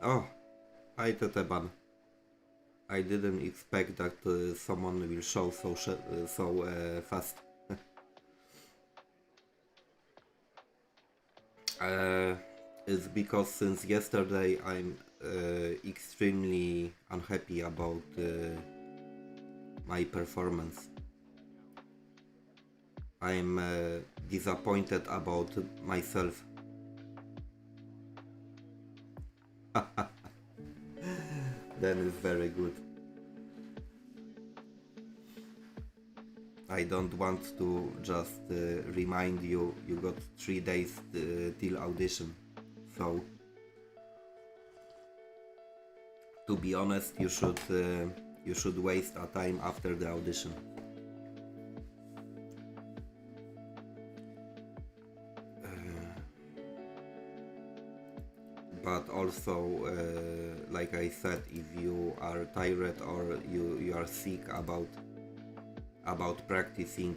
Oh, hi Teteban. I didn't expect that someone will show so fast. uh, it's because since yesterday I'm extremely unhappy about my performance. I'm disappointed about myself. Then it's very good. I don't want to just remind you you got 3 days till audition. So to be honest, you should waste a time after the audition. But also, like I said, if you are tired or you are sick about practicing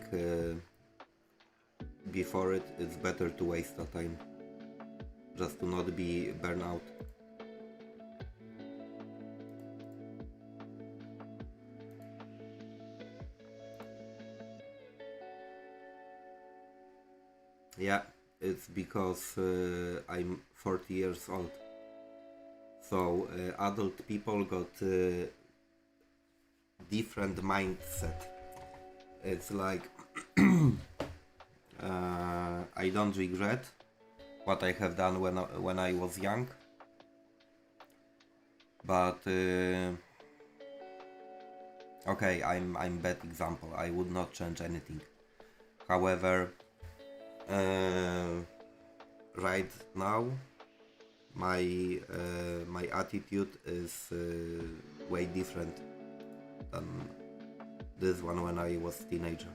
before it, it's better to waste the time just to not be burnout. Yeah, it's because I'm 40 years old. So adult people got different mindset. It's like I don't regret what I have done when I was young, but okay, I'm bad example. I would not change anything. However, right now my attitude is way different than this one when I was teenager.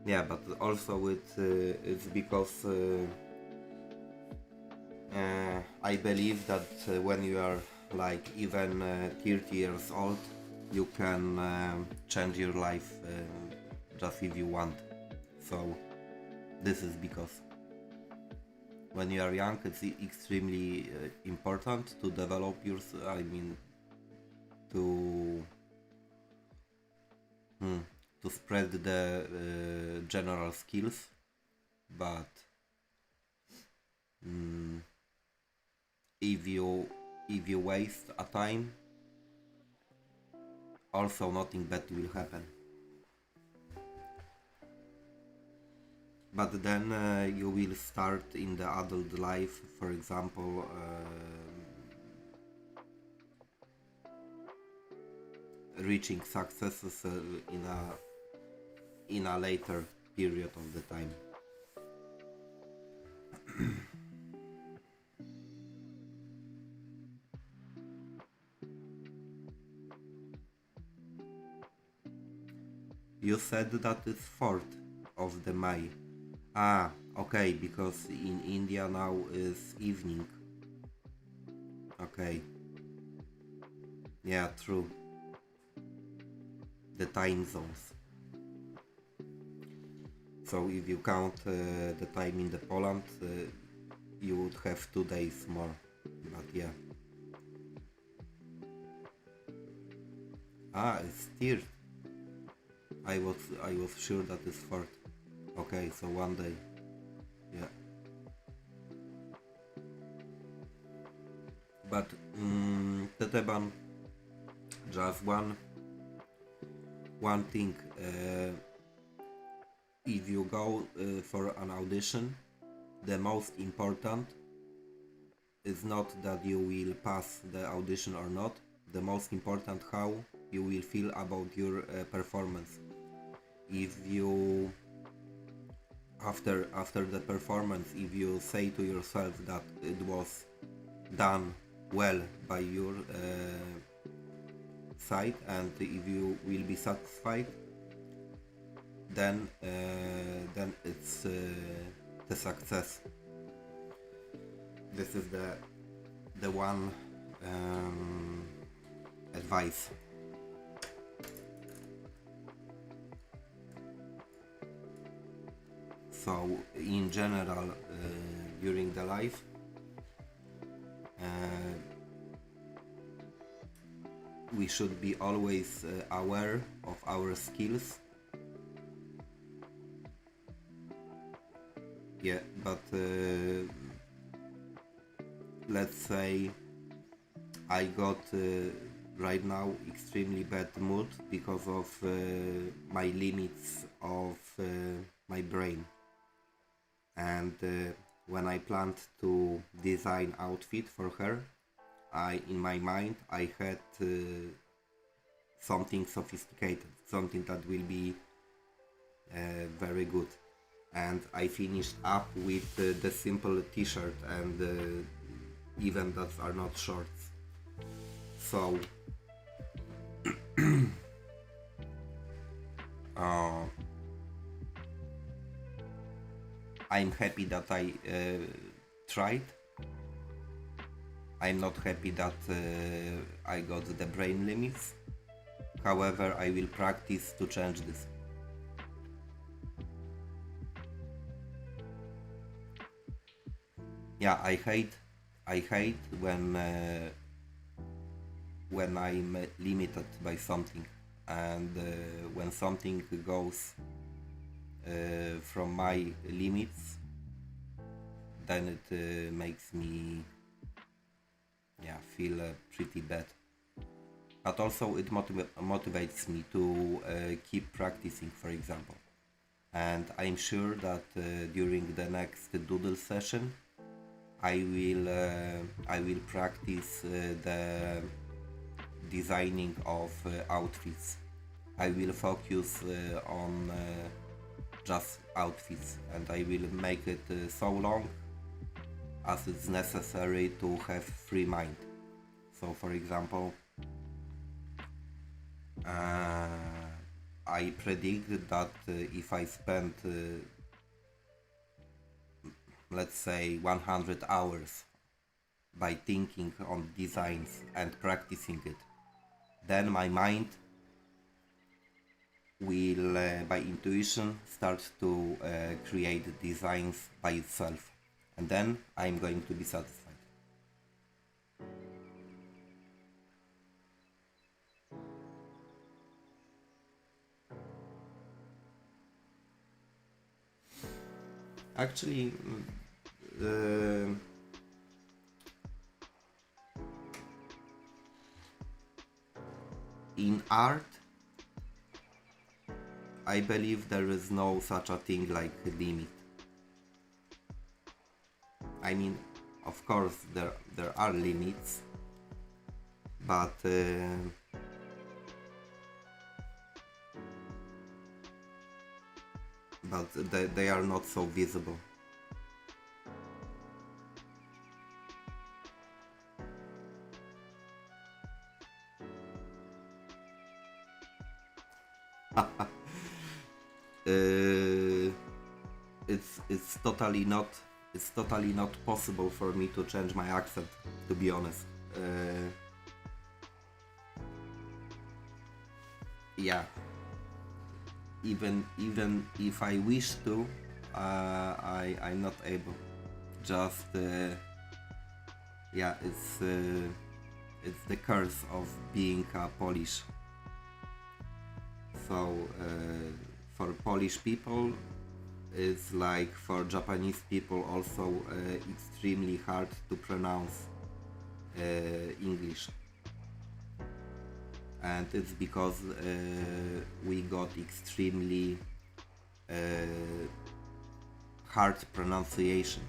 Yeah, but also it's because I believe that when you are like even 30 years old, you can change your life just if you want. So this is because when you are young, it's extremely important to develop yourself. I mean, to to spread the general skills, but if you waste a time, also nothing bad will happen. But then you will start in the adult life, for example, reaching successes in a later period of the time. You said that it's 4th of the May. Ah, okay, because in India now is evening. Okay. Yeah, true. The time zones. So if you count the time in the Poland, you would have 2 days more. But yeah. Ah, it's 3rd. I was sure that it's 4th. Okay, so 1 day. Yeah. But Teteban, just one thing. If you go for an audition, the most important is not that you will pass the audition or not. The most important how you will feel about your performance. If you after the performance, if you say to yourself that it was done well by your side, and if you will be satisfied, then it's the success. This is the one advice. So in general, during the life, we should be always aware of our skills. Yeah, but let's say I got right now extremely bad mood because of my limits of my brain. And when I planned to design outfit for her, in my mind I had something sophisticated, something that will be very good. And I finished up with the simple t-shirt and even that are not shorts. So I'm happy that I tried. I'm not happy that I got the brain limits. However, I will practice to change this. Yeah, I hate when I'm limited by something, and when something goes from my limits, then it makes me feel pretty bad. But also it motivates me to keep practicing, for example. And I'm sure that during the next doodle session, I will practice the designing of outfits. I will focus on just outfits, and I will make it so long as it's necessary to have free mind. So for example, I predict that if I spend let's say 100 hours by thinking on designs and practicing it, then my mind will by intuition start to create designs by itself, and then I'm going to be satisfied. Actually, in art, I believe there is no such a thing like a limit. I mean, of course, there are limits, but they are not so visible. It's totally not possible for me to change my accent, to be honest. Yeah, even if I wish to, I'm not able. Just yeah, it's the curse of being a Polish. So for Polish people, it's like for Japanese people also extremely hard to pronounce English. And it's because we got extremely hard pronunciation.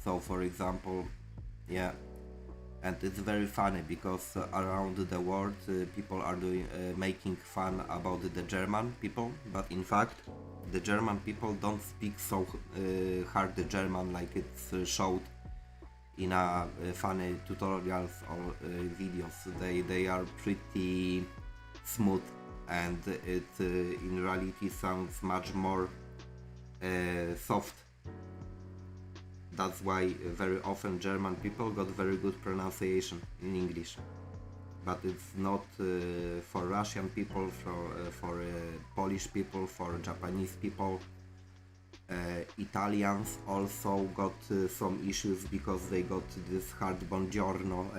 So for example, yeah, and it's very funny because around the world people are making fun about the German people, but in fact the German people don't speak so hard German like it's showed in a funny tutorials or videos. They are pretty smooth, and it in reality sounds much more soft. That's why very often German people got very good pronunciation in English, but it's not for Russian people, for Polish people, for Japanese people. Italians also got some issues because they got this hard buongiorno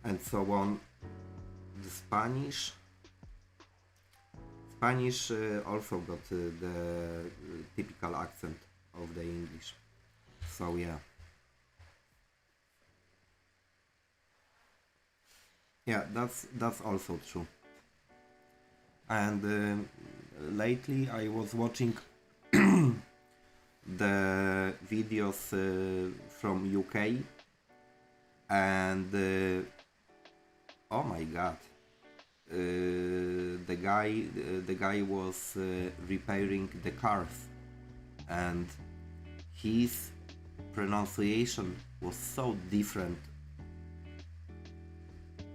and so on. The Spanish also got the typical accent of the English. So yeah. Yeah, that's also true. And lately I was watching the videos from UK, and oh my god, the guy was repairing the cars, and his pronunciation was so different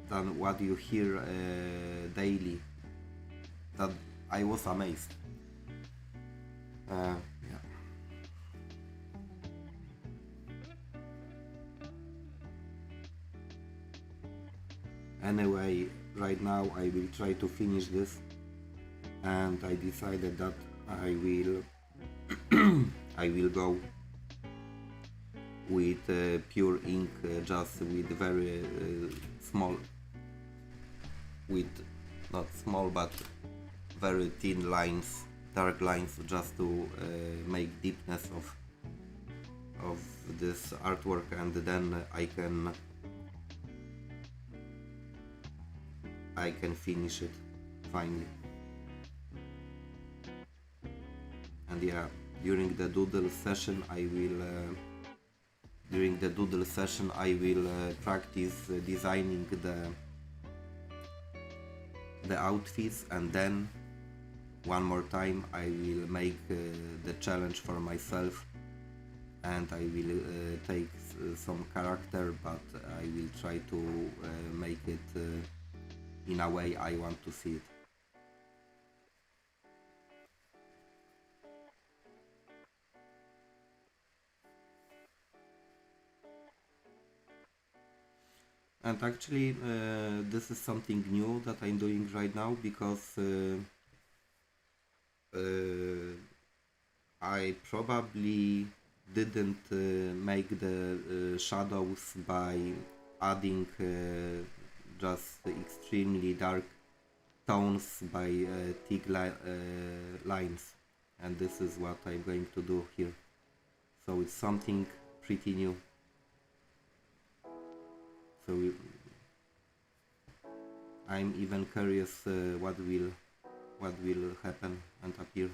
than what you hear daily that I was amazed. Yeah. Anyway, right now I will try to finish this, and I decided that I will I will go with pure ink, just with very small, with not small but very thin lines, dark lines, just to make deepness of this artwork, and then I can finish it finally. And yeah, during the doodle session I will practice designing the outfits, and then one more time I will make the challenge for myself, and I will take some character, but I will try to make it in a way I want to see it. And actually this is something new that I'm doing right now, because I probably didn't make the shadows by adding just extremely dark tones by thick lines, and this is what I'm going to do here. So it's something pretty new. So I'm even curious what will happen and appear.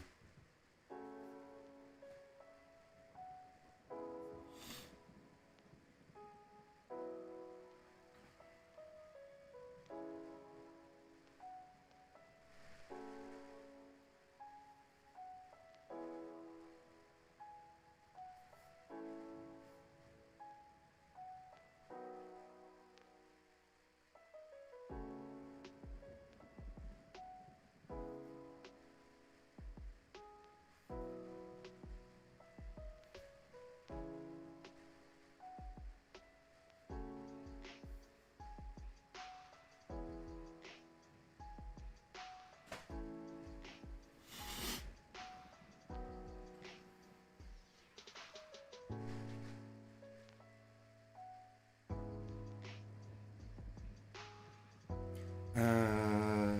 Uh,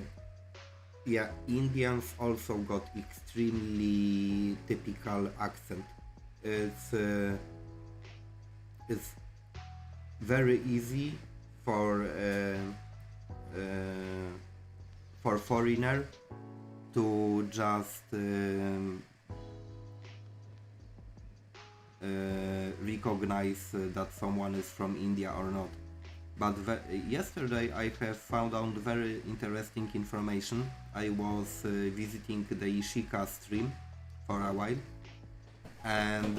yeah, Indians also got extremely typical accent. It's uh, it's very easy for foreigner to just recognize that someone is from India or not. But yesterday I have found out very interesting information. I was visiting the Ishika stream for a while, and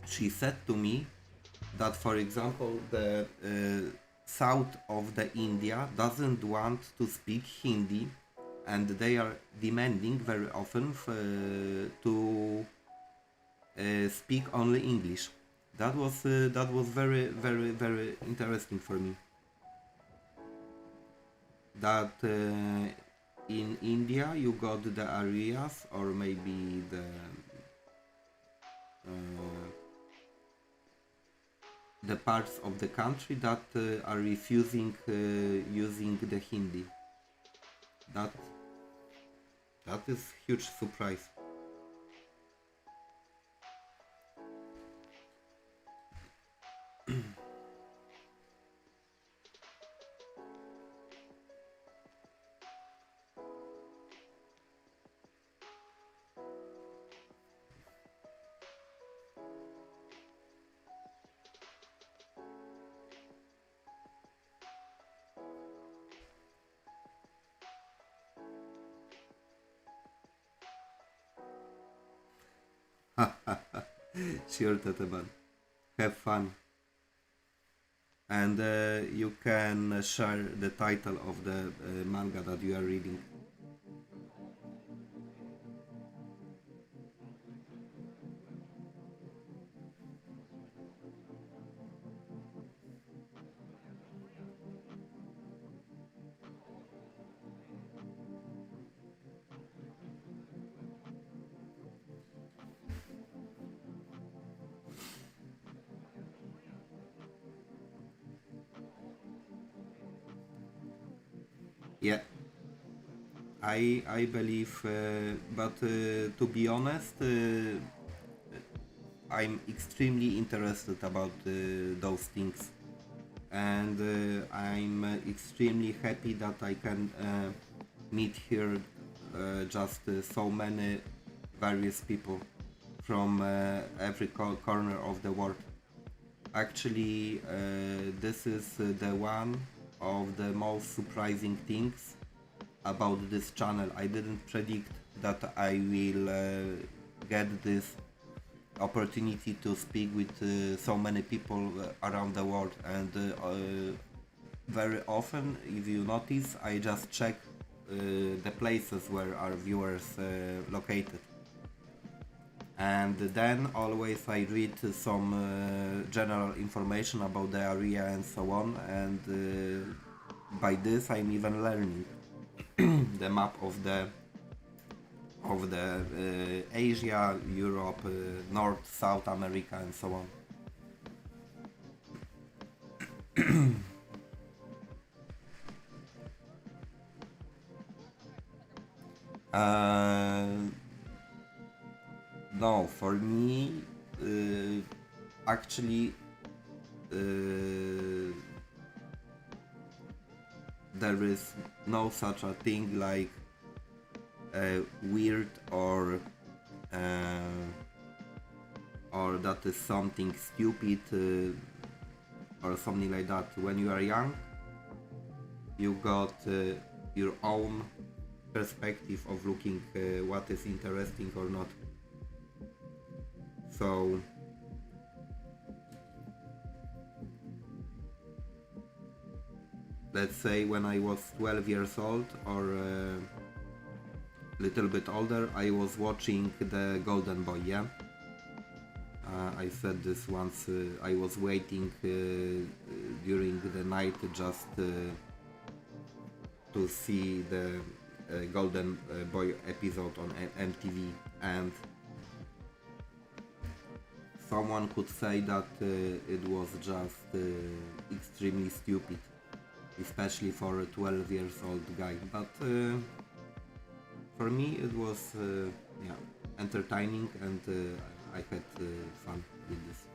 she said to me that, for example, the south of the India doesn't want to speak Hindi, and they are demanding very often to speak only English. That was very very very interesting for me. That in India you got the areas or maybe uh, the parts of the country that are refusing using the Hindi. That that is huge surprise. Sure, Tataban. Have fun. And you can share the title of the manga that you are reading. Yeah, I believe, but to be honest, I'm extremely interested about those things, and I'm extremely happy that I can meet here just so many various people from every corner of the world. Actually, this is the one of the most surprising things about this channel. I didn't predict that I will get this opportunity to speak with so many people around the world, and very often, if you notice, I just check the places where our viewers located, and then always I read some general information about the area and so on, and by this I'm even learning the map of the Asia, Europe, North, South America, and so on. Uh, no, for me, actually, there is no such a thing like weird uh, or that is something stupid or something like that. When you are young, you got your own perspective of looking what is interesting or not. So let's say when I was 12 years old or little bit older, I was watching the Golden Boy, yeah? I said this once, I was waiting during the night just to see the Golden Boy episode on MTV, and someone could say that it was just extremely stupid, especially for a 12 years old guy, but for me it was yeah, entertaining, and I had fun with this.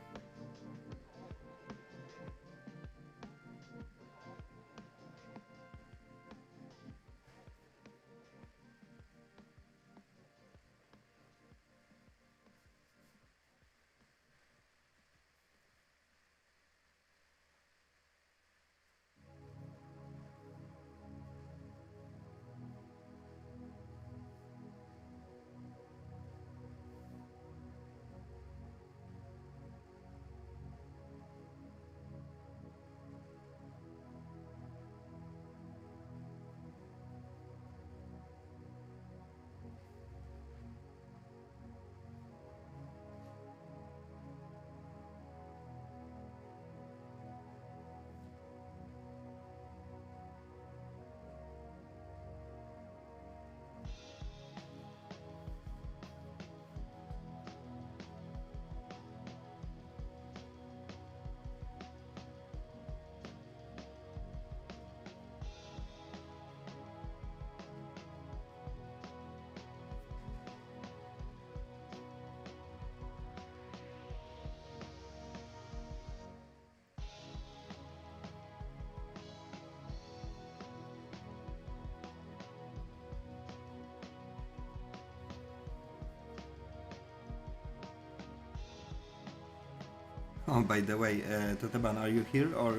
Oh, by the way, Tataban, are you here or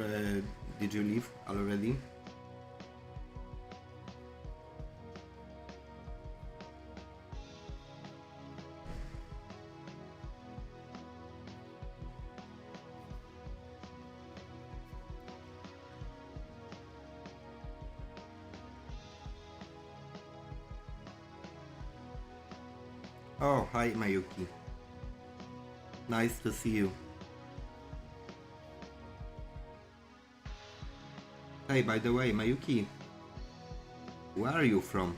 did you leave already? Oh, hi Mayuki. Nice to see you. Hey, by the way, Mayuki, where are you from?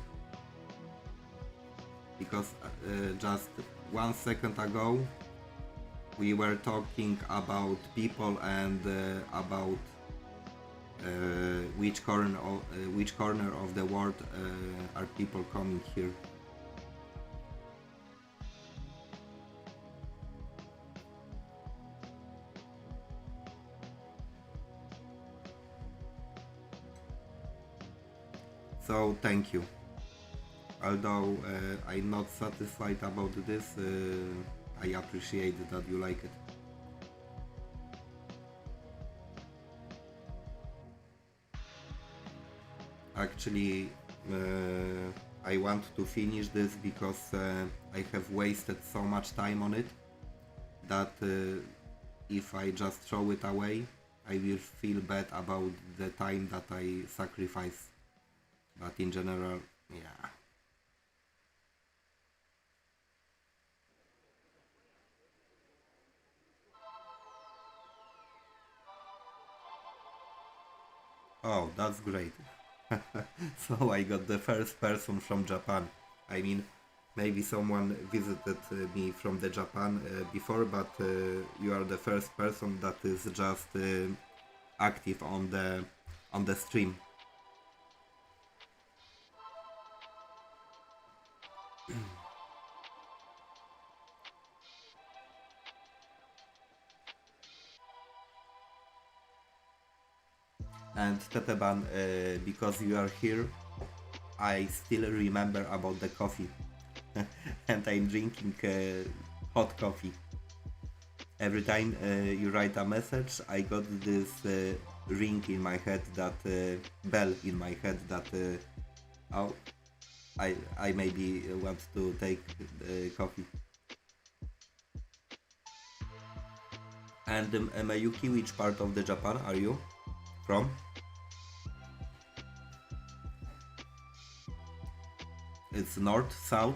Because just 1 second ago we were talking about people and about which corner of the world are people coming here. So thank you. Although I'm not satisfied about this, I appreciate that you like it. Actually, I want to finish this because I have wasted so much time on it that if I just throw it away, I will feel bad about the time that I sacrifice. But in general, yeah. Oh, that's great. So I got the first person from Japan. I mean, maybe someone visited me from the Japan before, but you are the first person that is just active on the stream. And Teteban, because you are here, I still remember about the coffee, and I'm drinking hot coffee. Every time you write a message, I got this ring in my head, that bell in my head that oh, I maybe want to take coffee. And Mayuki, which part of the Japan are you from? It's north, south.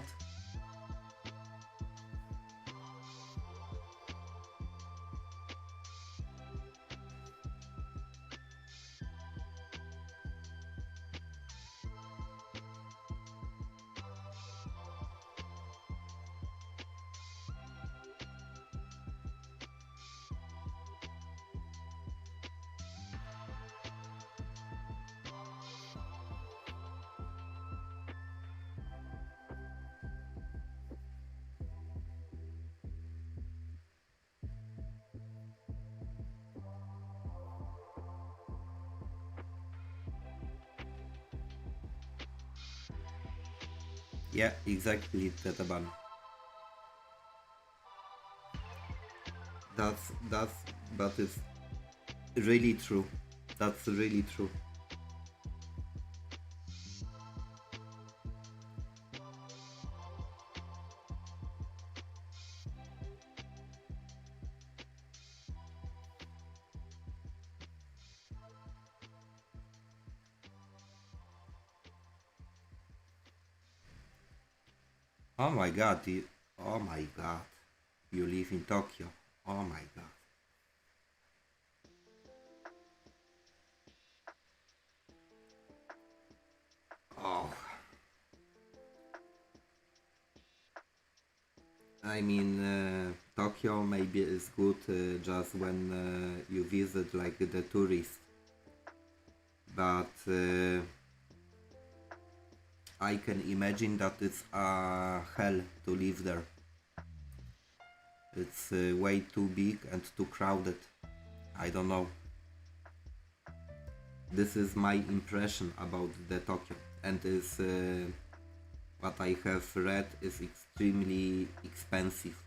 Yeah, exactly, Tetaban. That's that is really true. That's really true. Oh my god, oh my god, you live in Tokyo. Oh my god. Oh, I mean, Tokyo maybe is good just when you visit like the tourist, but I can imagine that it's a hell to live there. It's way too big and too crowded. I don't know. This is my impression about the Tokyo, and is what I have read is extremely expensive.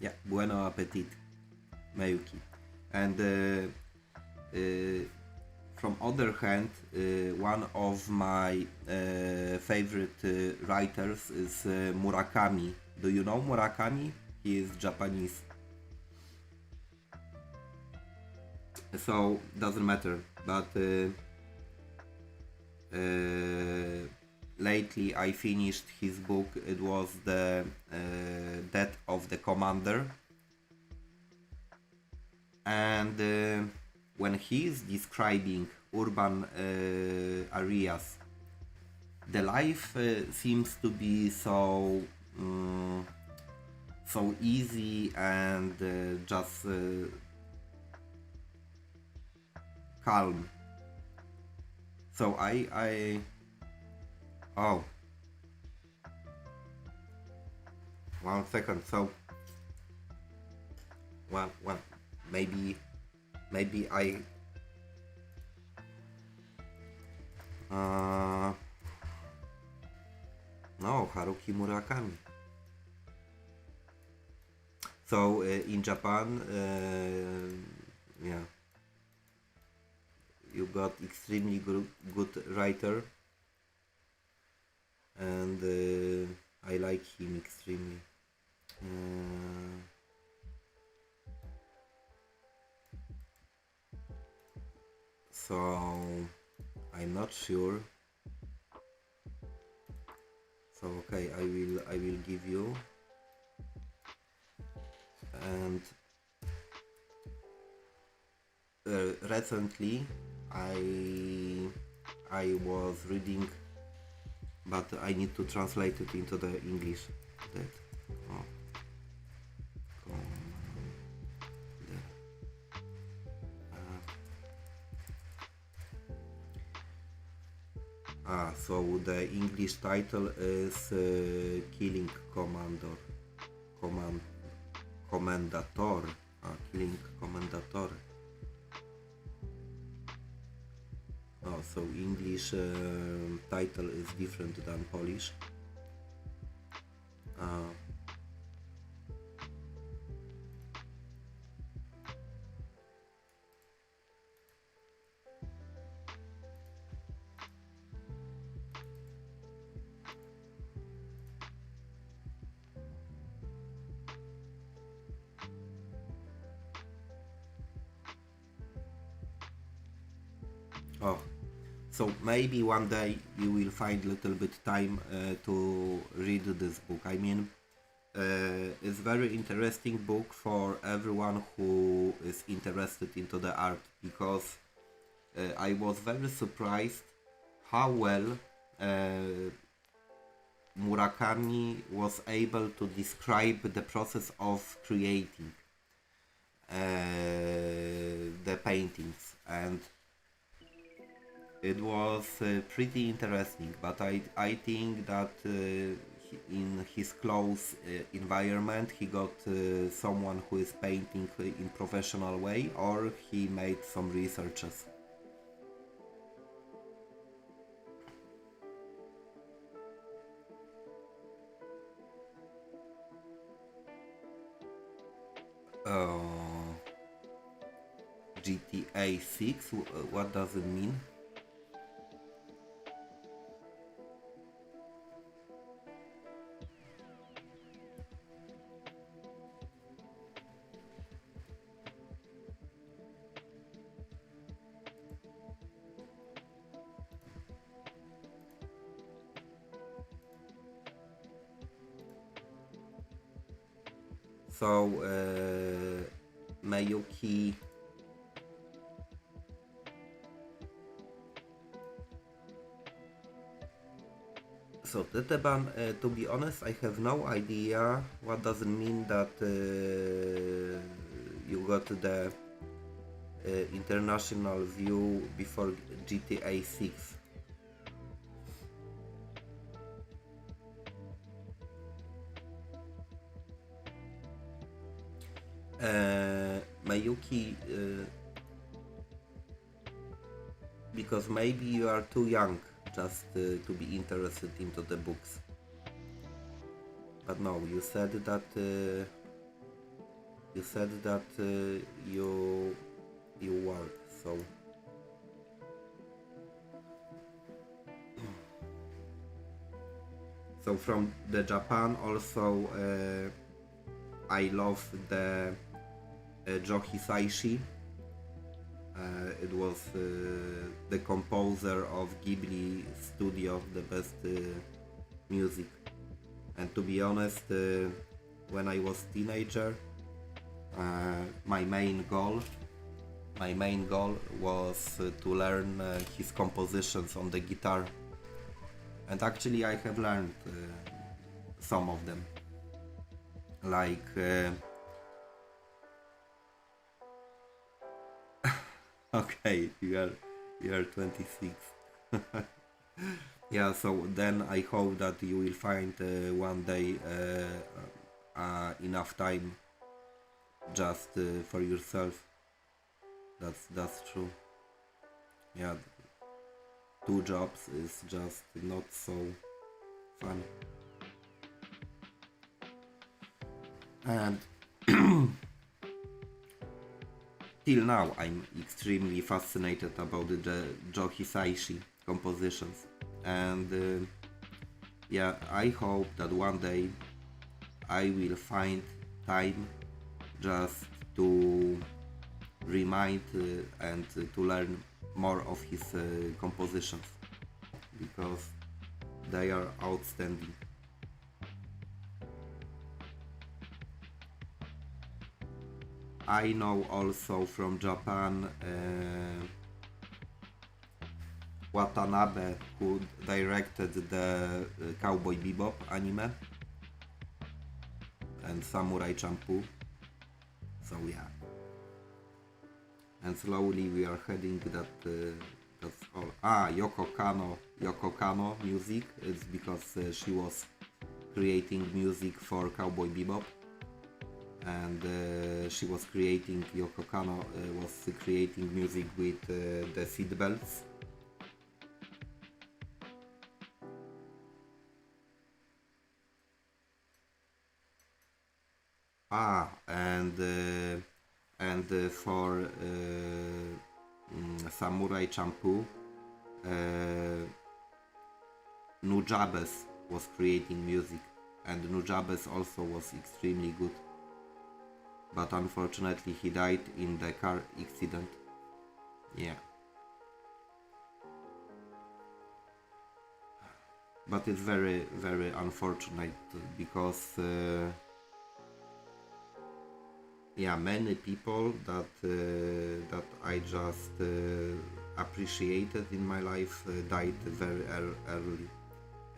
Yeah, bueno appetit, Mayuki. And from other hand, one of my favorite writers is Murakami. Do you know Murakami? He is Japanese. So doesn't matter. But lately I finished his book. It was the Death of the Commander. And when he is describing urban areas, the life seems to be so so easy and just calm. So oh, 1 second. So one maybe I no, Haruki Murakami. So in Japan, yeah, you got extremely good writer, and I like him extremely. So I'm not sure. So okay, I will give you. And recently I was reading, but I need to translate it into the English. That oh, so the English title is Killing Commander. Commendator. Killing Commendator. Oh, so English title is different than Polish. Oh, so maybe one day you will find a little bit time to read this book. I mean, it's very interesting book for everyone who is interested into the art, because I was very surprised how well Murakami was able to describe the process of creating the paintings, and it was pretty interesting. But I think that in his close environment he got someone who is painting in professional way, or he made some researches. GTA 6, what does it mean? So Mayuki so Teteban, to be honest, I have no idea what does it mean that you got the international view before GTA 6. Mayuki, because maybe you are too young just to be interested into the books. But no, you said that You said that you work, so from the Japan also I love the Joki Saishi. It was the composer of Ghibli studio, the best music. And to be honest, when I was teenager, my main goal was to learn his compositions on the guitar. And actually I have learned some of them. Like okay, you are 26. Yeah, so then I hope that you will find one day enough time just for yourself. That's true. Yeah, 2 jobs is just not so fun. And till now I'm extremely fascinated about the Joki Saishi compositions. And yeah, I hope that one day I will find time just to remind and to learn more of his compositions, because they are outstanding. I know also from Japan Watanabe, who directed the Cowboy Bebop anime and Samurai Champloo. So yeah. And slowly we are heading that's all. Yoko Kano music. It's because she was creating music for Cowboy Bebop. And she was creating, Yoko Kano was creating music with the seatbelts. And for Samurai Champloo, Nujabes was creating music, and Nujabes also was extremely good. But unfortunately he died in the car accident. Yeah. But it's very, very unfortunate because yeah, many people that I just appreciated in my life died very early.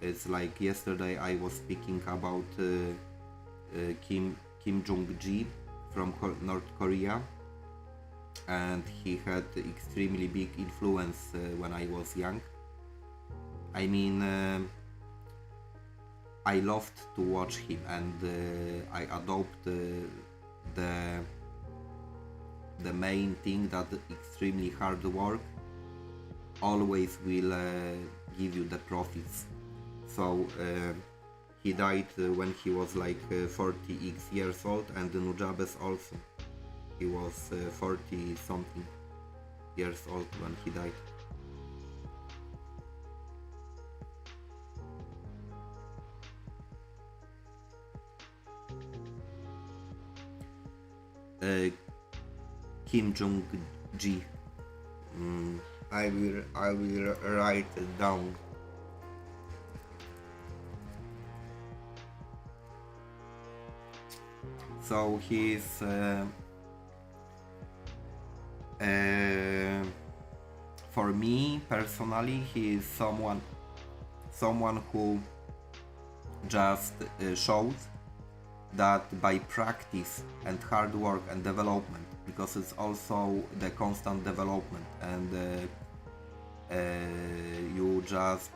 It's like yesterday I was speaking about Kim Jung from North Korea, and he had extremely big influence when I was young. I mean, I loved to watch him, and I adopt the main thing that extremely hard work always will give you the profits. So he died when he was like 40x years old, and Nujabes also. He was 40 something years old when he died. Kim Jung-gi. I will write it down. So he's for me personally, he is someone who just shows that by practice and hard work and development, because it's also the constant development, and you just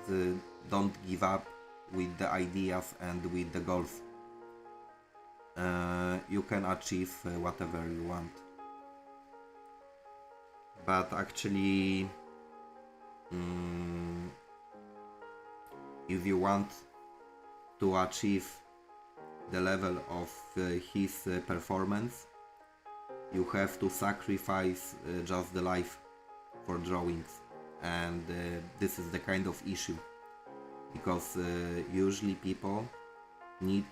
don't give up with the ideas and with the goals. You can achieve whatever you want. But actually, if you want to achieve the level of his performance, you have to sacrifice just the life for drawings, and this is the kind of issue because usually people need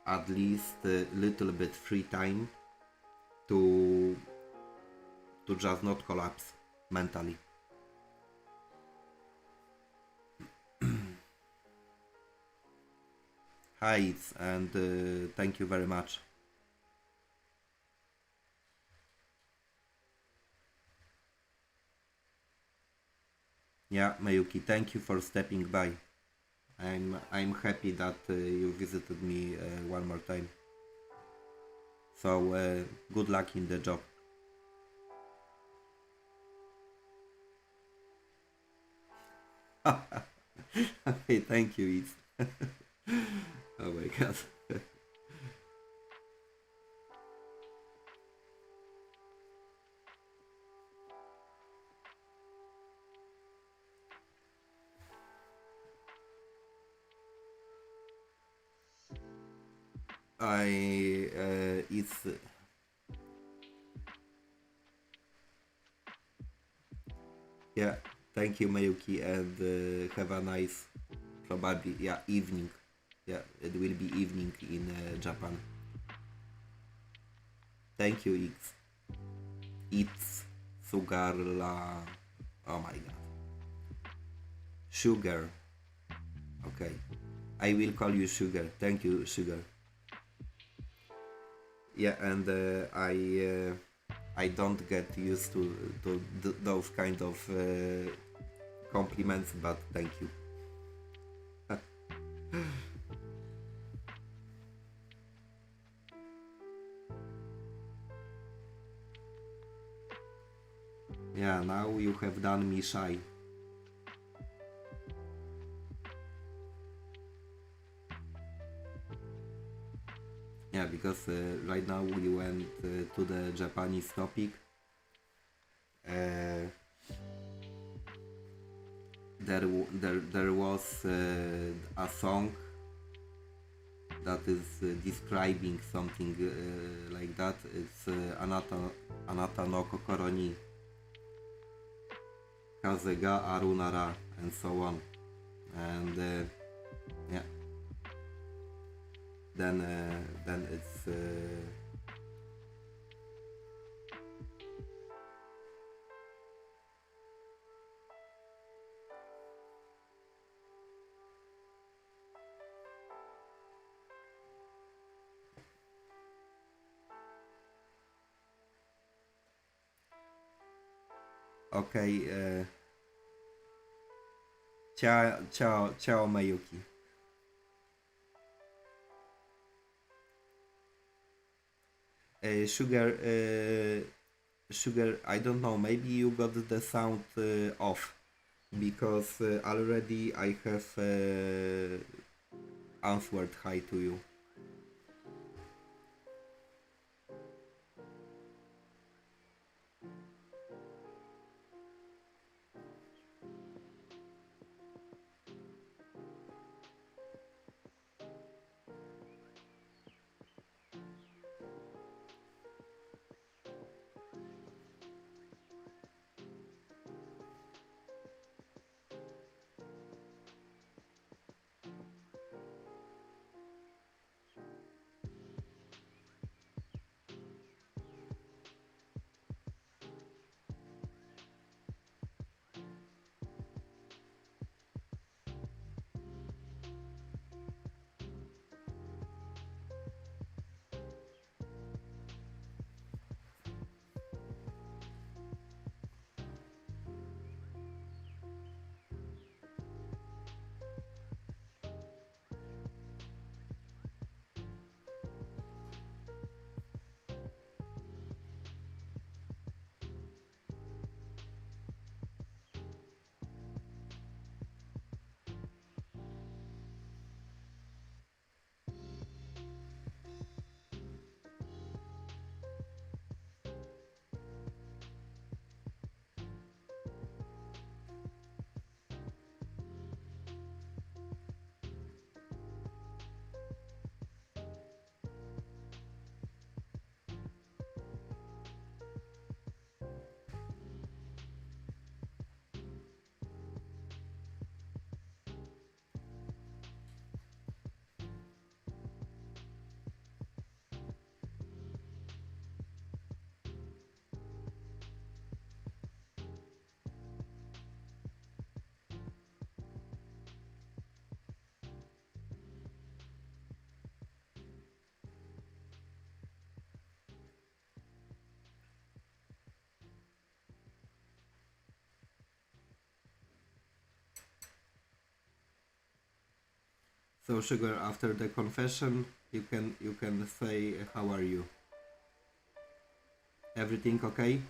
at least a little bit free time to just not collapse mentally. Hi, and thank you very much. Yeah, Mayuki, thank you for stepping by. I'm happy that you visited me one more time. So good luck in the job. Okay, thank you, Ethan. Oh my god. I it's Yeah. Thank you, Mayuki, and have a nice probably evening. Yeah, it will be evening in Japan. Thank you, it's sugar la. Oh my god, sugar. Okay, I will call you sugar. Thank you, sugar. Yeah, and I don't get used to those kind of compliments, but thank you. Yeah, now you have done me shy. Yeah, because right now we went to the Japanese topic. Uh, there was a song that is describing something like that. It's Anata no Kokoro ni Kaze ga aru nara, and so on. And yeah, then it's okay. Ciao Mayuki. Sugar, sugar. I don't know. Maybe you got the sound off because already I have answered hi to you. So Sugar, after the confession, you can say how are you? Everything okay?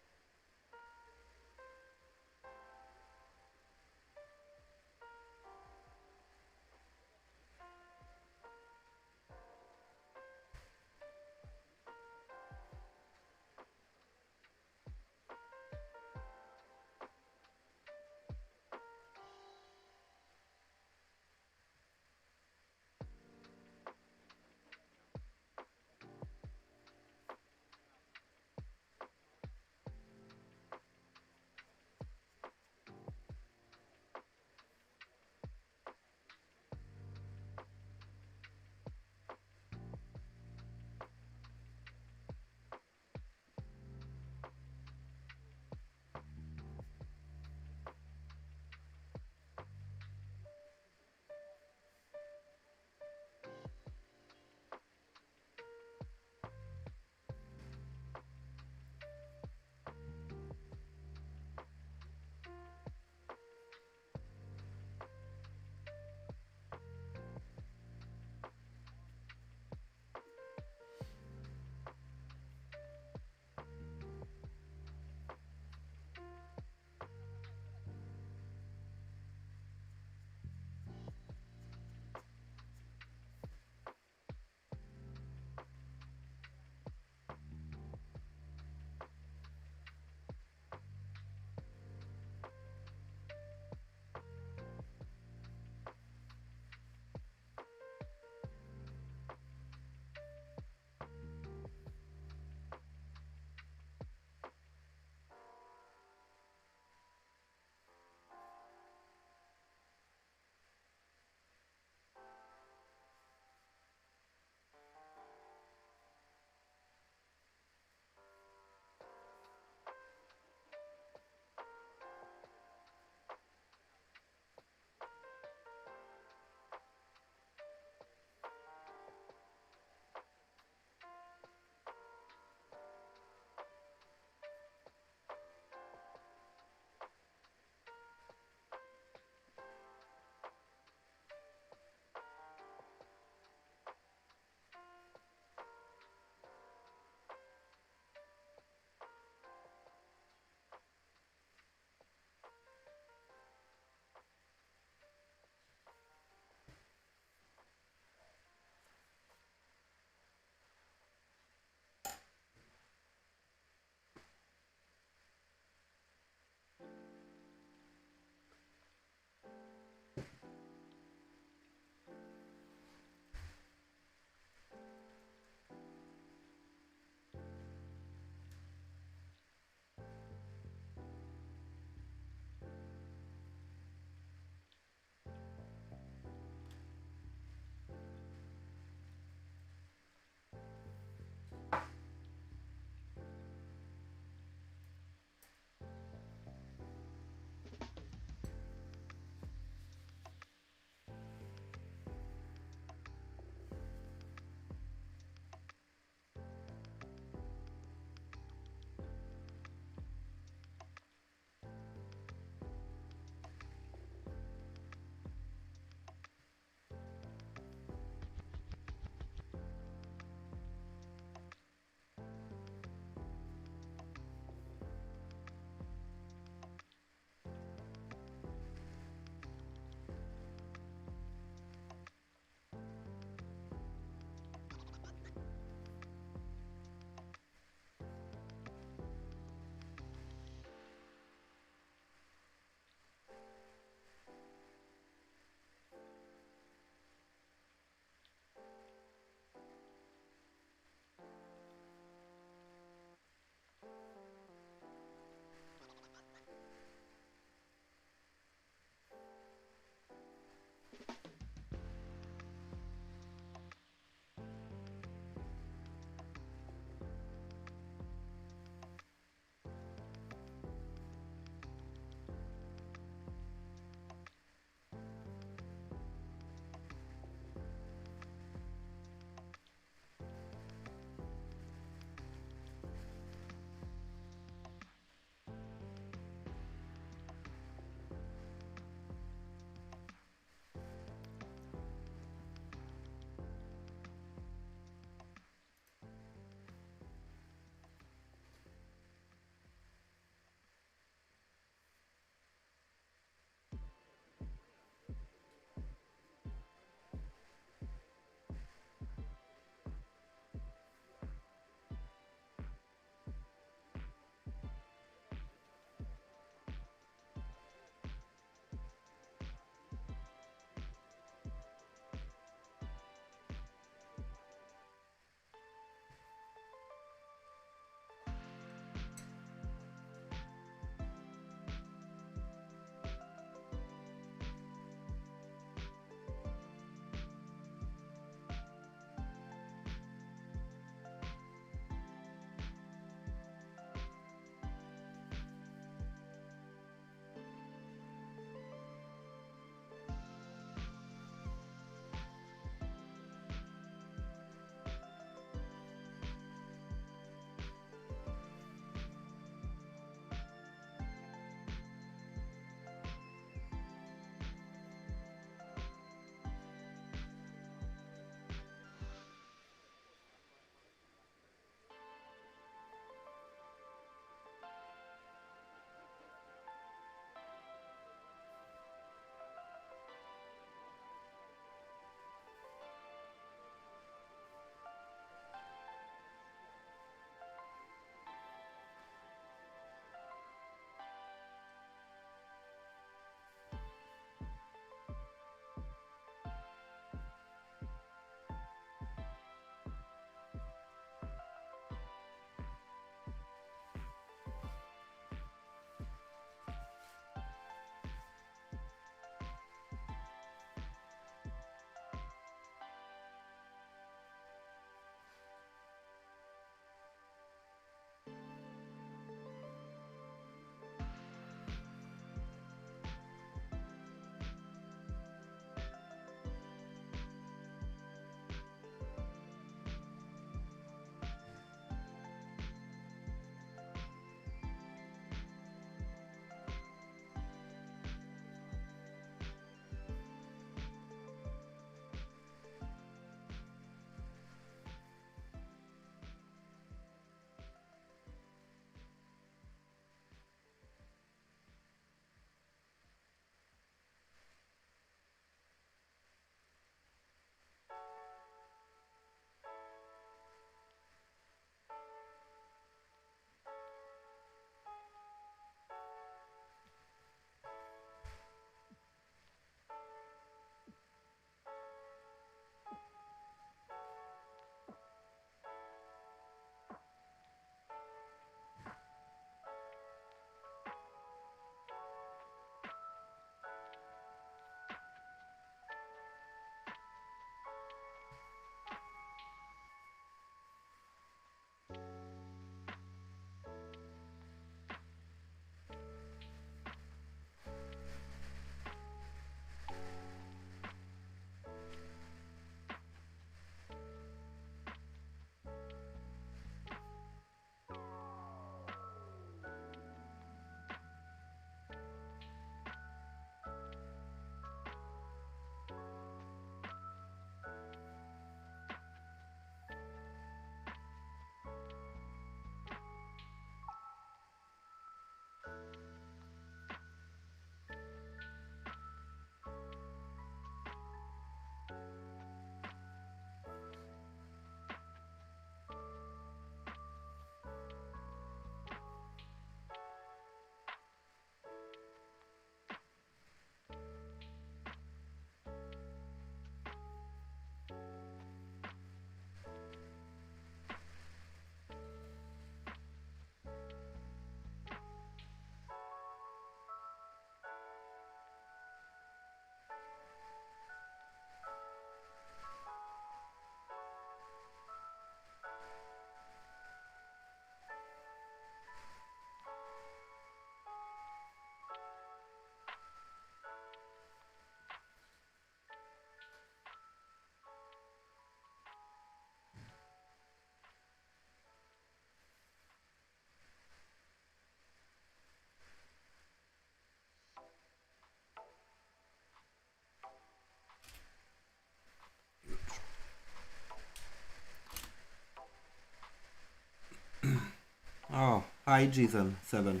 Hi Jason7.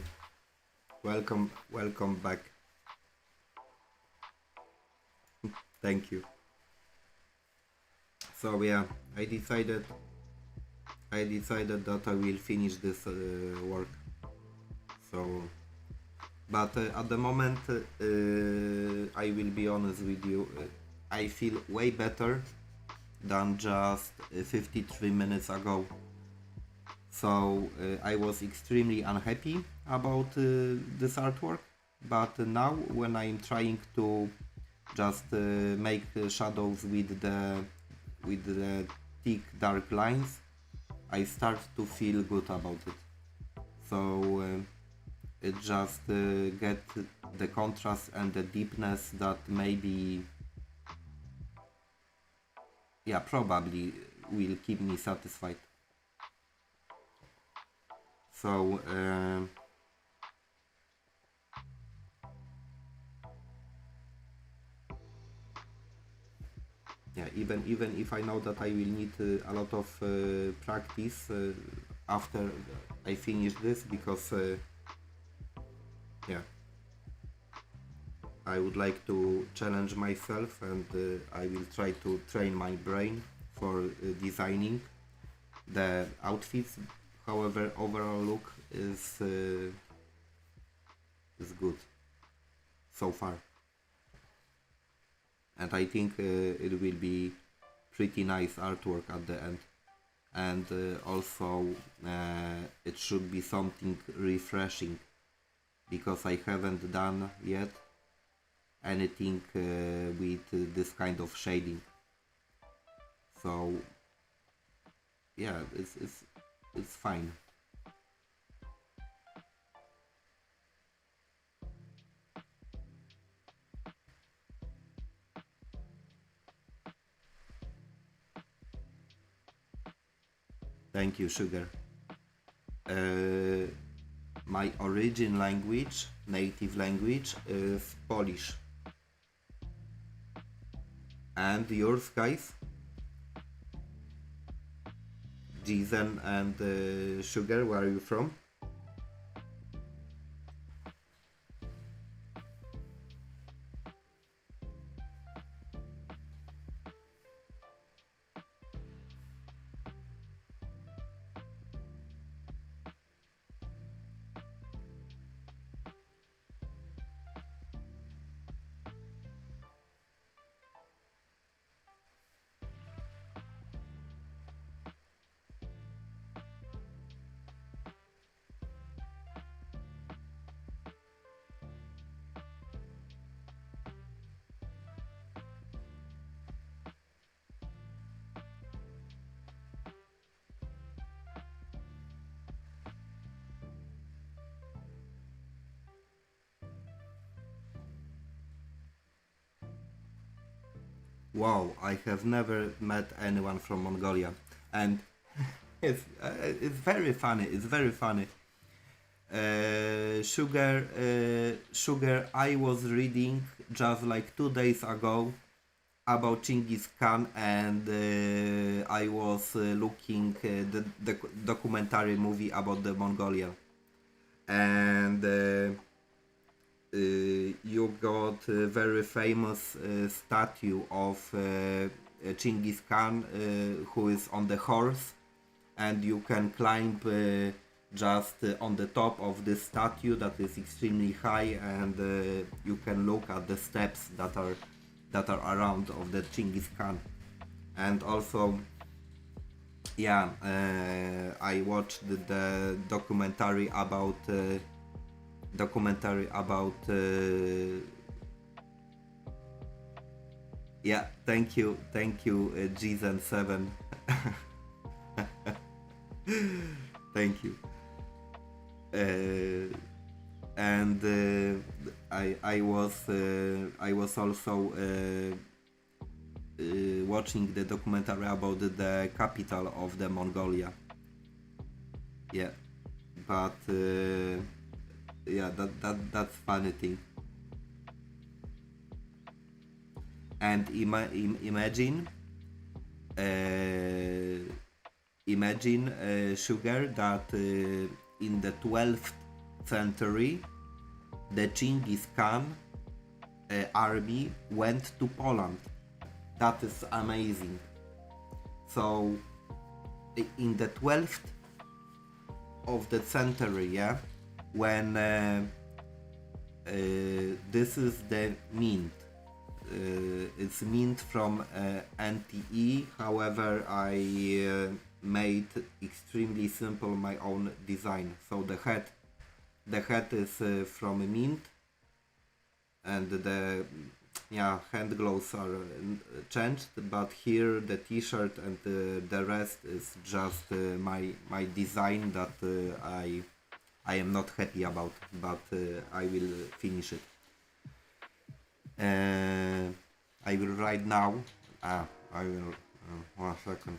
Welcome back. Thank you. So yeah, I decided that I will finish this work. So, but at the moment, I will be honest with you, I feel way better than just 53 minutes ago. So I was extremely unhappy about this artwork, but now when I'm trying to just make shadows with the thick dark lines, I start to feel good about it. So it just get the contrast and the deepness that maybe, yeah, probably will keep me satisfied. So yeah, even if I know that I will need a lot of practice after I finish this, because yeah, I would like to challenge myself, and I will try to train my brain for designing the outfits. However, overall look is good so far, and I think it will be pretty nice artwork at the end. And also it should be something refreshing, because I haven't done yet anything with this kind of shading. So yeah, it's fine. Thank you, Sugar. My origin language, native language, is Polish. And yours, guys? Jizen and Sugar, where are you from? Wow, I have never met anyone from Mongolia, and it's very funny. It's very funny. Sugar. I was reading just like 2 days ago about Genghis Khan, and I was looking the documentary movie about the Mongolia, and you got a very famous statue of Genghis Khan, who is on the horse, and you can climb just on the top of this statue that is extremely high, and you can look at the steps that are around of the Genghis Khan. And also, yeah, I watched the documentary about yeah, thank you, Gzen7. Thank you. And I was also watching the documentary about the capital of the Mongolia. Yeah, but yeah, that's funny thing. And imagine Sugar, that in the 12th century, the Genghis Khan army went to Poland. That is amazing. So in the 12th of the century, yeah, when this is the mint. It's mint from NTE. However, I made extremely simple my own design. So the head is from mint, and the hand gloves are changed. But here the T-shirt and the rest is just my design that I am not happy about, but I will finish it. I will write now. I will. 1 second.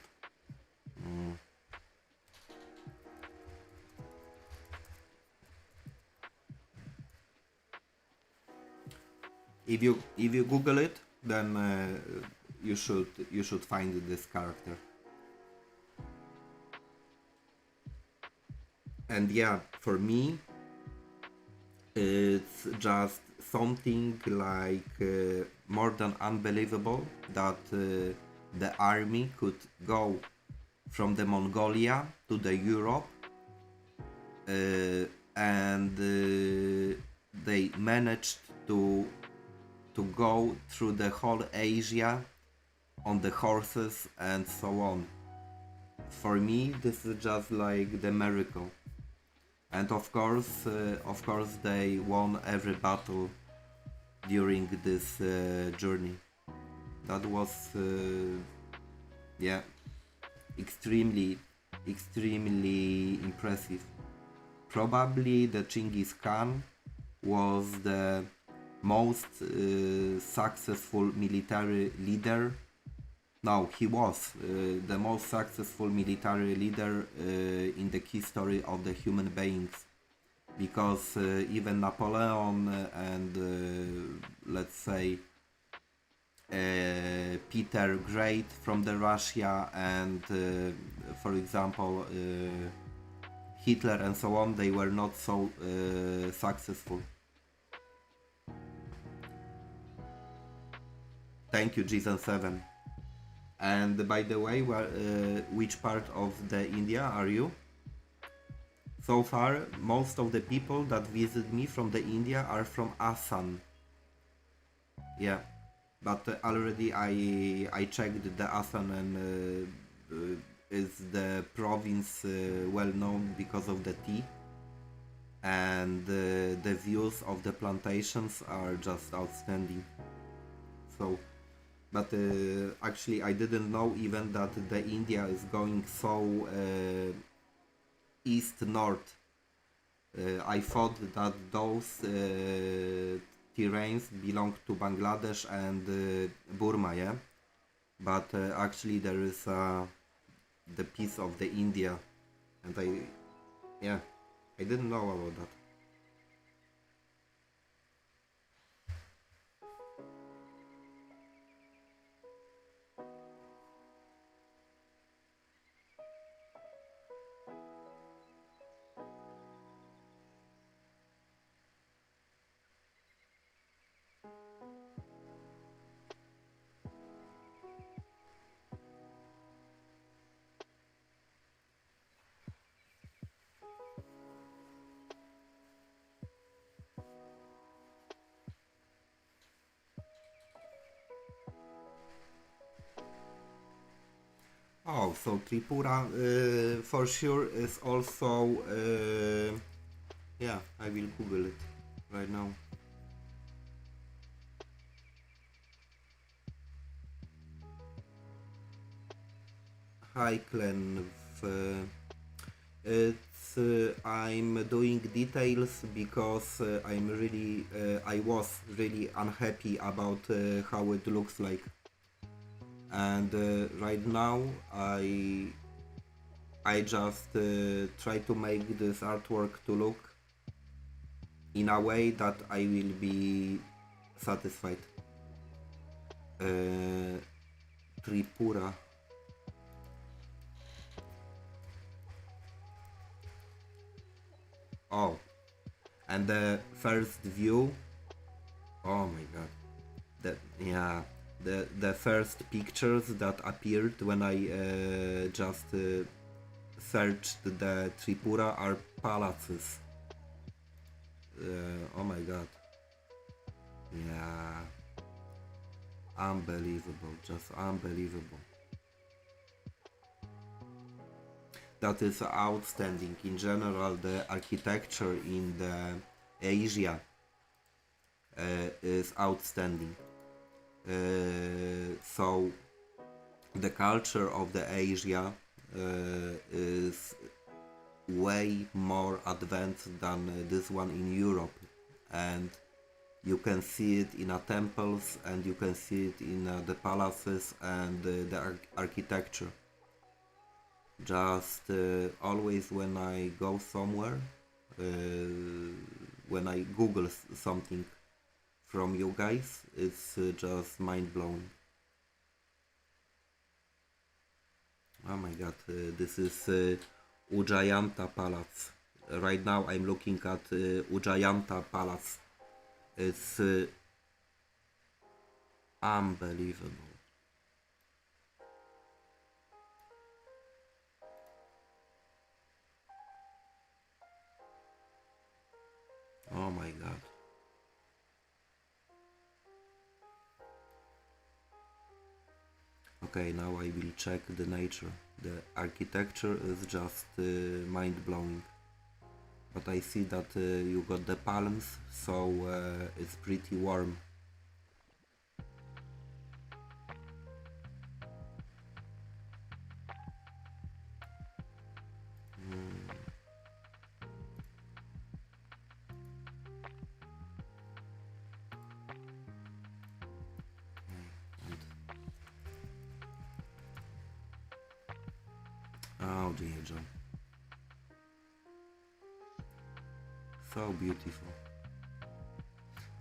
If you Google it, then you should find this character. And yeah, for me, it's just something like more than unbelievable that the army could go from the Mongolia to the Europe, and they managed to go through the whole Asia on the horses and so on. For me, this is just like the miracle. And of course they won every battle during this journey. That was extremely impressive. Probably the Genghis Khan was the most successful military leader. No, he was the most successful military leader in the history of the human beings, because even Napoleon and let's say Peter Great from the Russia and for example Hitler and so on, they were not so successful. Thank you, Jason7. And by the way, which part of the India are you? So far, most of the people that visit me from the India are from Assam. Yeah, but already I checked the Assam, and is the province well known because of the tea, and the views of the plantations are just outstanding. So. But actually I didn't know even that the India is going so east-north. I thought that those terrains belong to Bangladesh and Burma, yeah? But actually there is the piece of the India, and I didn't know about that. Oh, so Tripura for sure is also I will Google it right now. Hi Clan. It's I'm doing details because I was really unhappy about how it looks like, and right now I just try to make this artwork to look in a way that I will be satisfied. Tripura. Oh, and the first view, oh my god, the yeah, the first pictures that appeared when I just searched the Tripura are palaces. Oh my god, yeah, unbelievable, just unbelievable. That is outstanding. In general, the architecture in the Asia is outstanding. So the culture of the Asia is way more advanced than this one in Europe, and you can see it in temples, and you can see it in the palaces and the architecture. Just always when I go somewhere, uh, when I Google something from you guys, it's just mind blowing. Oh my god, this is Ujayanta Palace. Right now I'm looking at Ujayanta Palace. It's unbelievable. Oh my god. Okay, now I will check the nature. The architecture is just mind blowing. But I see that you got the palms, so it's pretty warm. Oh dear John. So beautiful.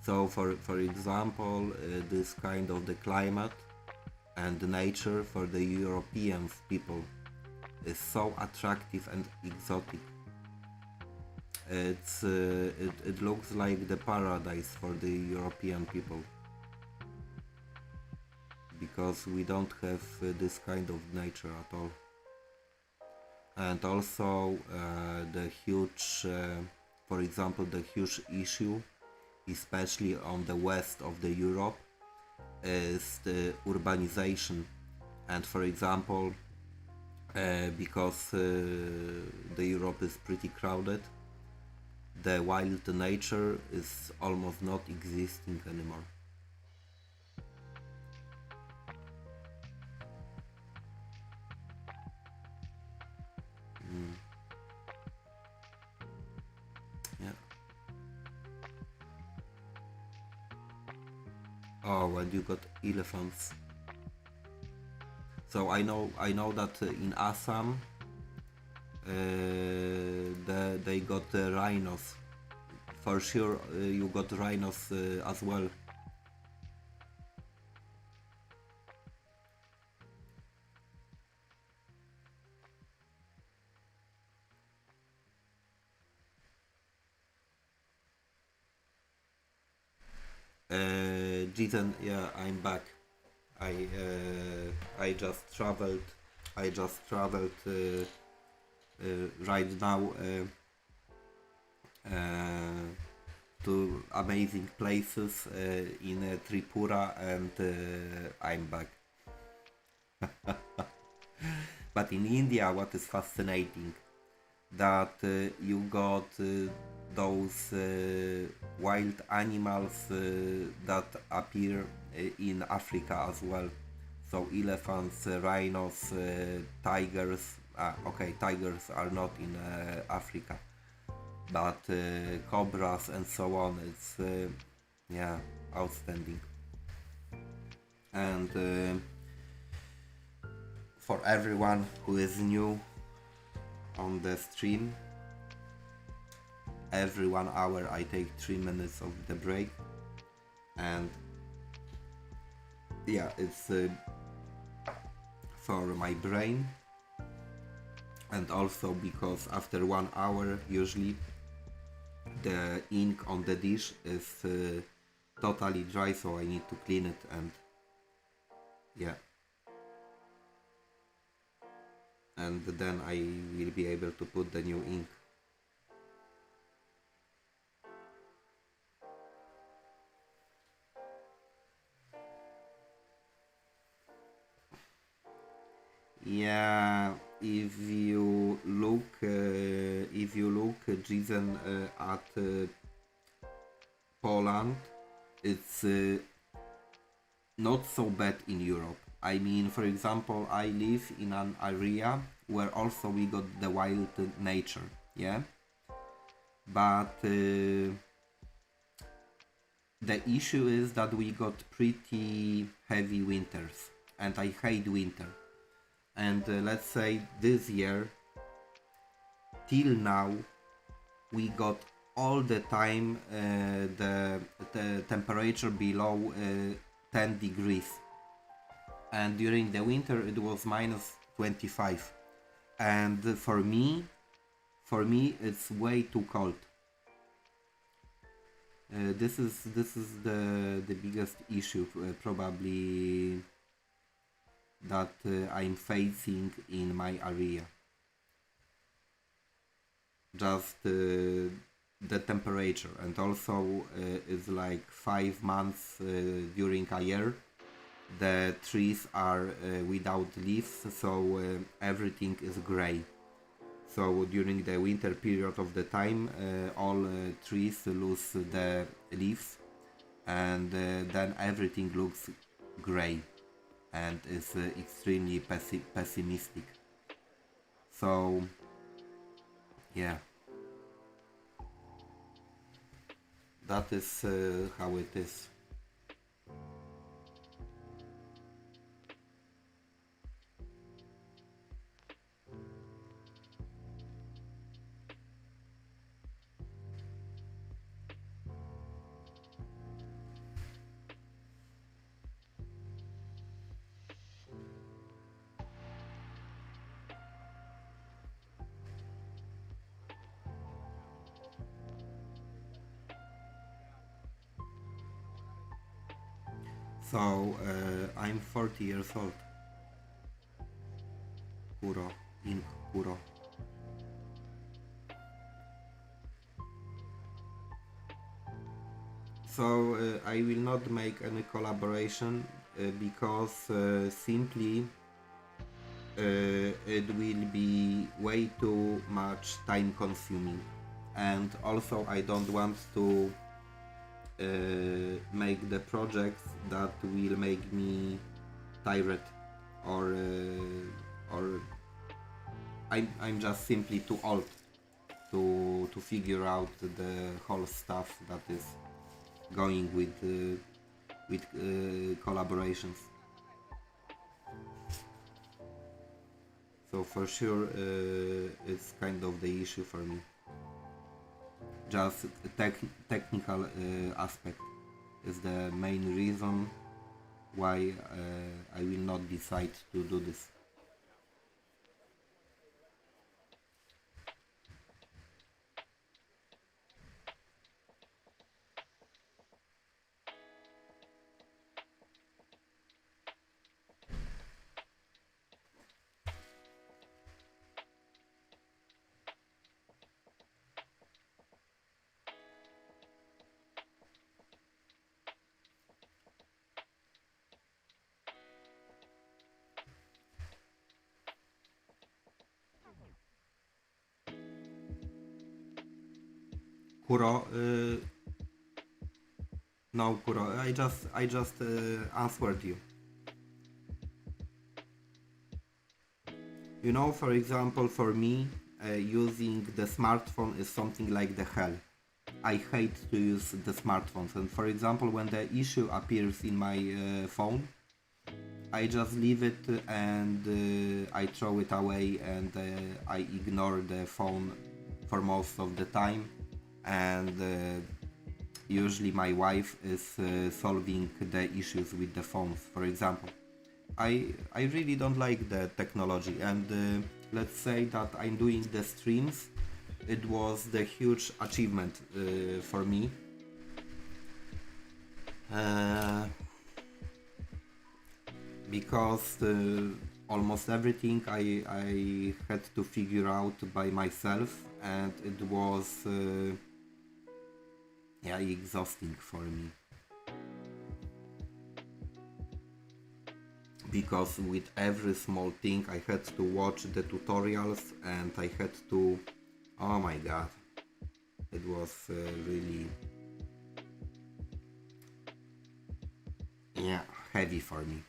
So for example, this kind of the climate and the nature for the European people is so attractive and exotic. It looks like the paradise for the European people, because we don't have this kind of nature at all. And also the huge, for example, the huge issue, especially on the west of the Europe, is the urbanization. And for example, because the Europe is pretty crowded, the wild nature is almost not existing anymore. Mm. Yeah. Oh, and you got elephants. So I know that in Assam they got rhinos. For sure, you got rhinos as well. Jason, yeah, I'm back. I just traveled. I just traveled right now uh, to amazing places in Tripura, and I'm back. But in India, what is fascinating, that you got those wild animals that appear in Africa as well. So elephants, rhinos, tigers. Okay, tigers are not in Africa, but cobras and so on. It's yeah, outstanding. And for everyone who is new on the stream, every 1 hour I take 3 minutes of the break, and yeah, it's for my brain, and also because after 1 hour usually the ink on the dish is totally dry, so I need to clean it, and yeah, and then I will be able to put the new ink. Yeah, if you look, Jason, at Poland, it's not so bad in Europe. I mean, for example, I live in an area where also we got the wild nature, yeah. But the issue is that we got pretty heavy winters, and I hate winter. And let's say this year, till now, we got all the time the temperature below 10 degrees, and during the winter it was minus 25, and for me it's way too cold. This is the biggest issue, probably, that I'm facing in my area. Just the temperature, and also it's like 5 months during a year. The trees are without leaves, so everything is gray. So during the winter period of the time, all trees lose the leaves, and then everything looks gray and is extremely pessimistic. So yeah, that is how it is. So I'm 40 years old. Kuro, in Kuro. So I will not make any collaboration because simply it will be way too much time consuming, and also I don't want to make the projects that will make me tired, or I'm just simply too old to figure out the whole stuff that is going with collaborations. So for sure, it's kind of the issue for me. Just technical aspect is the main reason why I will not decide to do this. Kuro, no, Kuro, I just answered you. You know, for example, for me, using the smartphone is something like the hell. I hate to use the smartphones, and for example, when the issue appears in my phone, I just leave it and I throw it away, and I ignore the phone for most of the time, and usually my wife is solving the issues with the phones, for example. I really don't like the technology, and let's say that I'm doing the streams it was the huge achievement for me. Because almost everything I had to figure out by myself, and it was exhausting for me. Because with every small thing I had to watch the tutorials, and I had to, oh my god, it was really heavy for me.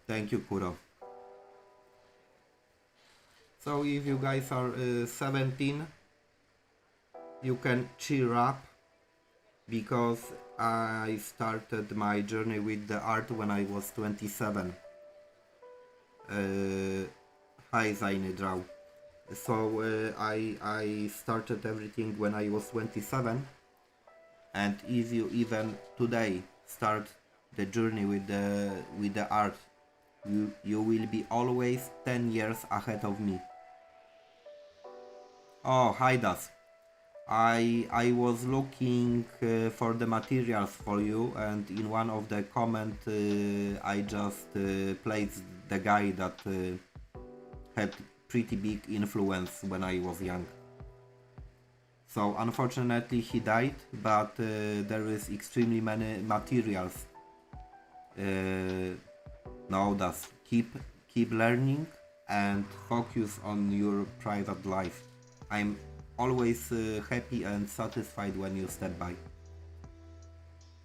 Thank you, Kuro. So if you guys are 17, you can cheer up, because I started my journey with the art when I was 27. Hi Zainy Draw. So I started everything when I was 27, and if you even today start the journey with the art, you will be always 10 years ahead of me. Oh, hi Das. I was looking for the materials for you, and in one of the comment I just placed the guy that had pretty big influence when I was young. So unfortunately he died, but there is extremely many materials. Now that's keep learning and focus on your private life. I'm always happy and satisfied when you step by.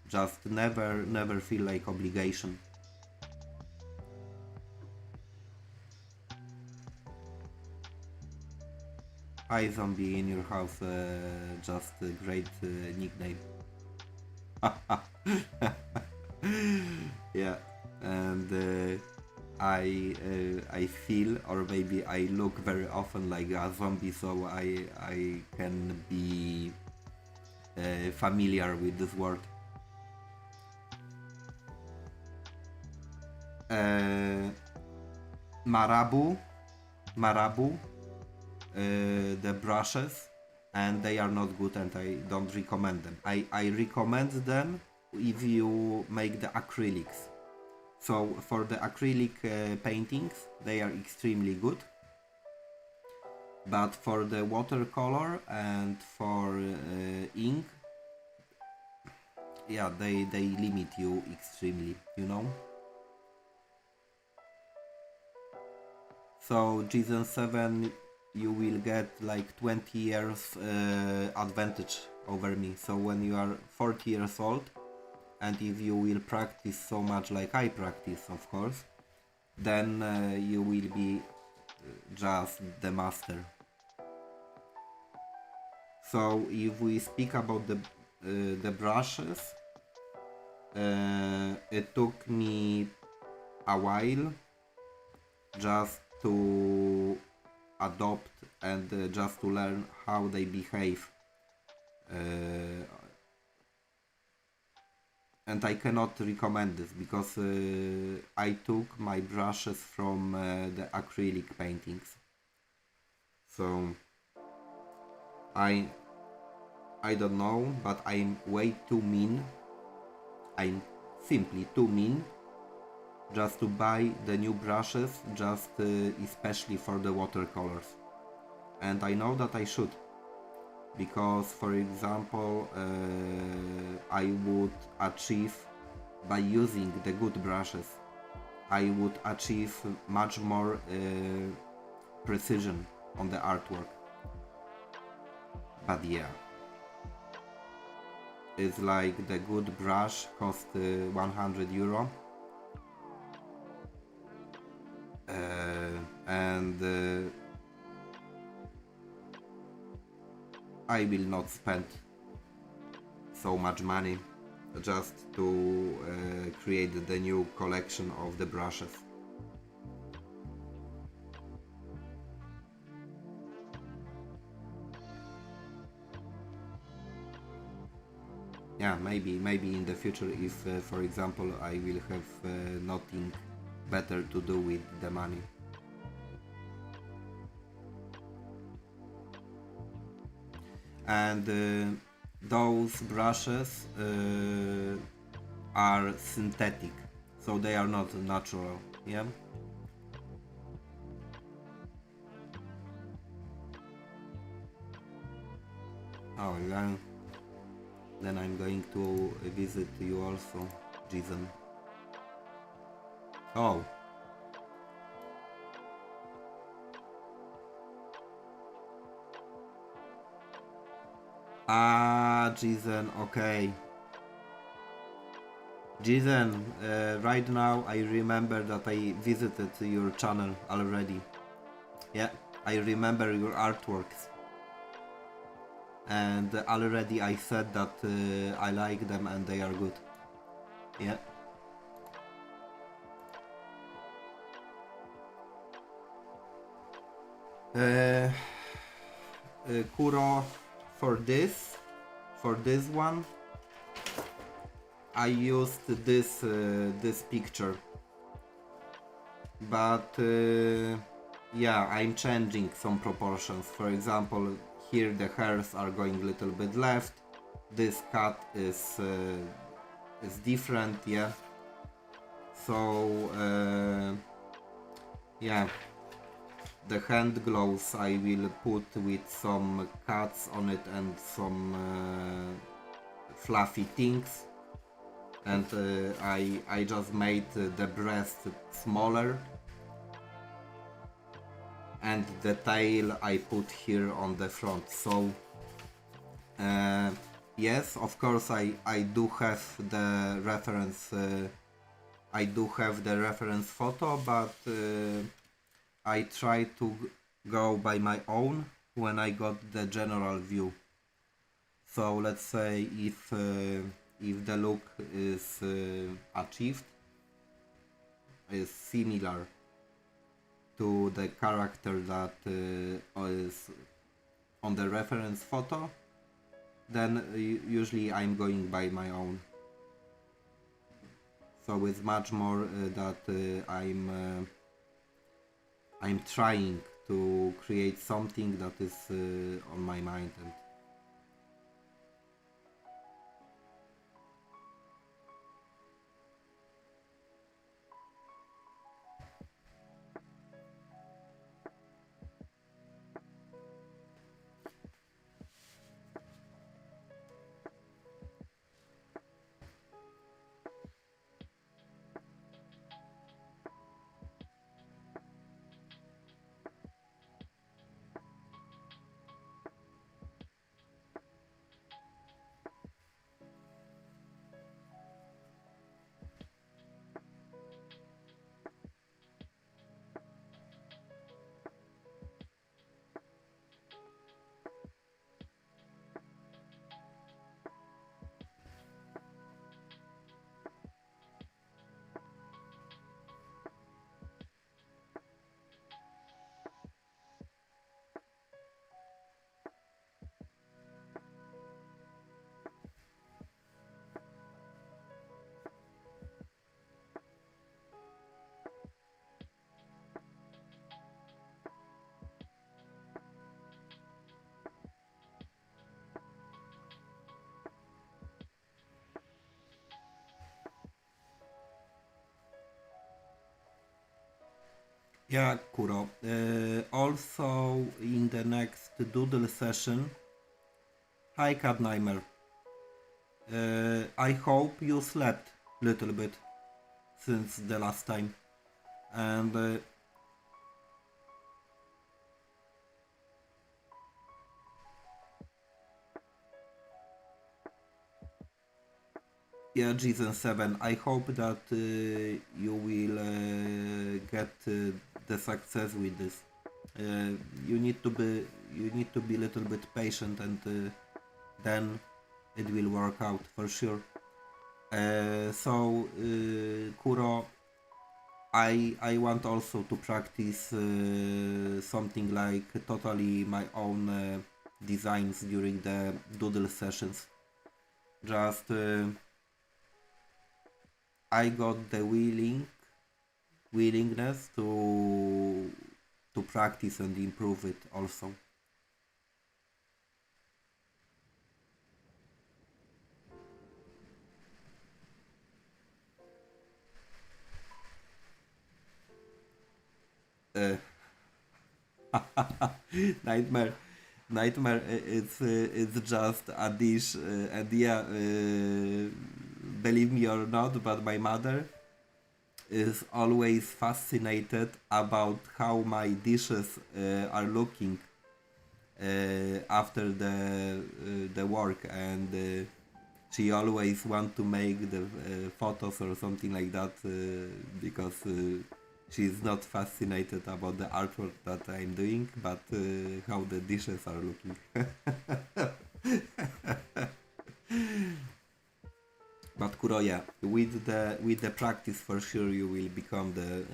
Just never feel like obligation. Hi Zombie in your house, just a great nickname. Yeah, and I feel, or maybe I look very often like a zombie, so I can be familiar with this word. Marabu, the brushes, and they are not good, and I don't recommend them. I recommend them if you make the acrylics. So for the acrylic paintings, they are extremely good. But for the watercolor and for ink, yeah, they limit you extremely, you know? So Season 7, you will get like 20 years advantage over me. So when you are 40 years old, and if you will practice so much like I practice, of course, then you will be just the master. So if we speak about the brushes, it took me a while just to adopt and just to learn how they behave. And I cannot recommend this because I took my brushes from the acrylic paintings. So I don't know, but I'm way too mean. I'm simply too mean just to buy the new brushes, just especially for the watercolors. And I know that I should. Because, for example, I would achieve by using the good brushes, I would achieve much more precision on the artwork. But yeah, it's like the good brush cost €100, and I will not spend so much money just to create the new collection of the brushes. Yeah, maybe in the future, if for example I will have nothing better to do with the money. And those brushes are synthetic, so they are not natural. Yeah. Oh, then I'm going to visit you also, Jason. Oh. Ah, Jason, okay. Jason, right now I remember that I visited your channel already. Yeah, I remember your artworks. And already I said that I like them and they are good. Yeah. Kuro, for this one, I used this picture, but yeah, I'm changing some proportions. For example, here the hairs are going a little bit left. This cut is different, yeah. So yeah, the hand gloves I will put with some cuts on it and some fluffy things. And I just made the breast smaller, and the tail I put here on the front. So yes, of course I do have the reference. I do have the reference photo, but I try to go by my own when I got the general view. So let's say if the look is achieved, is similar to the character that is on the reference photo, then usually I'm going by my own. So it's much more that I'm trying to create something that is on my mind. And yeah, Kuro. Also, in the next doodle session, hi Cadnimer. I hope you slept little bit since the last time, and yeah, Jason 7. I hope that you will get the success with this. Uh, you need to be a little bit patient, and then it will work out for sure. Kuro, I want also to practice something like totally my own designs during the doodle sessions. Just I got the willingness to practice and improve it also. Uh, nightmare, it's just a dish, and yeah, believe me or not, but my mother is always fascinated about how my dishes are looking after the work, and she always want to make the photos or something like that because she's not fascinated about the artwork that I'm doing, but how the dishes are looking. But Kuroya, with the practice, for sure you will become the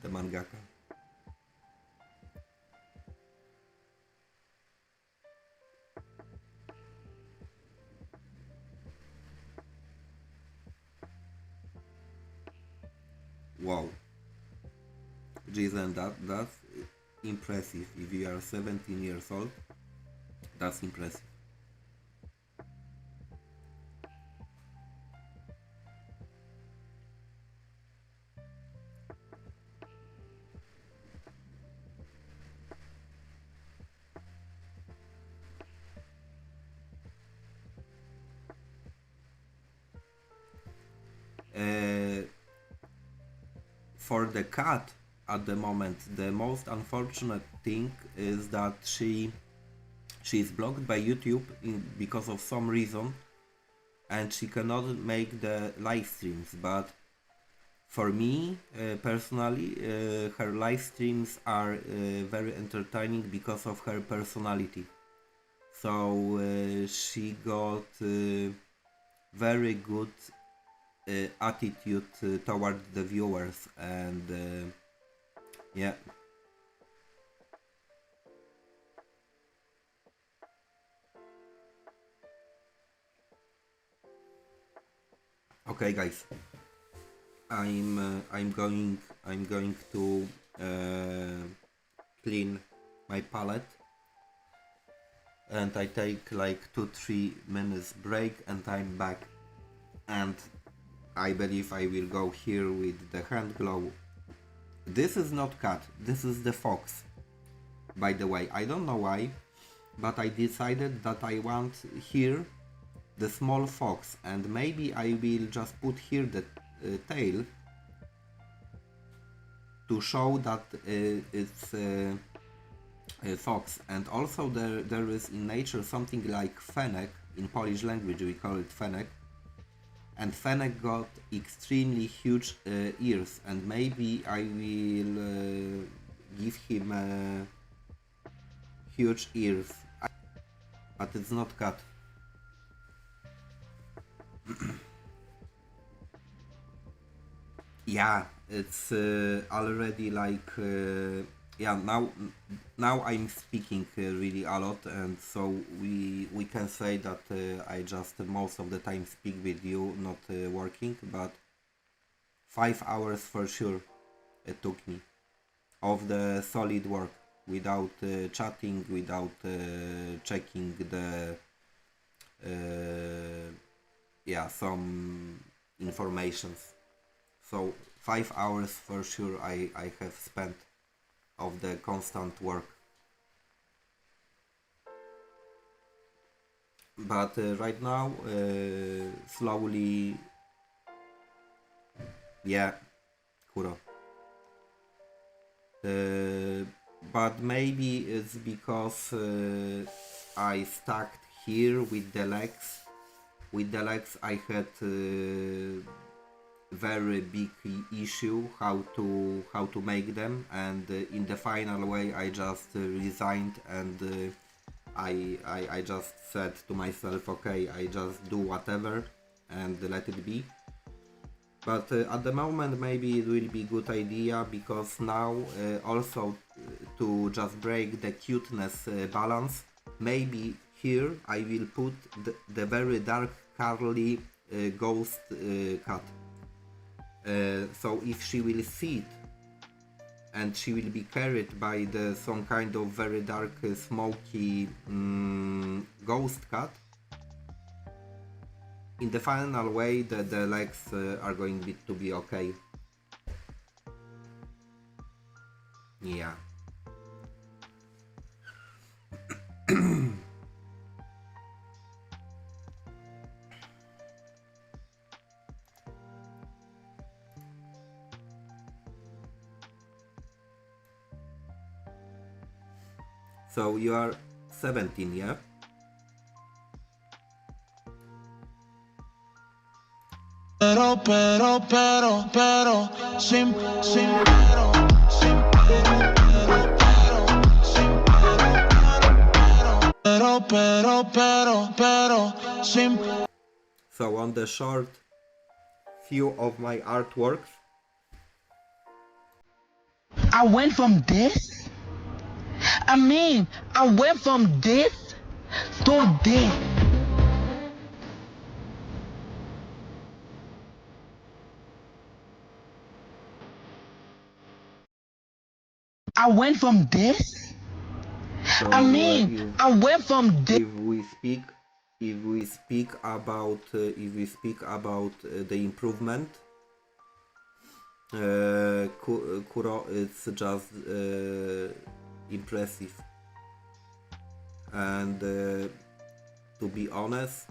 mangaka. Wow, Jason, that's impressive. If you are 17 years old, that's impressive. Uh, for the cat, at the moment, the most unfortunate thing is that she is blocked by YouTube because of some reason, and she cannot make the live streams. But for me personally, her live streams are very entertaining because of her personality. So she got very good attitude toward the viewers, and yeah. Okay, guys, I'm going to uh, clean my palette, and I take like 2-3 minutes break, and I'm back. And I believe I will go here with the hand glove. This is not cat, this is the fox. By the way, I don't know why, but I decided that I want here the small fox, and maybe I will just put here the tail to show that it's a fox. And also there is in nature something like fenek. In Polish language we call it fenek, and fenek got extremely huge ears, and maybe I will give him huge ears. But it's not cat. Yeah, it's already like yeah, now I'm speaking really a lot, and so we can say that I just most of the time speak with you, not working, but 5 hours for sure it took me of the solid work, without chatting, without checking the yeah, some informations. So 5 hours for sure I have spent of the constant work. But right now, slowly Yeah, Kuro. But maybe it's because I stuck here with the legs. With the legs, I had very big issue how to make them, and in the final way, I just resigned, and I just said to myself, okay, I just do whatever and let it be. But at the moment maybe it will be good idea, because now also to just break the cuteness balance, maybe here I will put the very dark curly ghost cat. So if she will sit and she will be carried by the some kind of very dark smoky ghost cat, in the final way the legs are going to be okay. Yeah. So you are 17, yeah? Sin pero, sin pero, sin. So on the short few of my artworks, I went from this. I went from this to this. I went from this. so I went from this. if we speak about the improvement, Kuro is just impressive, and to be honest,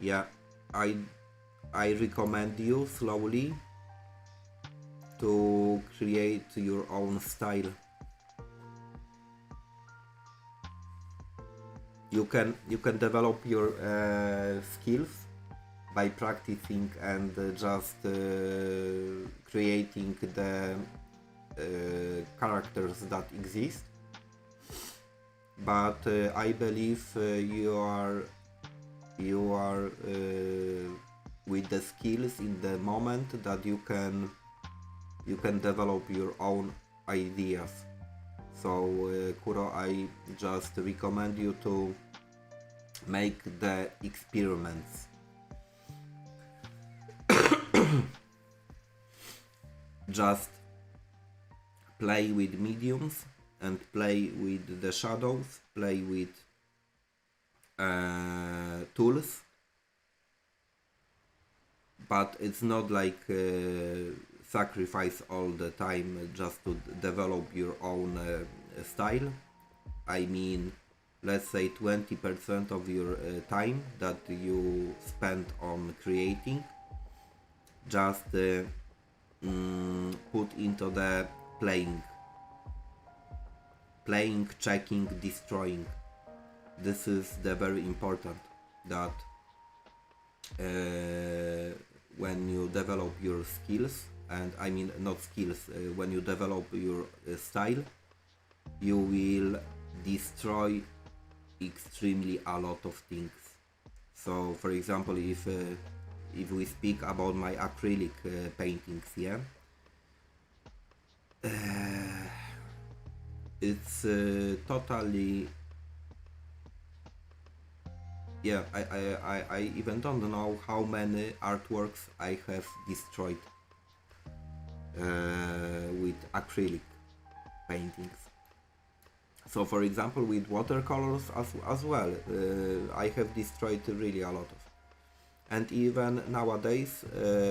yeah, I recommend you slowly to create your own style. You can develop your skills by practicing and just creating the characters that exist. But I believe you are with the skills in the moment that you can develop your own ideas. So Kuro, I just recommend you to make the experiments. Just play with mediums and play with the shadows, play with tools, but it's not like sacrifice all the time just to develop your own style. I mean, let's say 20% of your time that you spend on creating, just put into the playing, checking, destroying. This is the very important, that when you develop your skills, and I mean not skills, when you develop your style, you will destroy extremely a lot of things. So for example, if we speak about my acrylic paintings, yeah, it's totally, yeah, I even don't know how many artworks I have destroyed with acrylic paintings. So for example, with watercolors as well, I have destroyed really a lot of. And even nowadays,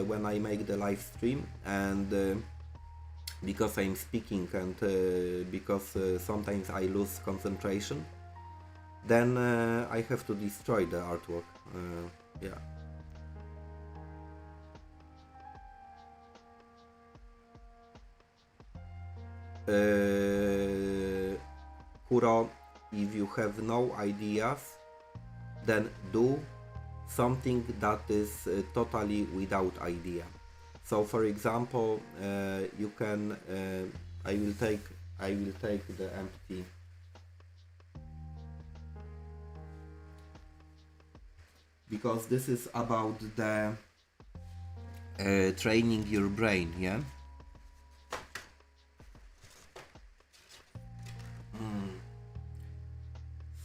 when I make the live stream, and because I'm speaking, and because sometimes I lose concentration, then I have to destroy the artwork. Yeah. Kuro, if you have no ideas, then do something that is totally without idea. So for example, you can I will take the empty, because this is about the training your brain, yeah.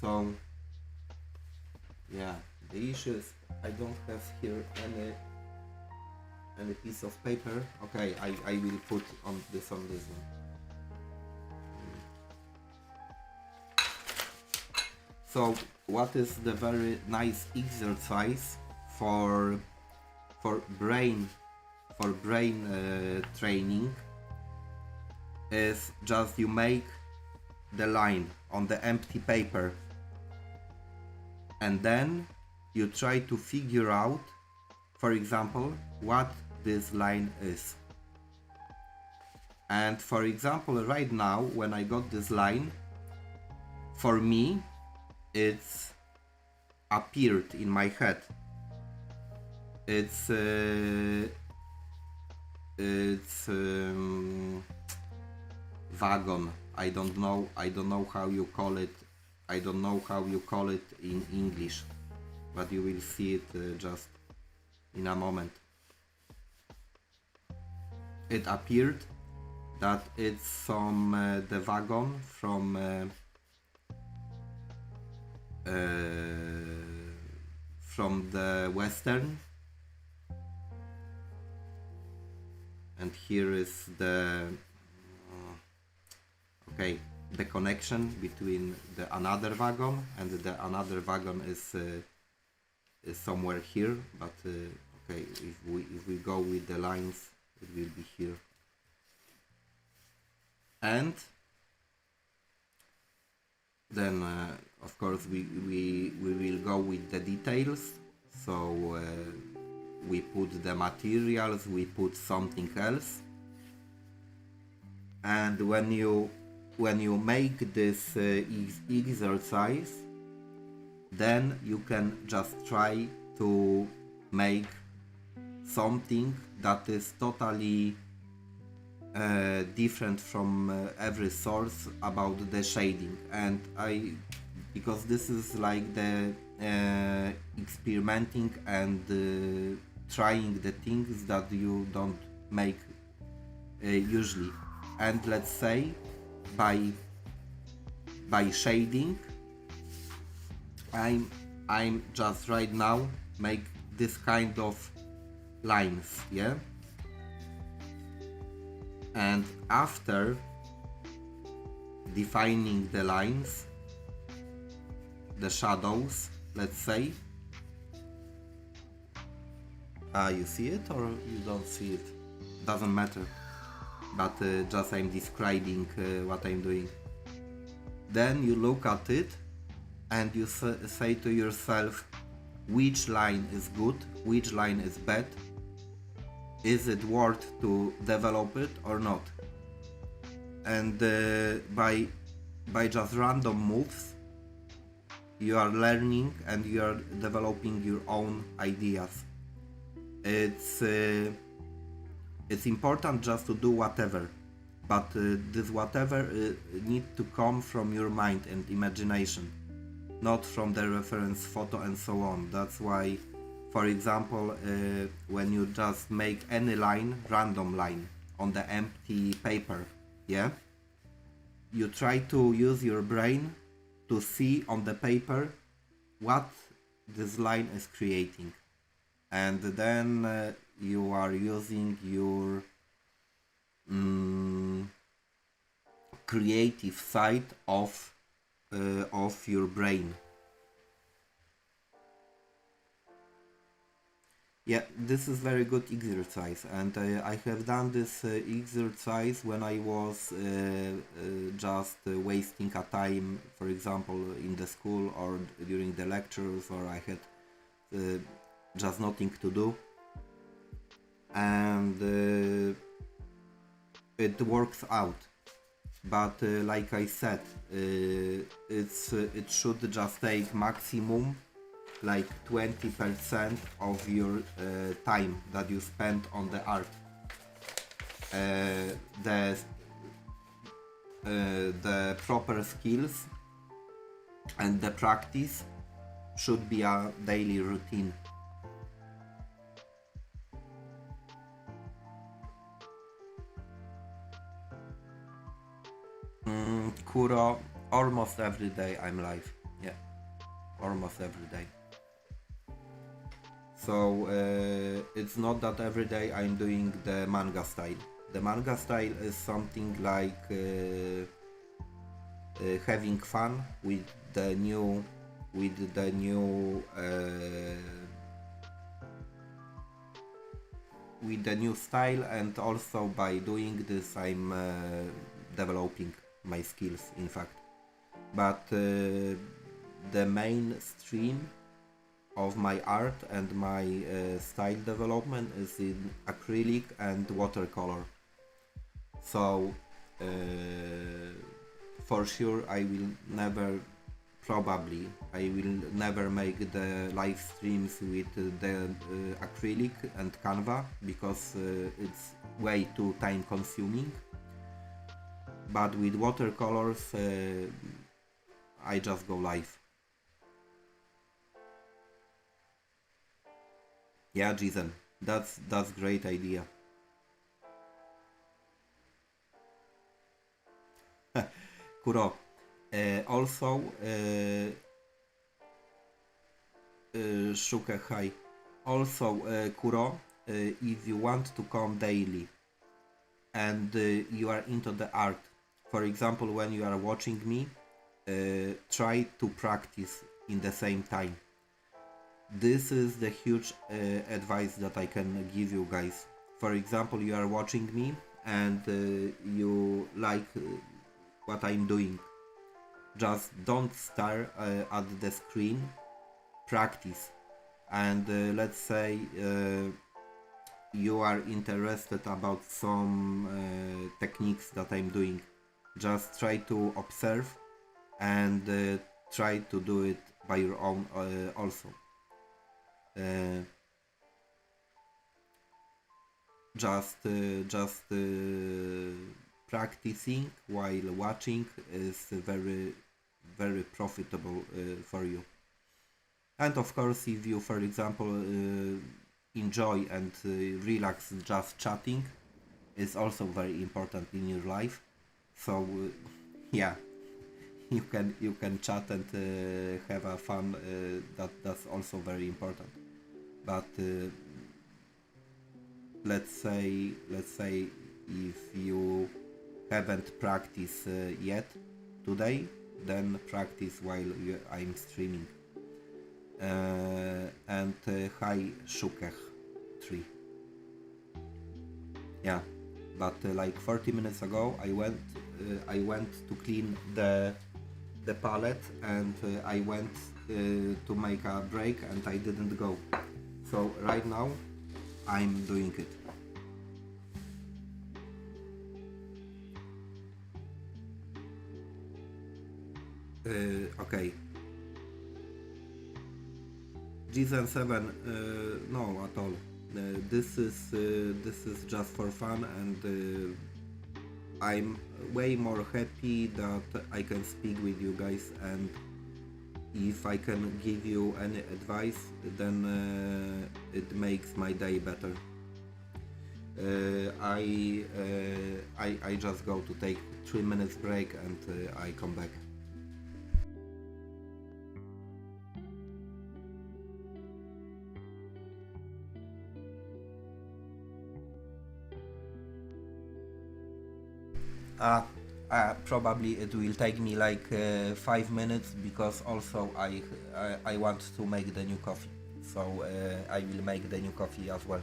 So yeah, the issue is I don't have here any piece of paper. Okay, I will put on this one. So what is the very nice exercise for brain training is just you make the line on the empty paper, and then you try to figure out, for example, what this line is. And for example, right now when I got this line, for me it's appeared in my head. It's wagon. I don't know how you call it. I don't know how you call it in English, but you will see it just in a moment. It appeared that it's the wagon from the Western, and here is the okay, the connection between the another wagon, and the another wagon is somewhere here, but okay, if we go with the lines, it will be here. And then of course we will go with the details. So we put the materials, we put something else, and when you make this exercise, then you can just try to make something that is totally different from every source about the shading. And because this is like the experimenting and trying the things that you don't make usually. And let's say by shading, I'm just right now make this kind of lines, yeah. And after defining the lines, the shadows, let's say, you see it or you don't see it, doesn't matter, but just I'm describing what I'm doing. Then you look at it and you say to yourself, which line is good, which line is bad, is it worth to develop it or not? And by just random moves, you are learning and you are developing your own ideas. It's important just to do whatever, but this whatever need to come from your mind and imagination, not from the reference photo and so on. That's why, for example, when you just make any line, random line, on the empty paper, yeah, you try to use your brain to see on the paper what this line is creating, and then you are using your creative side of your brain. Yeah, this is very good exercise, and I have done this exercise when I was just wasting a time, for example, in the school or during the lectures, or I had just nothing to do, and it works out. but like I said, it should just take maximum like 20% of your time that you spend on the art. The proper skills and the practice should be a daily routine. Kuro, almost every day I'm live. Yeah, almost every day. So it's not that every day I'm doing the manga style. The manga style is something like having fun with the new style, and also by doing this I'm developing my skills, in fact. But the mainstream of my art and my style development is in acrylic and watercolor. So for sure I will never make the live streams with the acrylic and Canva, because it's way too time consuming. But with watercolors I just go live. Yeah, Jason, that's great idea. Kuro, also Shuke, hi. Also, Kuro, if you want to come daily and you are into the art, for example, when you are watching me, try to practice in the same time. This is the huge advice that I can give you guys. For example, you are watching me and you like what I'm doing. Just don't stare at the screen, practice. And let's say you are interested about some techniques that I'm doing. Just try to observe and try to do it by your own also. Just practicing while watching is very profitable for you. And of course, if you, for example, enjoy and relax just chatting, is also very important in your life. So yeah, you can chat and have a fun. That's also very important. But let's say if you haven't practiced yet today, then practice while I'm streaming. And hi Shukech 3. Yeah, but like 40 minutes ago I went to clean the palette, and I went to make a break and I didn't go. So right now I'm doing it. Okay. G7, no at all. This is just for fun, and I'm way more happy that I can speak with you guys, and if I can give you any advice, then it makes my day better. I just go to take 3 minutes break and I come back. Probably it will take me like 5 minutes, because also I want to make the new coffee, so I will make the new coffee as well.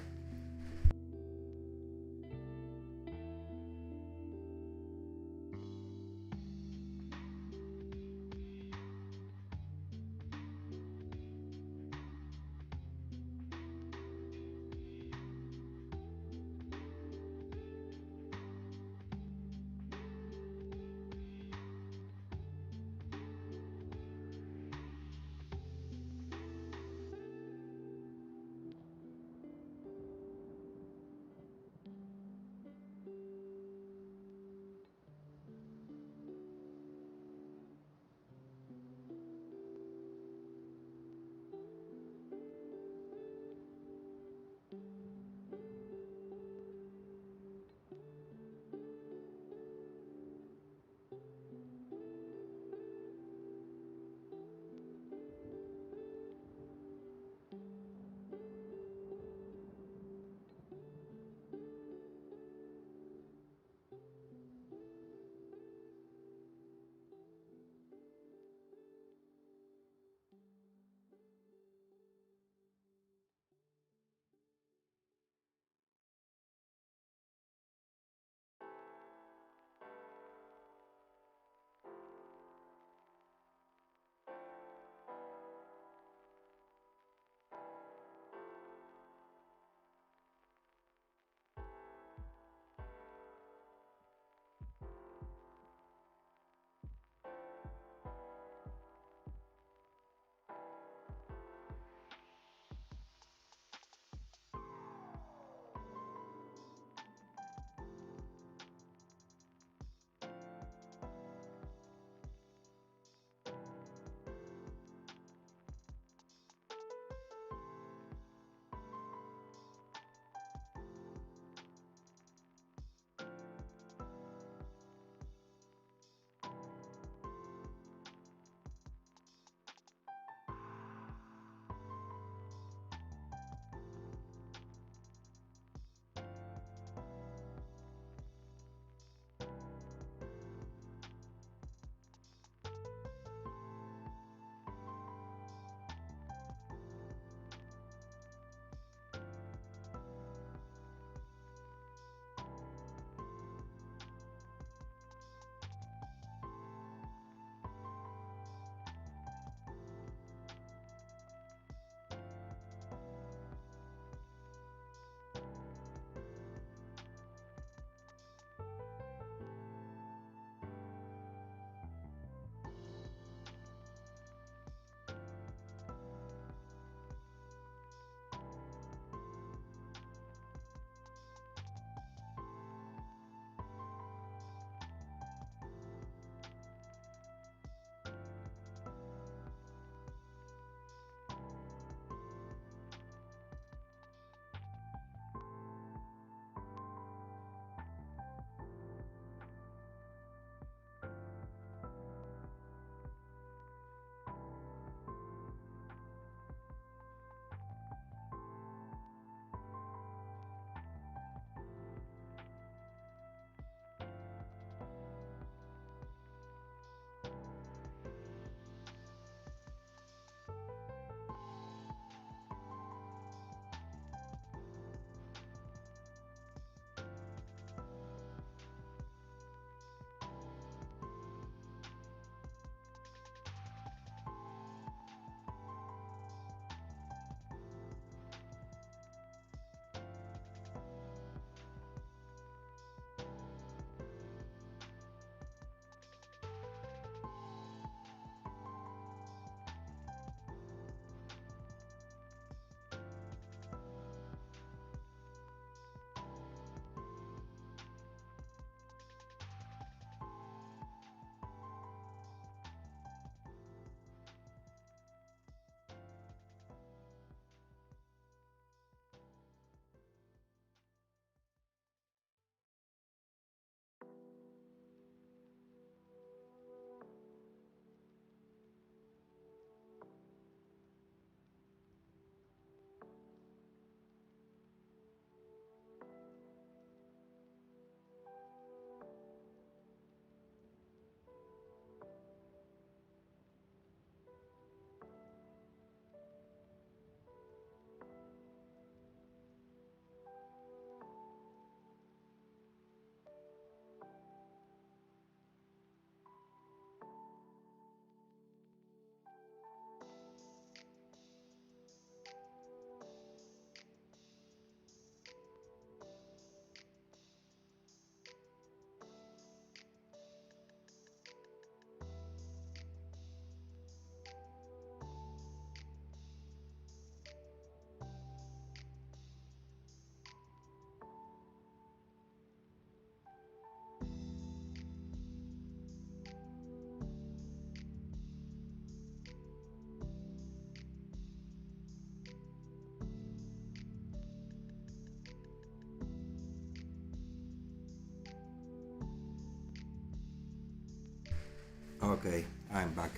Okay, I'm back.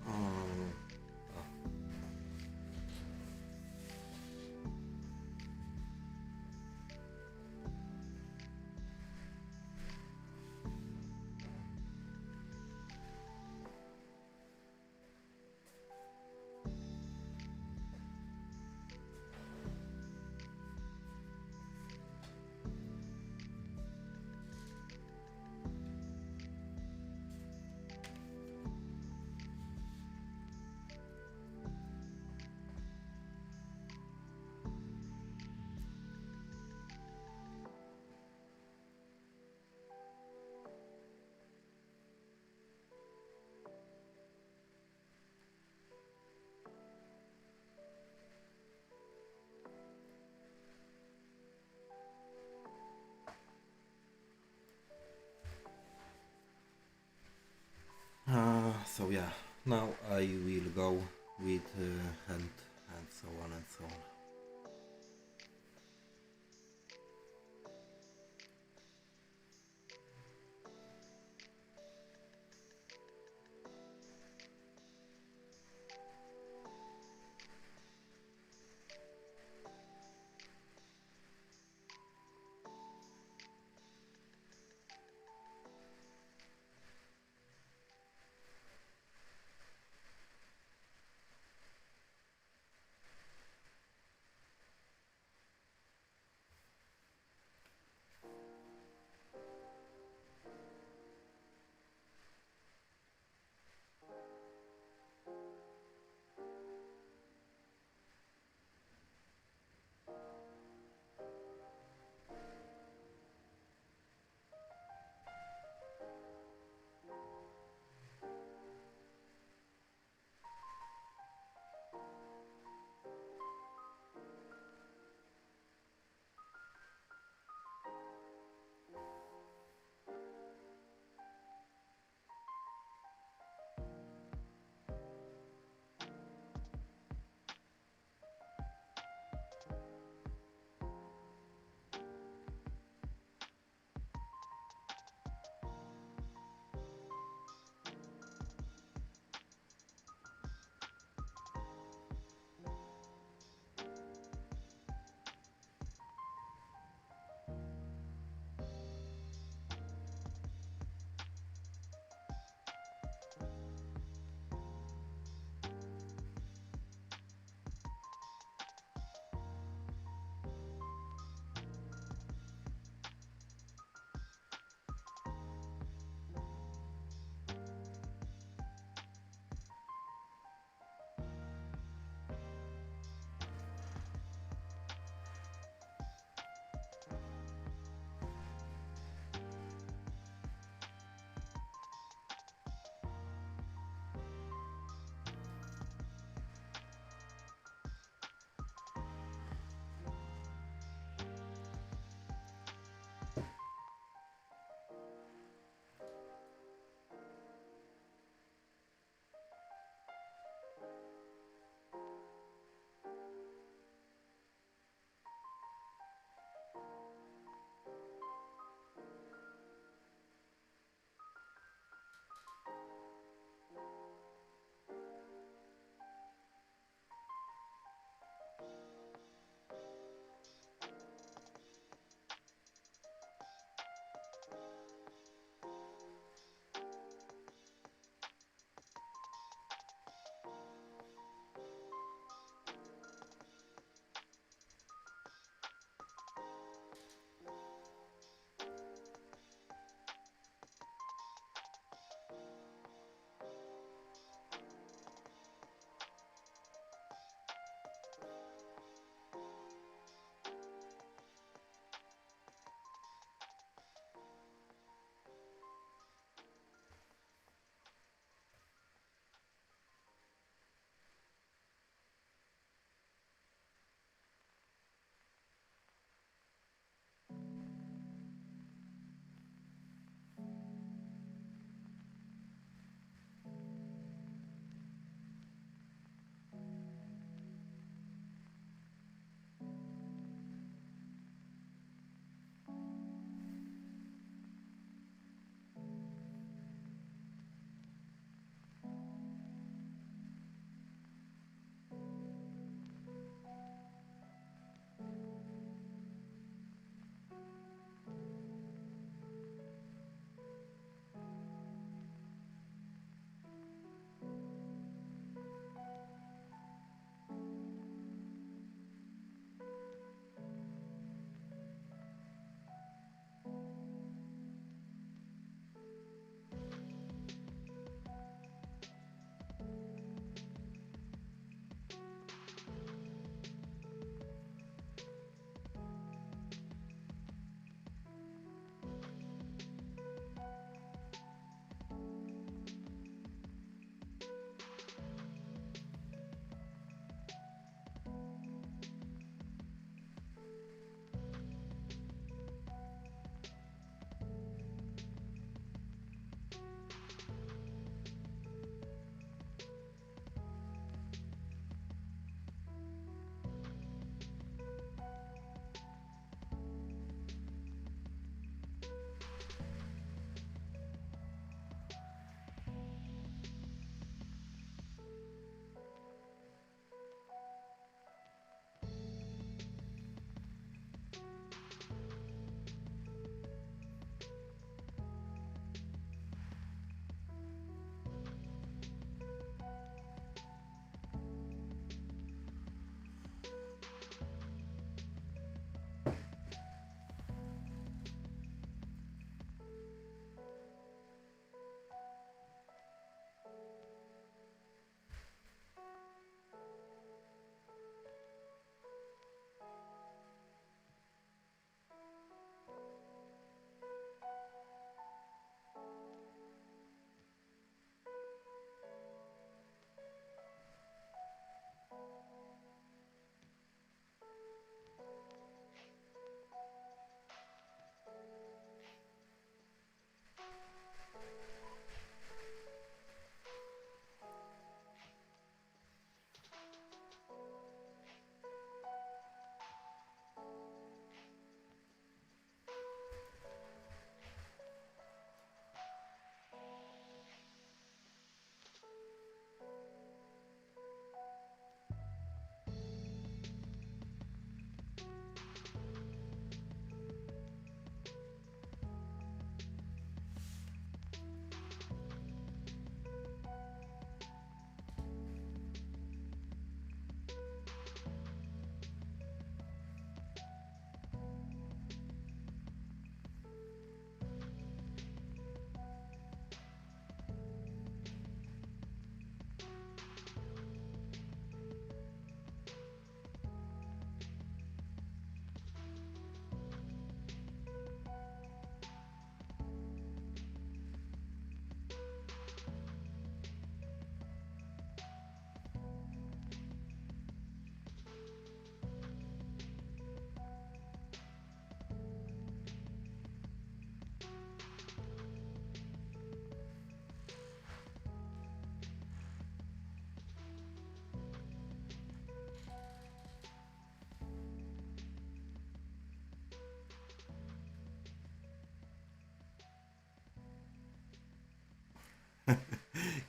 Um, so yeah, now I will go with and so on and so on.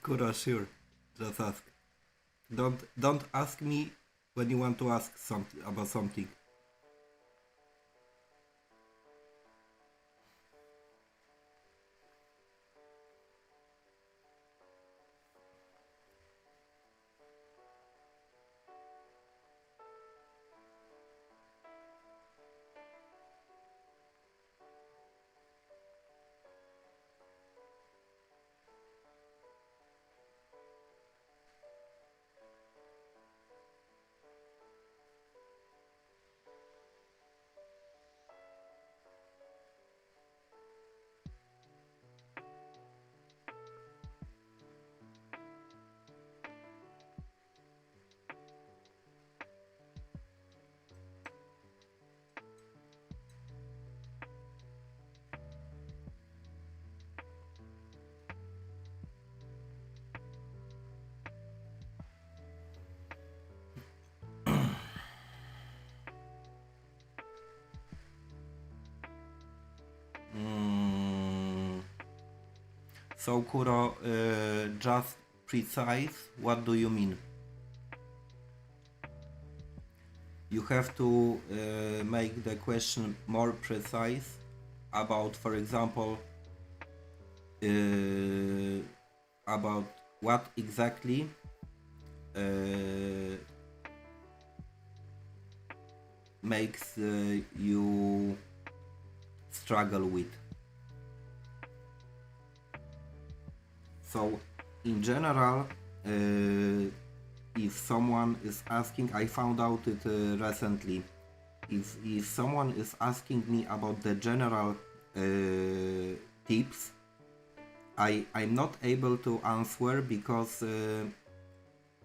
Kura, sure. Just ask. Don't ask me when you want to ask something about something. Mm, so Kuro, just precise. What do you mean? You have to make the question more precise about, for example, about what exactly makes you struggle with. So, in general, if someone is asking, I found out it recently. If someone is asking me about the general tips, I'm not able to answer because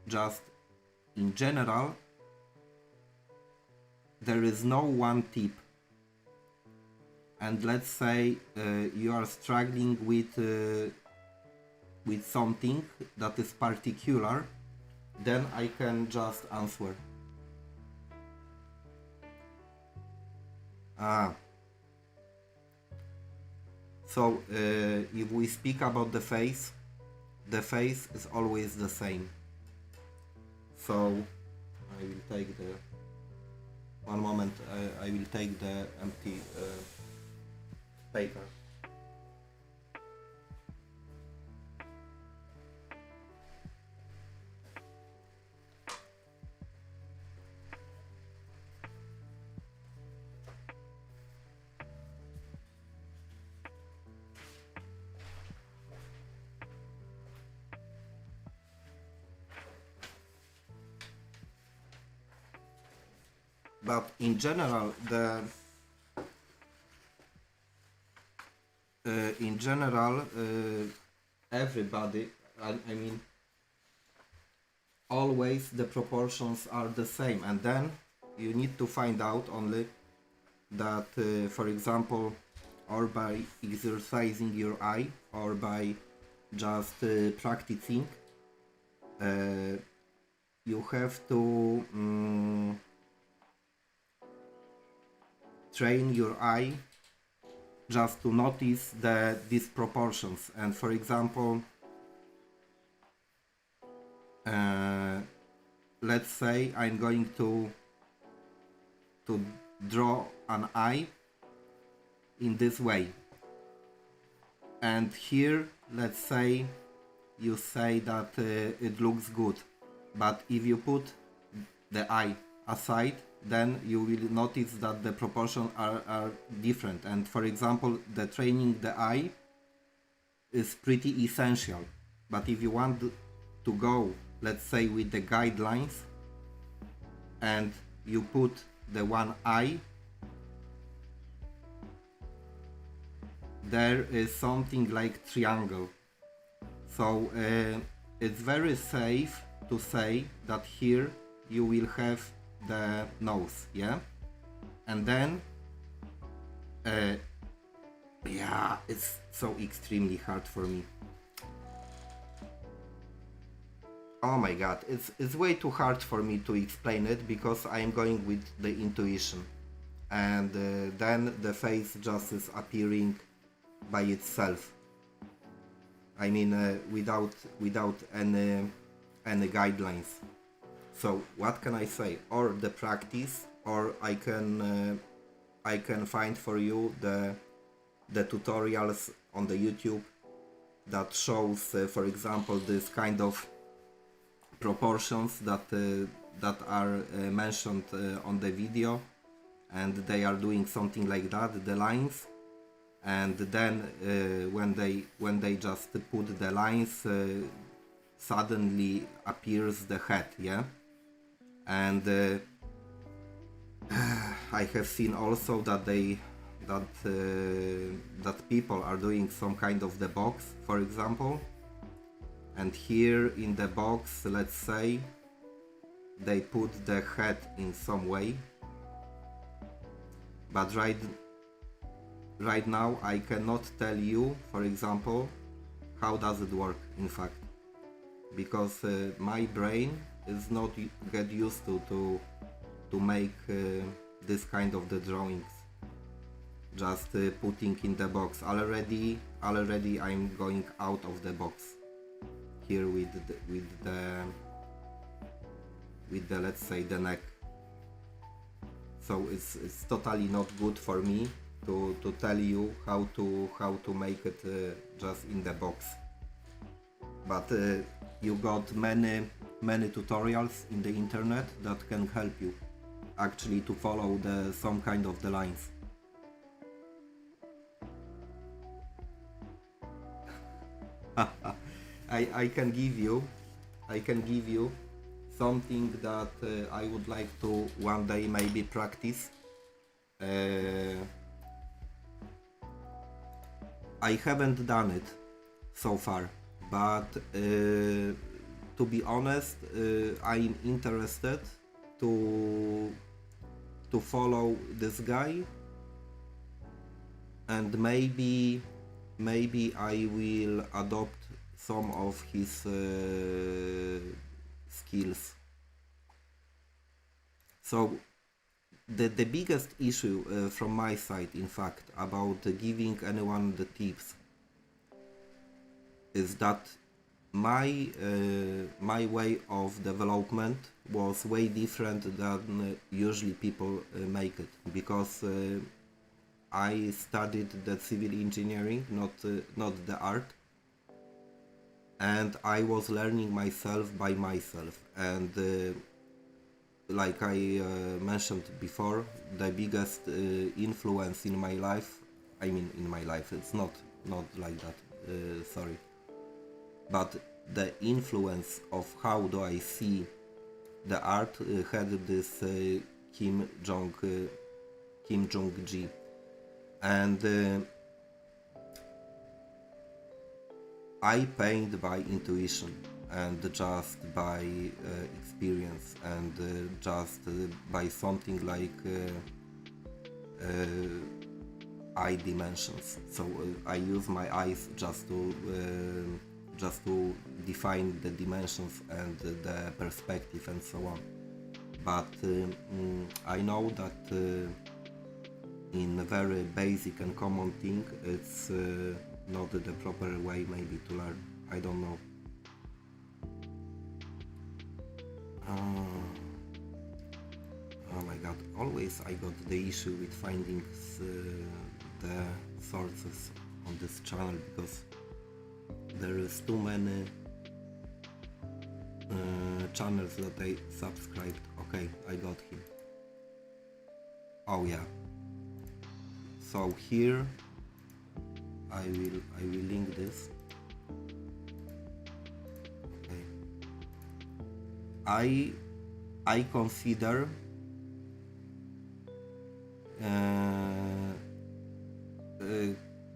just in general there is no one tip. And let's say you are struggling with something that is particular, then I can just answer. So if we speak about the face is always the same. So I will take the one moment. I will take the empty paper. But in general, everybody, I mean, always the proportions are the same, and then you need to find out only that, for example, or by exercising your eye, or by just practicing, you have to train your eye just to notice the disproportions. And for example, let's say I'm going to draw an eye in this way, and here let's say you say that it looks good, but if you put the eye aside, then you will notice that the proportions are different. And for example, the training the eye is pretty essential. But if you want to go, let's say, with the guidelines, and you put the one eye, there is something like triangle. So it's very safe to say that here you will have the nose, yeah? And then yeah, it's so extremely hard for me. Oh my god, it's way too hard for me to explain it, because I'm going with the intuition, and then the face just is appearing by itself. I mean, without any guidelines. So what can I say? Or the practice, or I can find for you the tutorials on the YouTube that shows, for example, this kind of proportions that are mentioned on the video, and they are doing something like that, the lines, and then when they just put the lines, suddenly appears the head, yeah. And I have seen also that that people are doing some kind of the box, for example, and here in the box, let's say, they put the head in some way, but right now I cannot tell you, for example, how does it work, in fact, because my brain is not get used to make this kind of the drawings, just putting in the box. Already I'm going out of the box here with the let's say the neck. So it's totally not good for me to tell you how to make it just in the box. But you got many tutorials in the internet that can help you actually to follow some kind of the lines. I can give you something that I would like to one day maybe practice. I haven't done it so far, but to be honest, I'm interested to follow this guy, and maybe I will adopt some of his skills. So the biggest issue from my side, in fact, about giving anyone the tips is that my way of development was way different than usually people make it, because I studied the civil engineering, not the art, and I was learning myself by myself. And like I mentioned before, the biggest influence in my life, I mean in my life, it's not like that, sorry, but the influence of how do I see the art had this Kim Jung-ji, and I paint by intuition and just by experience, and just by something like eye dimensions. So I use my eyes just to define the dimensions and the perspective and so on. But I know that in a very basic and common thing, it's not the proper way maybe to learn. I don't know. Oh my god, always I got the issue with finding the sources on this channel, because there is too many channels that I subscribed. Okay, I got him. Oh yeah. So here I will link this. Okay. I consider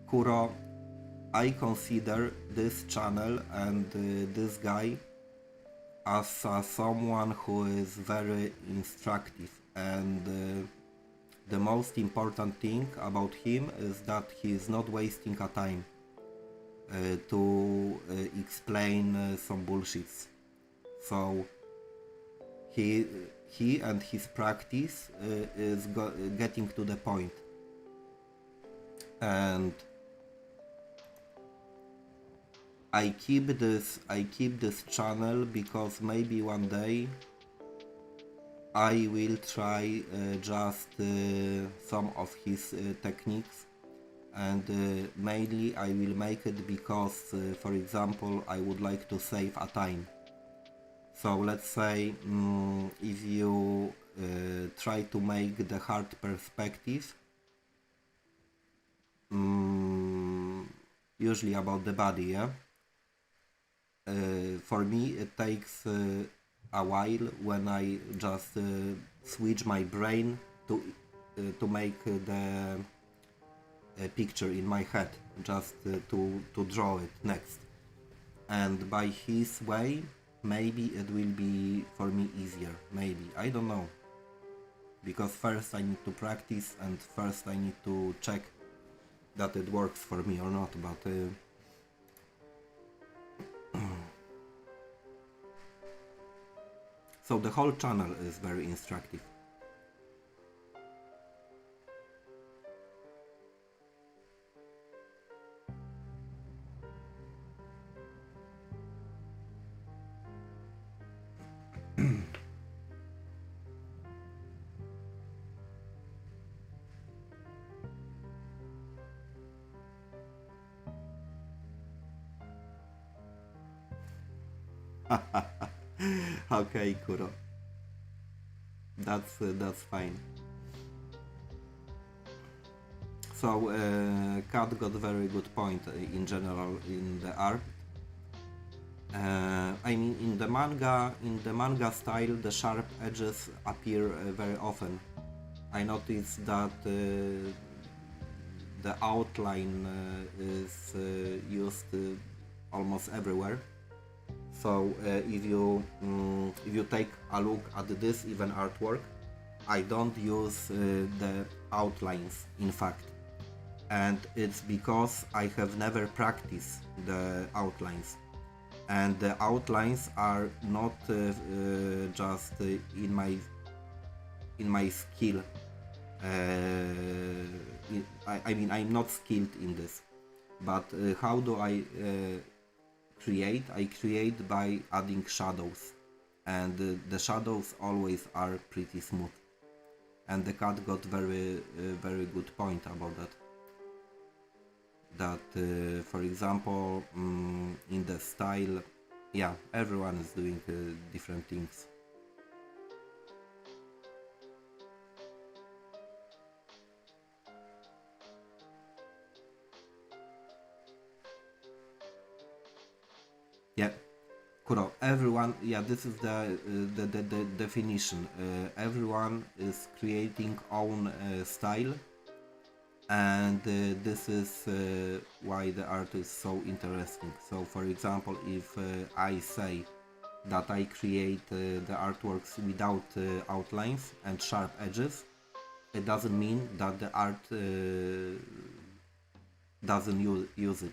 Kuro. I consider this channel and this guy as someone who is very instructive, and the most important thing about him is that he is not wasting a time to explain some bullshits. So he and his practice is getting to the point. And I keep this channel because maybe one day I will try just some of his techniques, and mainly I will make it because for example I would like to save a time. So let's say if you try to make the heart perspective, usually about the body, yeah? For me it takes a while when I just switch my brain to make the picture in my head, just to draw it next. And by his way, maybe it will be for me easier, maybe, I don't know. Because first I need to practice and first I need to check that it works for me or not, but so the whole channel is very instructive. Okay, Kuro. That's fine. So Kat got very good point in general in the art. I mean, in the manga style, the sharp edges appear very often. I noticed that the outline is used almost everywhere. So if you take a look at this even artwork, I don't use the outlines, in fact, and it's because I have never practiced the outlines, and the outlines are not just in my skill. I mean, I'm not skilled in this, but how do I create? I create by adding shadows, and the shadows always are pretty smooth. And the cat got very good point about that. That for example, in the style, yeah, everyone is doing different things. Yeah, Kuro, everyone, yeah, this is the definition. Everyone is creating own style, and this is why the art is so interesting. So for example, if I say that I create the artworks without outlines and sharp edges, it doesn't mean that the art doesn't use it.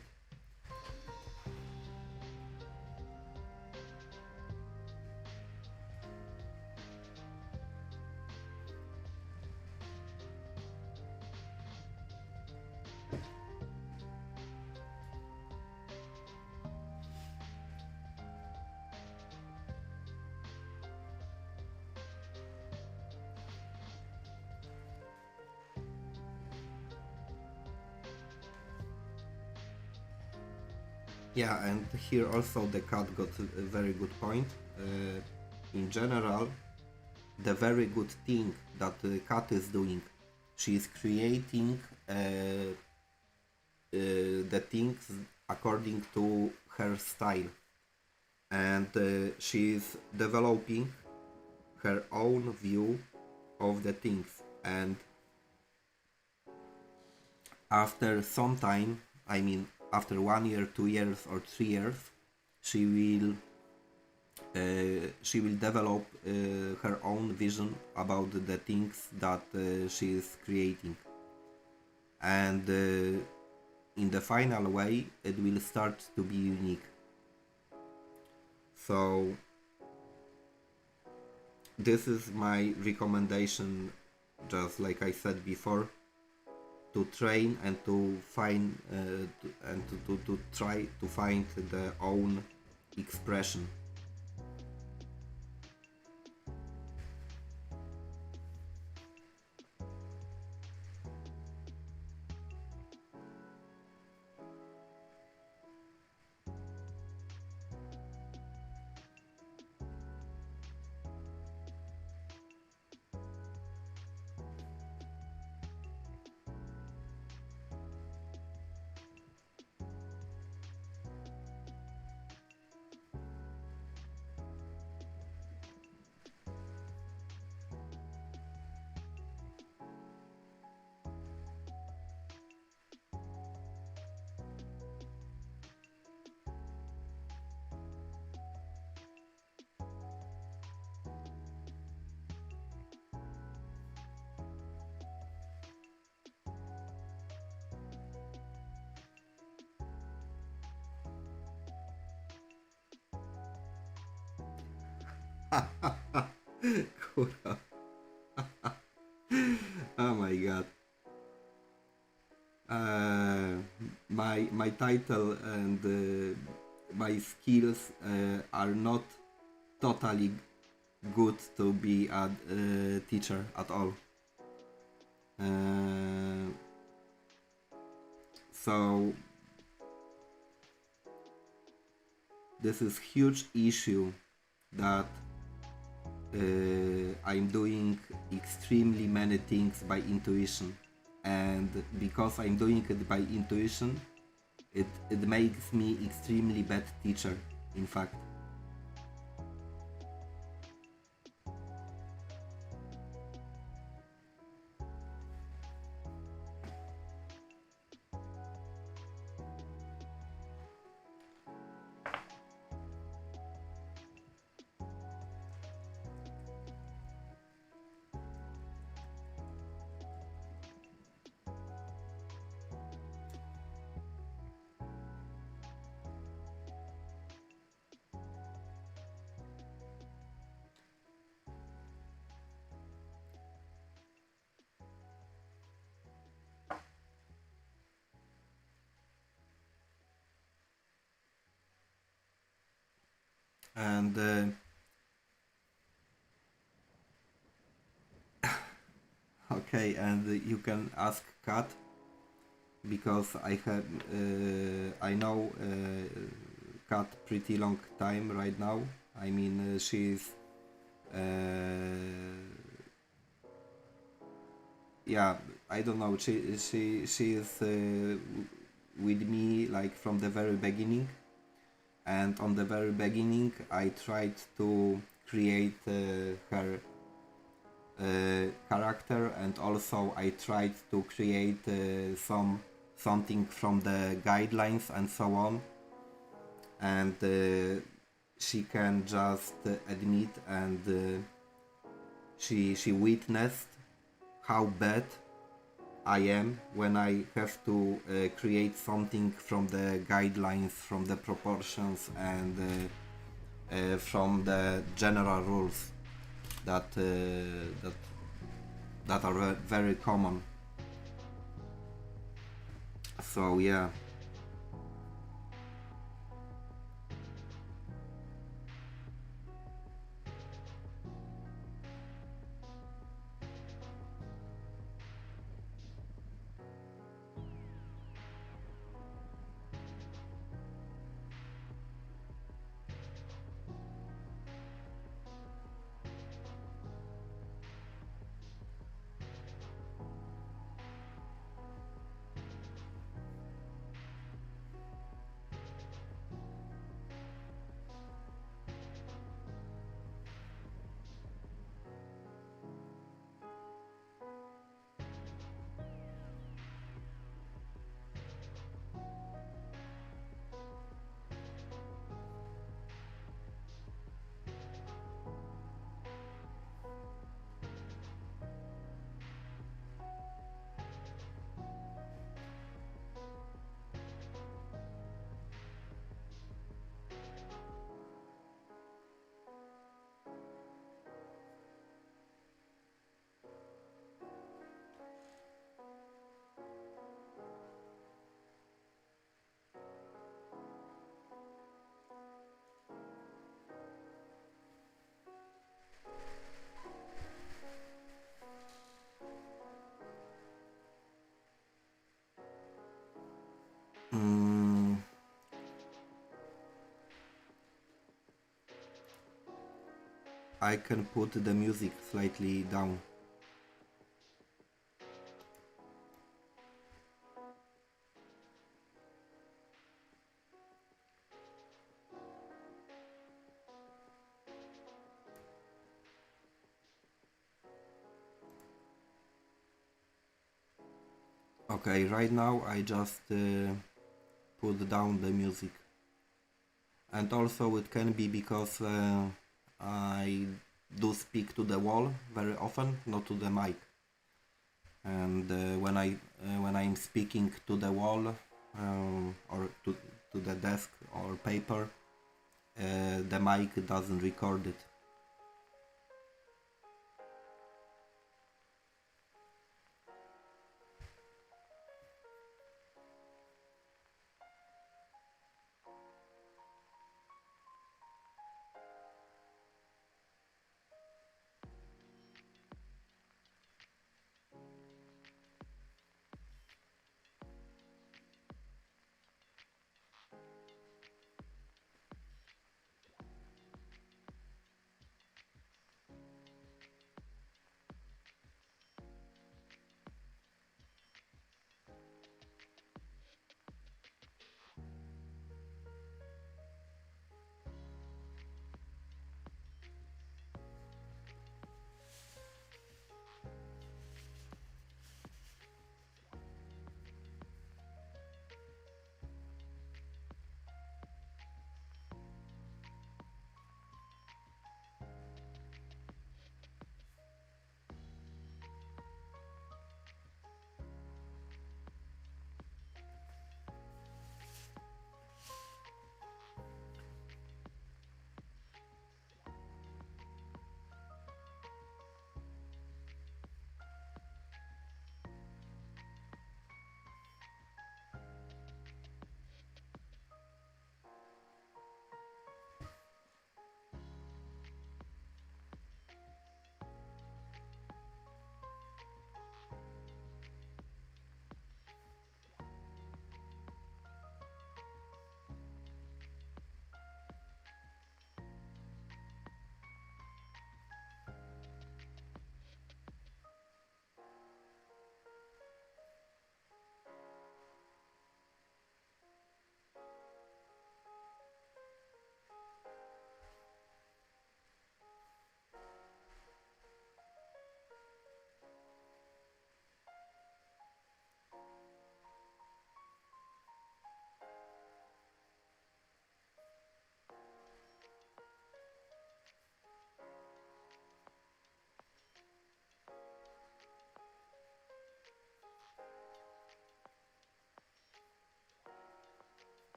Yeah, and here also the cat got a very good point. In general, the very good thing that the cat is doing, she is creating the things according to her style, and she is developing her own view of the things, and after some time, I mean after 1 year, 2 years or 3 years, she will develop her own vision about the things that she is creating, and in the final way it will start to be unique. So this is my recommendation, just like I said before, to train and to find to try to find their own expression. Kurwa. Oh my god. My title and my skills are not totally good to be a teacher at all. So this is huge issue that I'm doing extremely many things by intuition, and because I'm doing it by intuition, it makes me extremely bad teacher, in fact. And okay, and you can ask Kat, because I know Kat pretty long time right now. I mean, she's yeah, I don't know. She is with me like from the very beginning, and on the very beginning I tried to create her character, and also I tried to create something from the guidelines and so on, and she can just admit, and she witnessed how bad I am when I have to create something from the guidelines, from the proportions, and from the general rules that that are very common. So yeah. Mm, I can put the music slightly down. Okay, right now I just put down the music. And also it can be because I do speak to the wall very often, not to the mic. And when I'm speaking to the wall or to the desk or paper, the mic doesn't record it.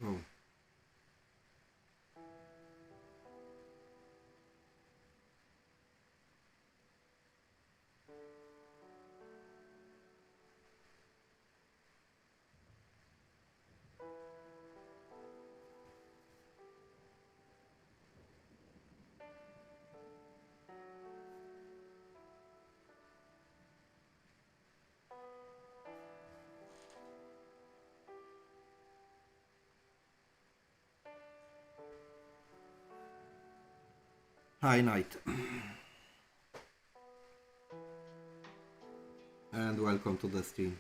Oh. Hi Night, and welcome to the stream.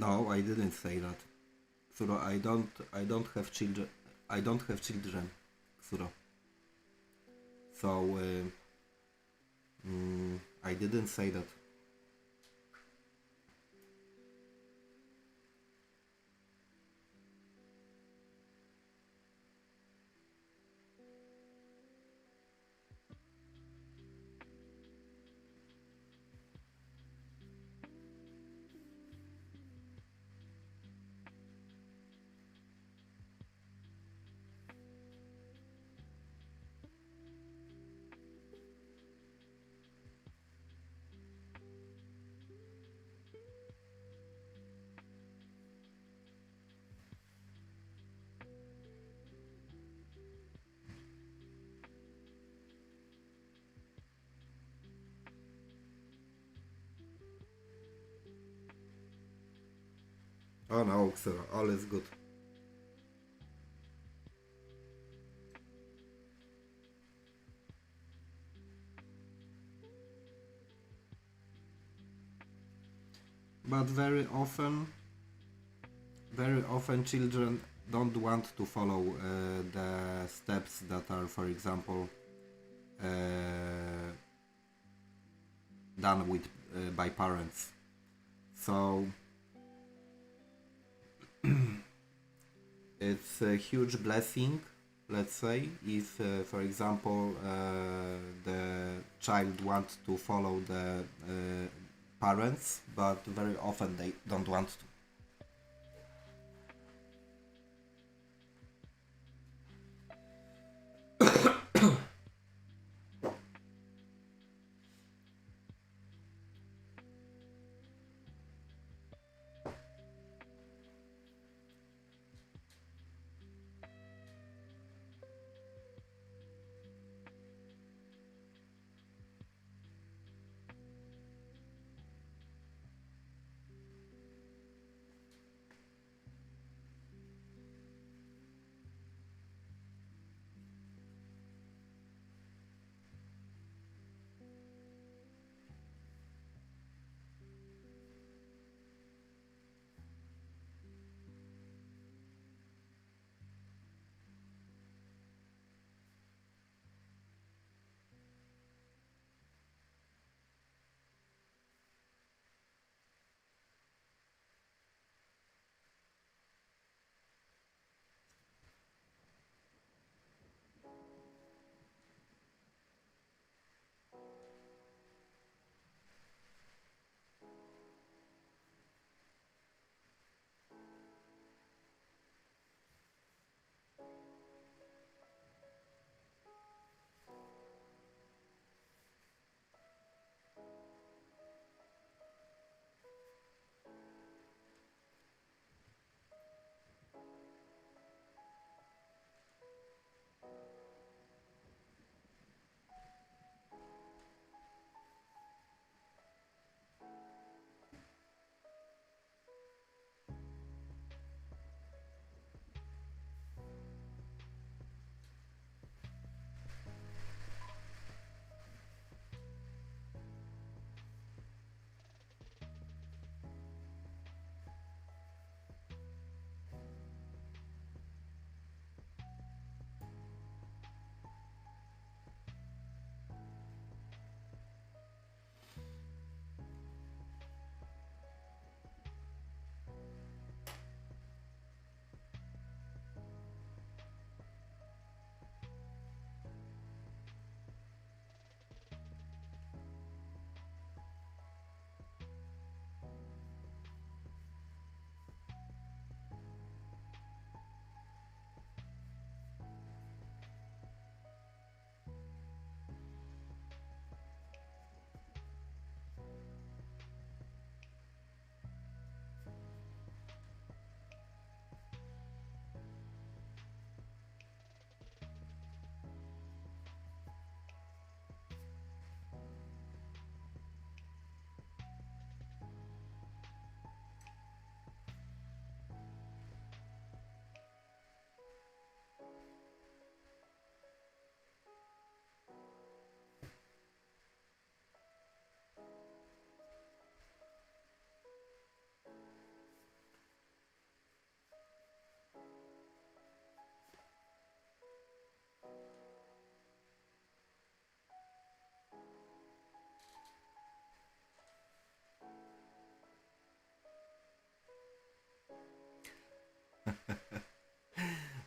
No, I didn't say that. Suro, I don't have children. I don't have children, Suro. So I didn't say that. Oh no, Suro, all is good. But very often children don't want to follow the steps that are, for example, done with by parents. So it's a huge blessing, let's say, if, for example, the child wants to follow the parents, but very often they don't want to.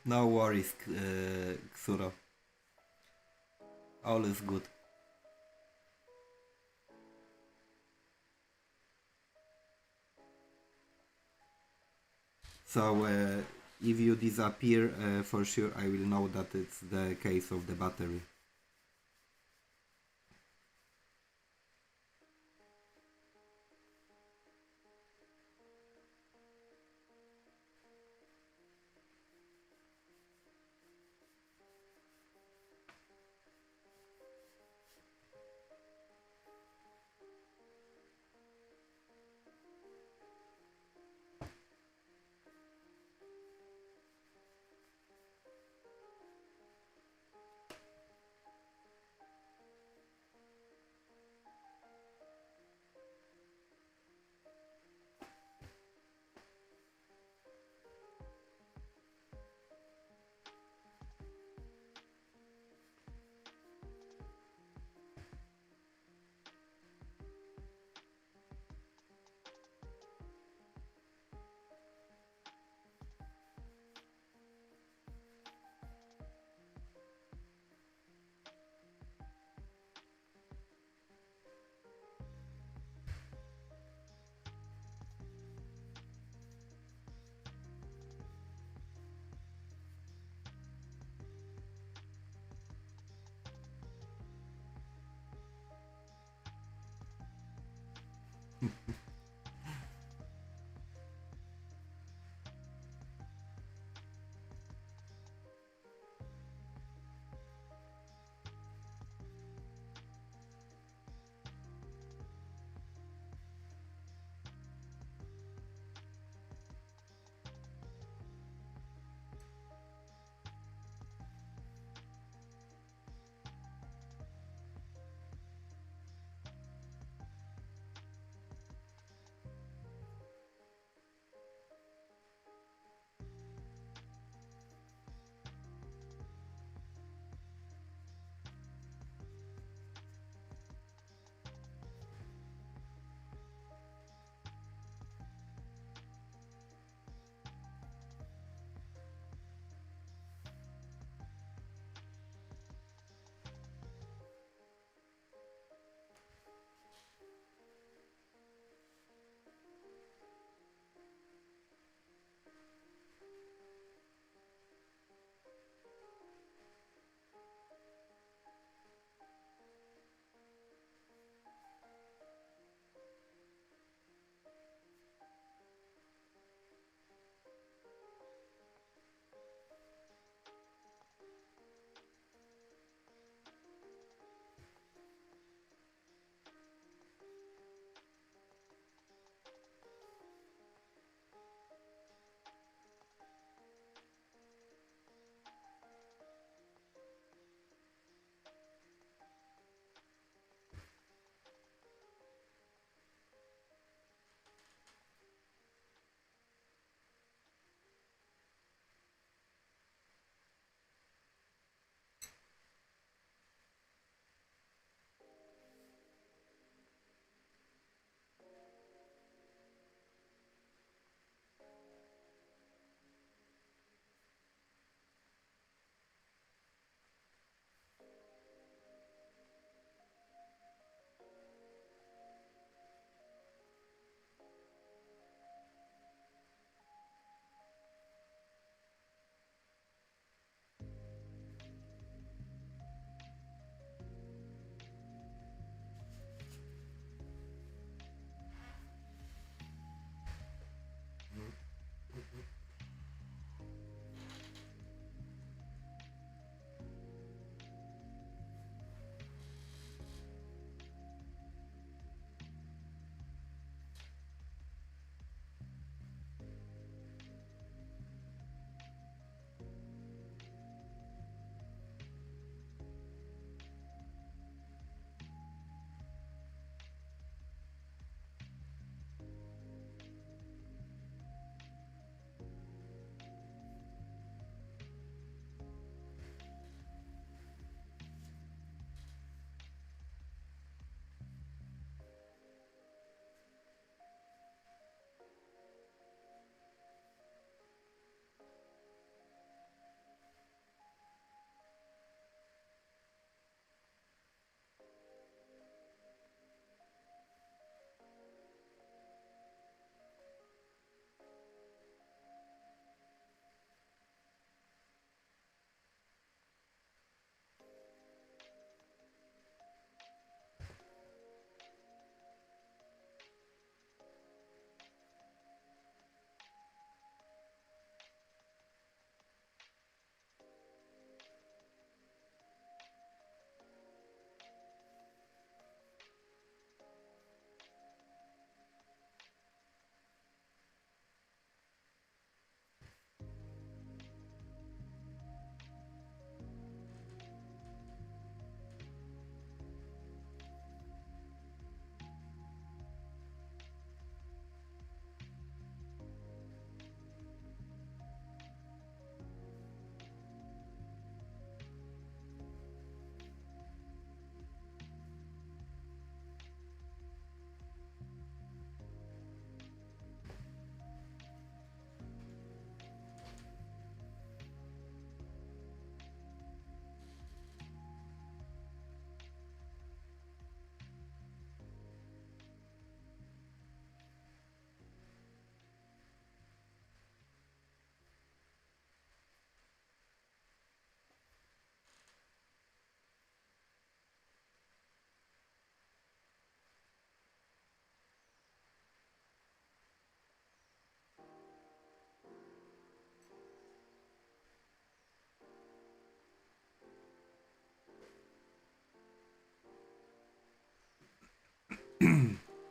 No worries, Ksuro. All is good. So if you disappear, for sure I will know that it's the case of the battery.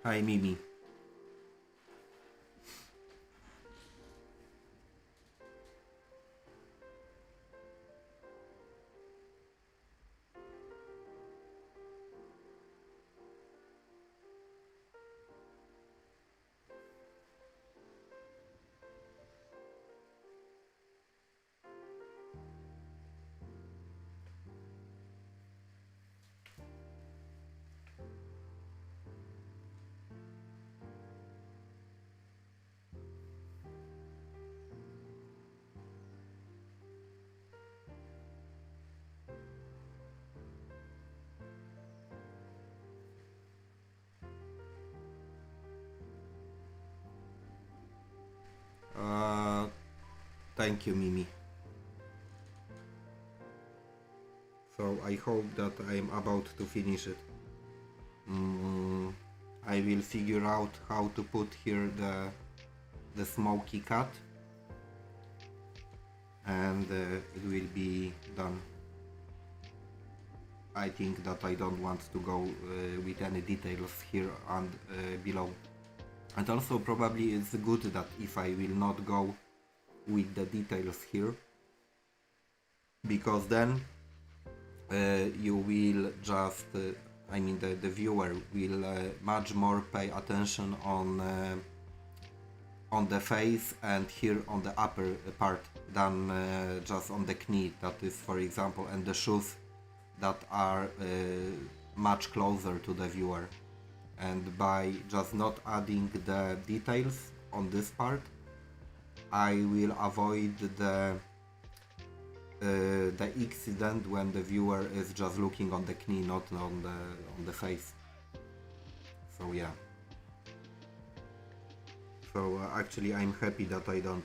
Hi Mimi. Uh, Thank you, Mimi. So I hope that I'm about to finish it. I will figure out how to put here the smoky cut, and it will be done. I think that I don't want to go with any details here and below. And also probably it's good that if I will not go with the details here, because then you will just, I mean the viewer will much more pay attention on the face and here on the upper part than just on the knee, that is for example, and the shoes that are much closer to the viewer. And by just not adding the details on this part, I will avoid the accident when the viewer is just looking on the knee, not on the face. So yeah. So actually I'm happy that I don't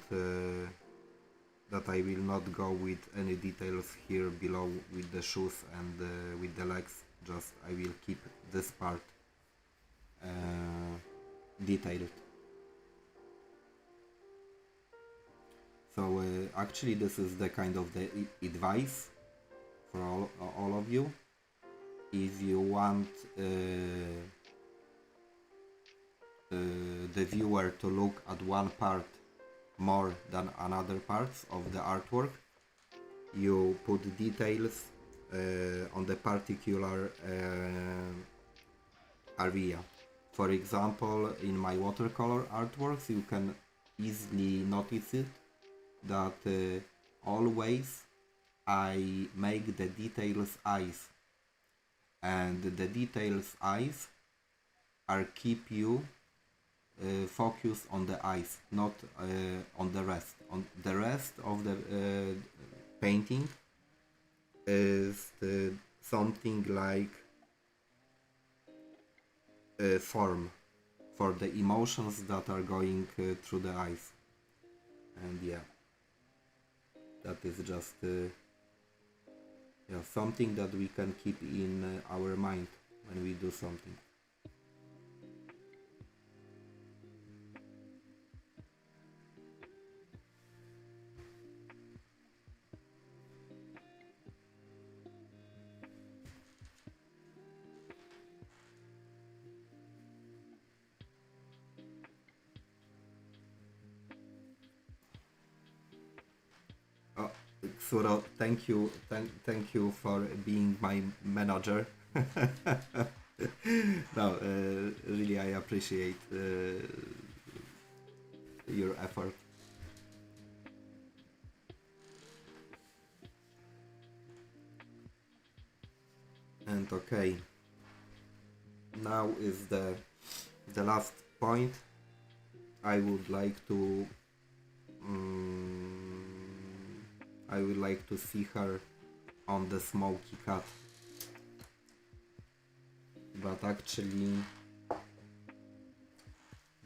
that I will not go with any details here below with the shoes and with the legs. Just I will keep this part detailed. So actually this is the kind of the advice for all of you. If you want the viewer to look at one part more than another parts of the artwork, you put details on the particular area. For example, in my watercolor artworks you can easily notice it that always I make the details eyes, and the details eyes are keep you focus on the eyes, not on the rest. On the rest of the painting is something like form for the emotions that are going through the eyes. And yeah, that is just yeah, something that we can keep in our mind when we do something. Oh, Suro, thank you, thank you for being my manager. No, really, I appreciate your effort. And okay, now is the last point. I would like to I would like to see her on the smoky cut, but actually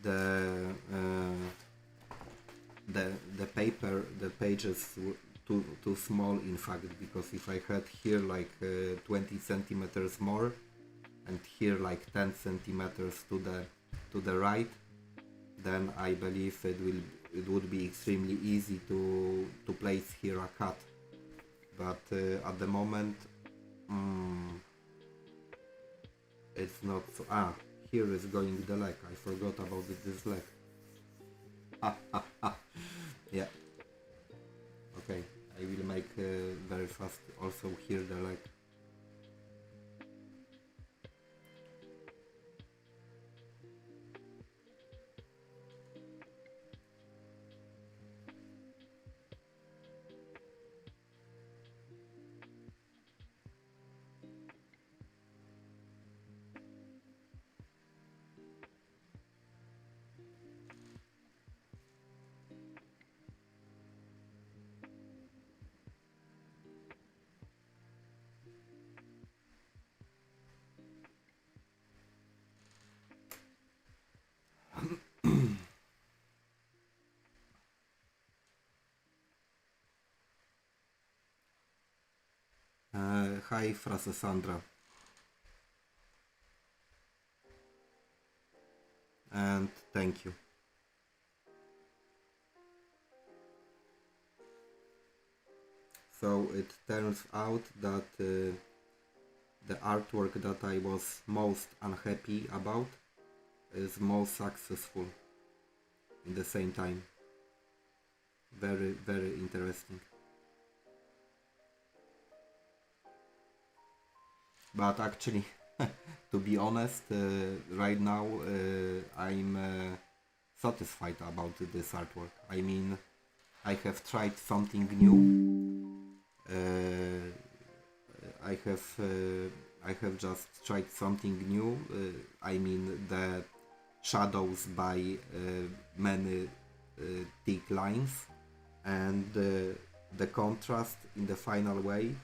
the paper, the pages too small in fact, because if I had here like 20 centimeters more and here like 10 centimeters to the right, then I believe it would be extremely easy to place here a cut. But at the moment it's not so. here is going the leg. I forgot about this leg. Yeah. Okay, I will make very fast also here the leg. Hi, Frase Sandra. And thank you. So it turns out that the artwork that I was most unhappy about is most successful in the same time. Very, very interesting. But actually, to be honest, right now I'm satisfied about this artwork. I mean, I have tried something new. I have just tried something new. I mean, the shadows by many thick lines, and the contrast in the final way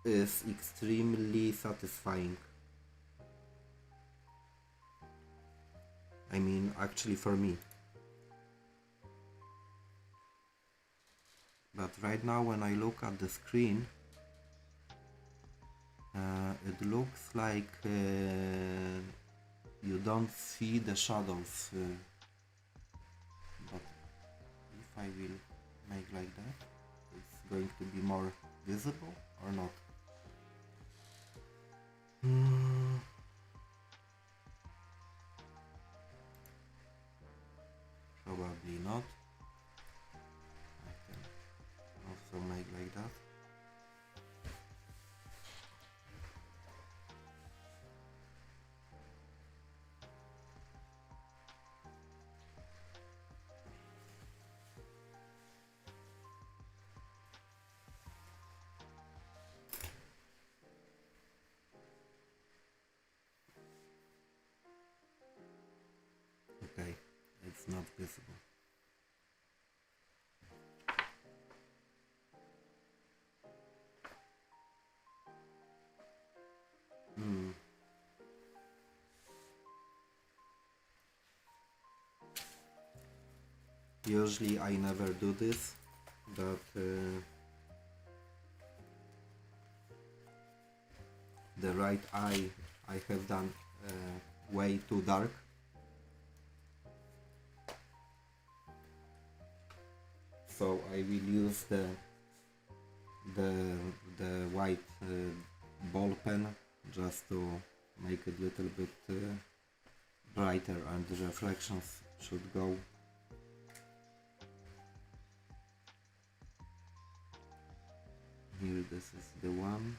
is extremely satisfying. I mean, actually for me. But right now when I look at the screen, it looks like you don't see the shadows. But if I will make like that, it's going to be more visible or not? Probably not. I can also make like that. Okay, it's not visible. Usually I never do this, but the right eye I have done way too dark. So I will use the white ball pen just to make it a little bit brighter, and the reflections should go. Here, this is the one.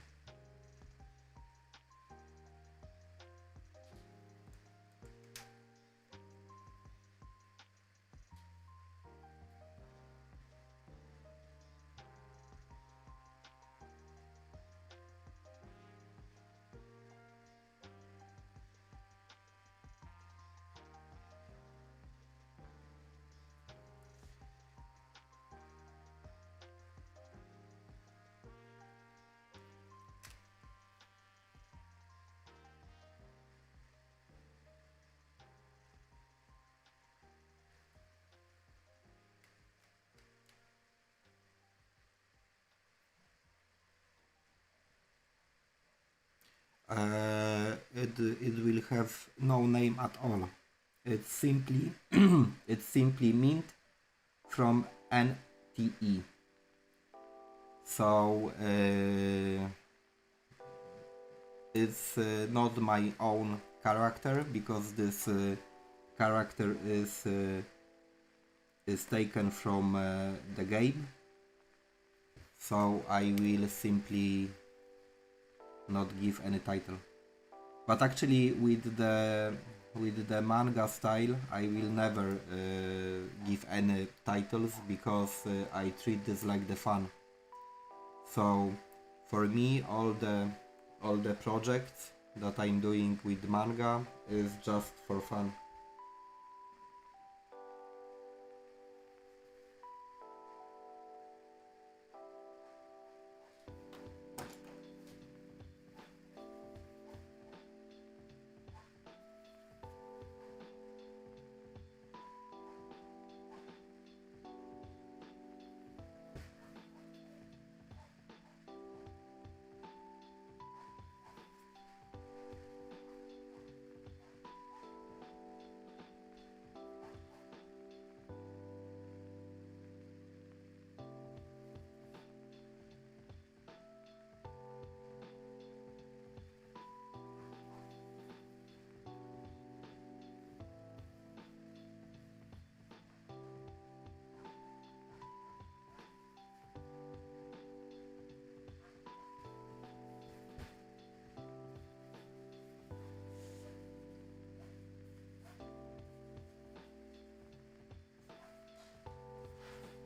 It will have no name at all. It's simply it's simply mint from NTE. So it's not my own character, because this character is taken from the game, so I will simply not give any title. But actually with the manga style I will never give any titles, because I treat this like the fun. So for me all the projects that I'm doing with manga is just for fun.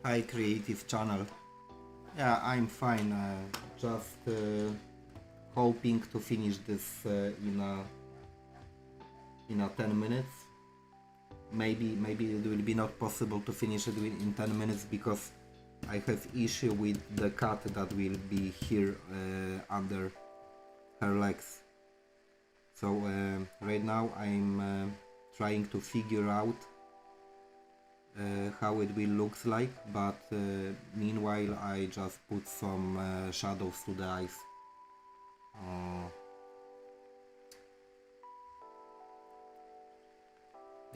Hi creative channel. Yeah, I'm fine. Just hoping to finish this in a 10 minutes. Maybe it will be not possible to finish it in 10 minutes, because I have issue with the cat that will be here under her legs. So right now I'm trying to figure out how it will look like, but meanwhile I just put some shadows to the eyes.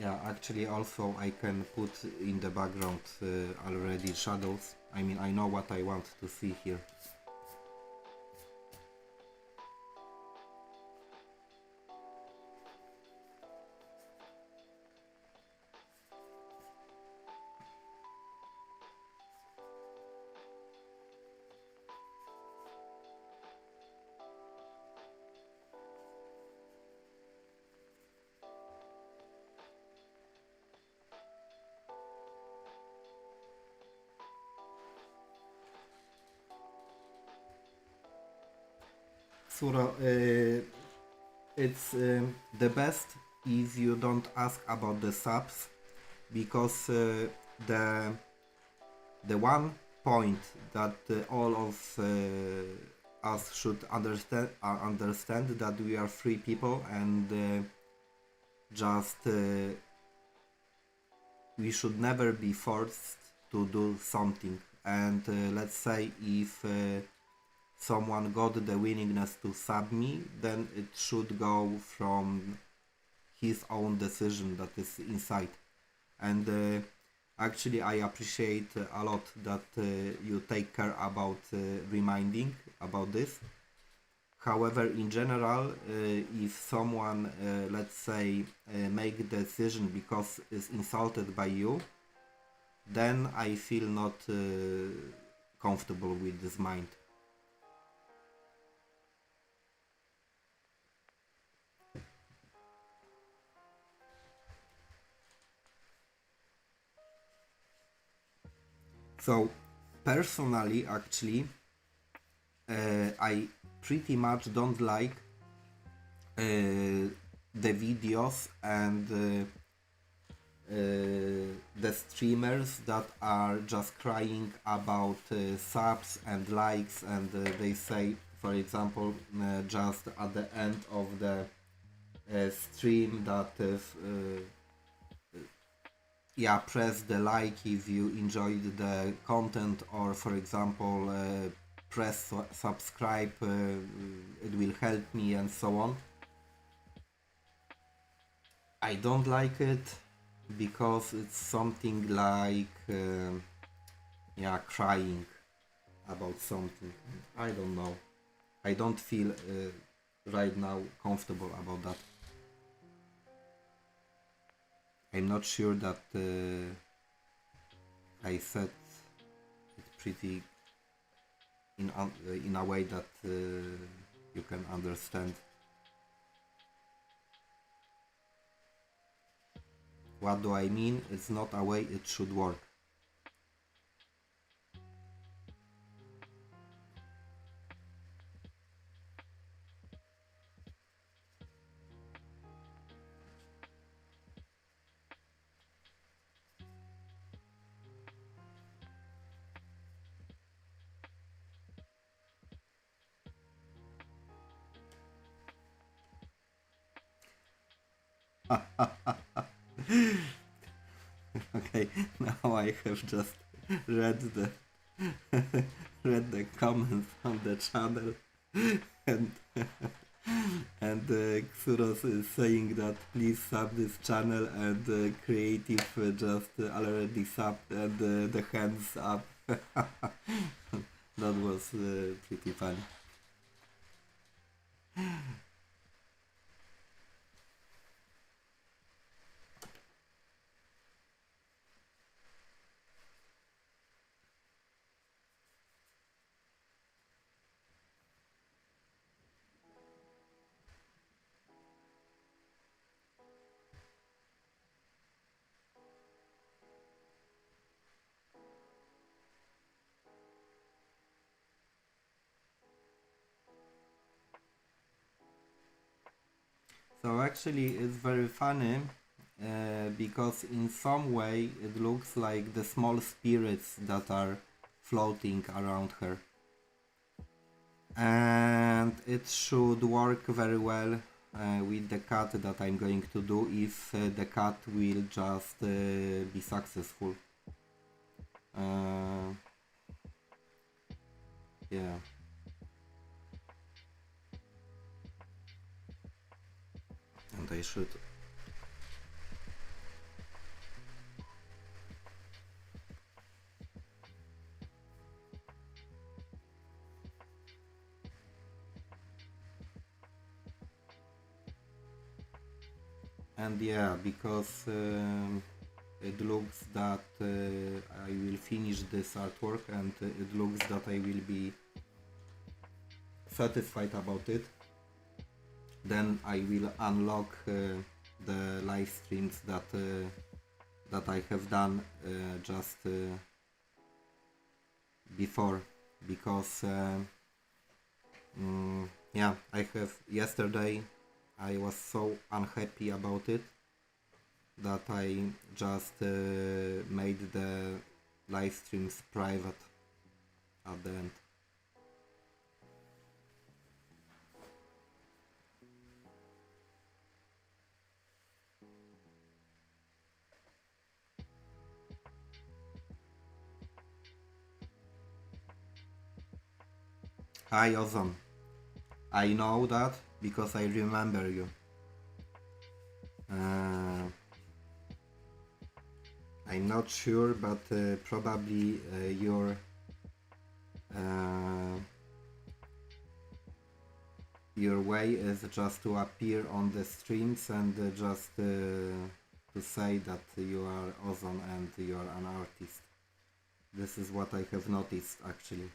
Yeah, actually also I can put in the background already shadows. I mean, I know what I want to see here. Suro, it's the best if you don't ask about the subs, because the one point that all of us should understand that we are free people, and just we should never be forced to do something. And let's say if someone got the willingness to sub me, then it should go from his own decision that is inside. And actually I appreciate a lot that you take care about reminding about this. However, in general, if someone, let's say, make the decision because is insulted by you, then I feel not comfortable with this mind. So, personally, actually, I pretty much don't like the videos and the streamers that are just crying about subs and likes, and they say, for example, just at the end of the stream that yeah, press the like if you enjoyed the content, or for example press subscribe, it will help me, and so on. I don't like it because it's something like yeah, crying about something. I don't know. I don't feel right now comfortable about that. I'm not sure that I said it pretty in a way that you can understand. What do I mean? It's not a way it should work. Okay, now I have just read the read the comments on the channel, and Xuros is saying that please sub this channel, and Creative just already subbed, and the hands up. That was pretty funny. So actually it's very funny because in some way it looks like the small spirits that are floating around her. And it should work very well with the cut that I'm going to do if the cut will just be successful. Yeah. And I should. And yeah, because it looks that I will finish this artwork, and it looks that I will be satisfied about it. Then I will unlock the live streams that I have done just before, because yeah, I have yesterday I was so unhappy about it that I just made the live streams private at the end. Hi Ozon, I know that because I remember you. I'm not sure, but probably your way is just to appear on the streams and just to say that you are Ozon and you are an artist. This is what I have noticed actually.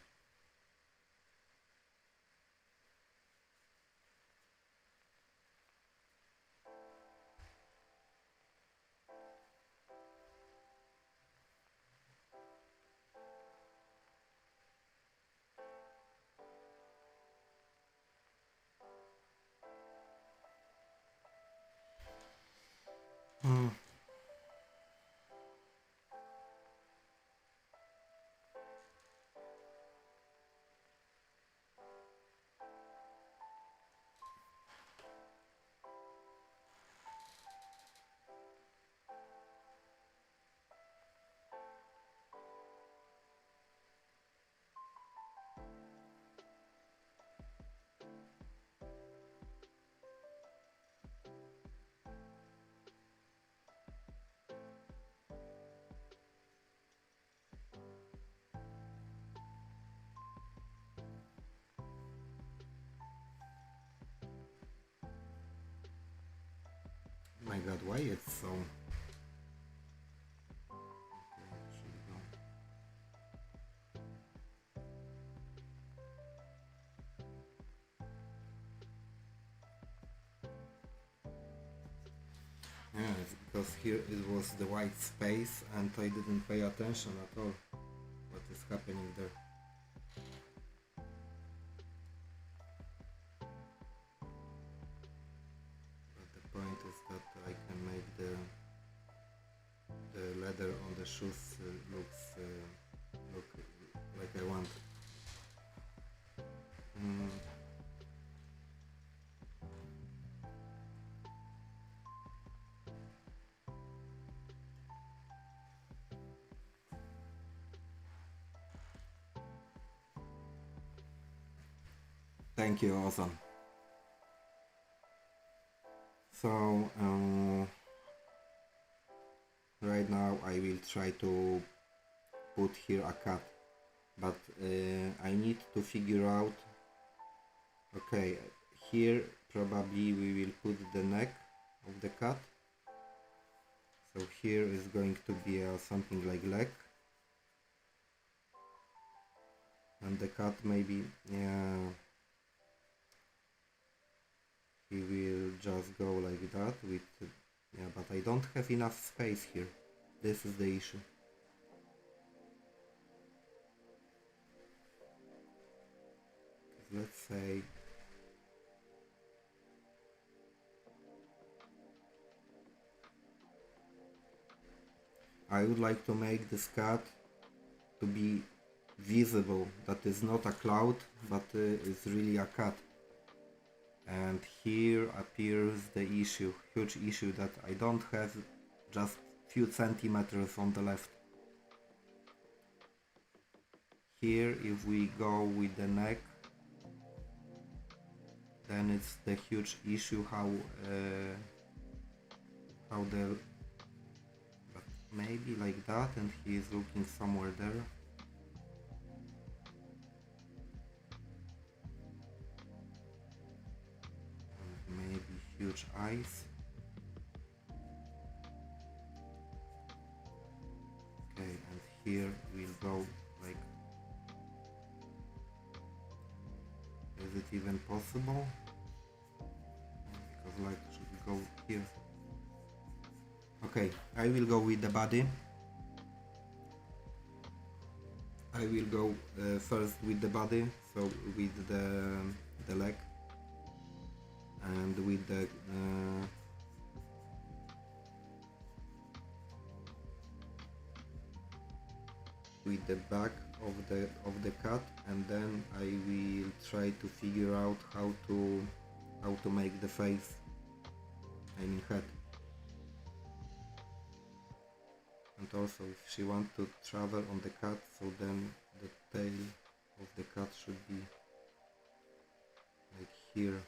My god, why it's so... Should we go? Yeah, it's because here it was the white space and I didn't pay attention at all what is happening there. But the point is that I can make the leather on the shoes look like I want. Thank you, awesome. So right now I will try to put here a cat, but I need to figure out, okay, here probably we will put the neck of the cat, so here is going to be something like leg, and the cat maybe, yeah, he will just go like that with, yeah, but I don't have enough space here, this is the issue. Let's say I would like to make this cat to be visible, that is not a cloud but is really a cat. And here appears the issue, huge issue, that I don't have just few centimeters on the left. Here if we go with the neck, then it's the huge issue how the, but maybe like that, and he is looking somewhere there. And maybe huge eyes. Okay, and here we'll go like, is it even possible? Because light should go here. Okay, I will go with the body. I will go first with the body, so with the leg and with the back of the cat, and then I will try to figure out how to make the face, I mean head. And also if she wants to travel on the cat, so then the tail of the cat should be like here.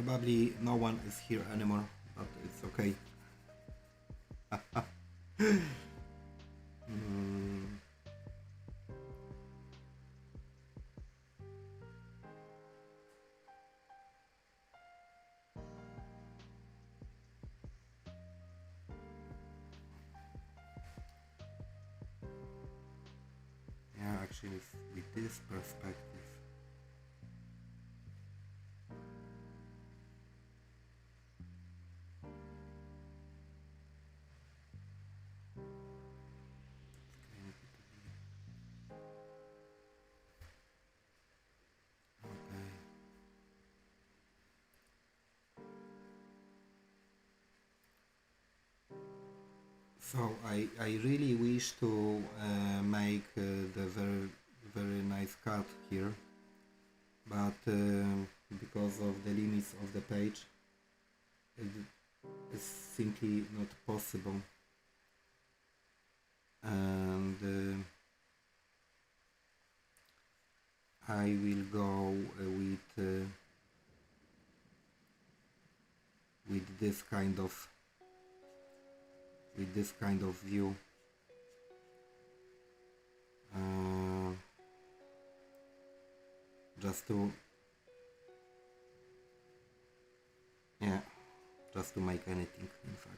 Probably no one is here anymore, but it's okay. Mm. Yeah, actually, with this perspective. Okay. So I really wish to make the very nice cut here, but because of the limits of the page, it is simply not possible. And I will go with this kind of view. Uh, just to yeah, just to make anything, in fact.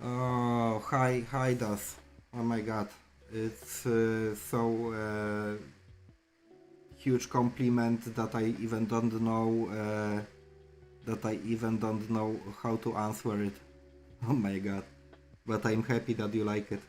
Oh, hi, Das. Oh my God, it's so huge compliment that I even don't know how to answer it. Oh my God, but I'm happy that you like it.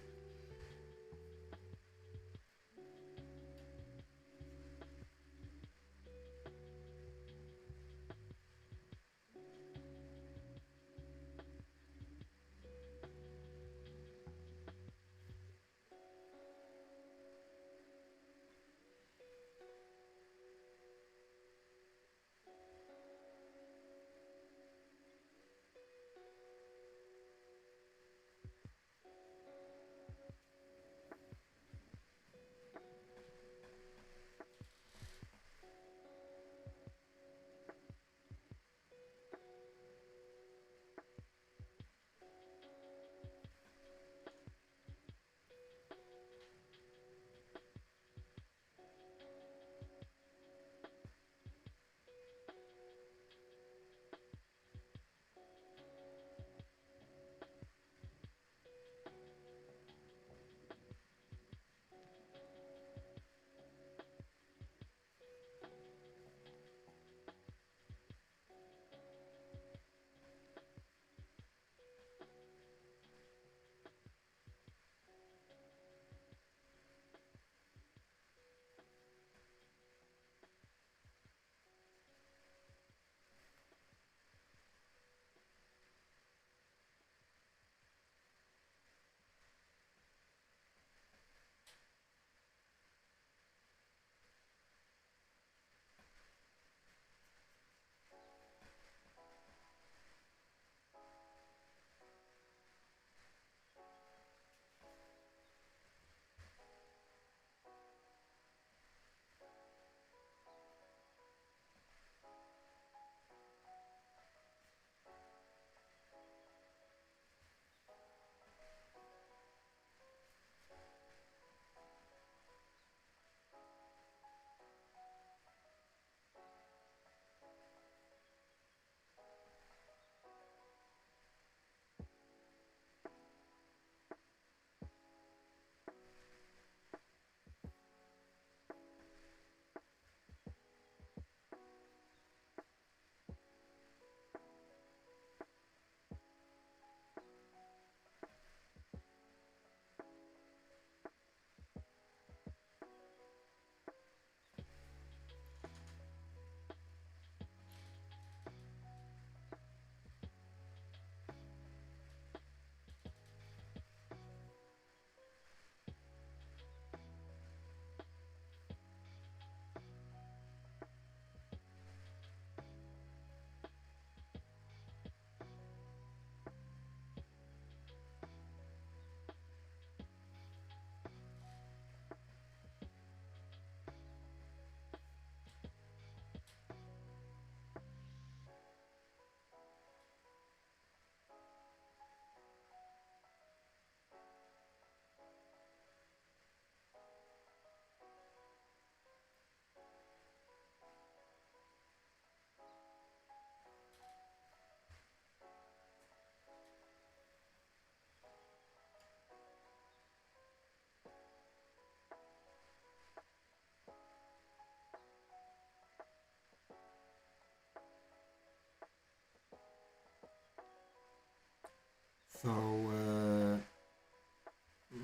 So,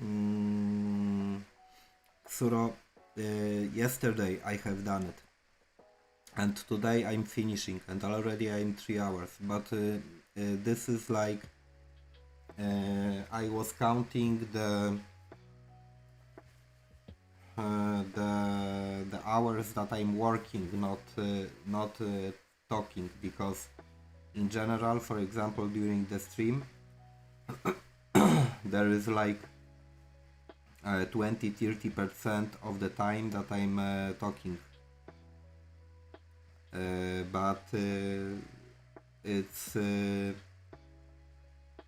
mm, Xuro, yesterday I have done it, and today I'm finishing, and already I'm 3 hours. But this is like I was counting the hours that I'm working, not talking, because in general, for example, during the stream, there is like 20-30% of the time that I'm talking, but it's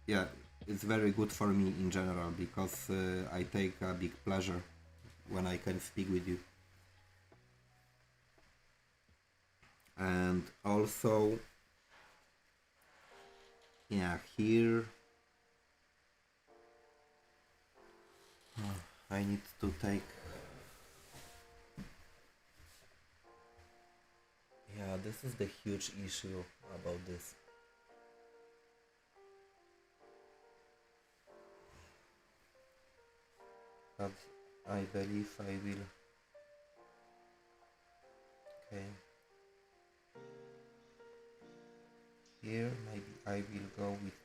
yeah, it's very good for me in general, because I take a big pleasure when I can speak with you. And also, yeah, here I need to take, yeah, this is the huge issue about this. But I believe I will. Okay. Here maybe I will go with,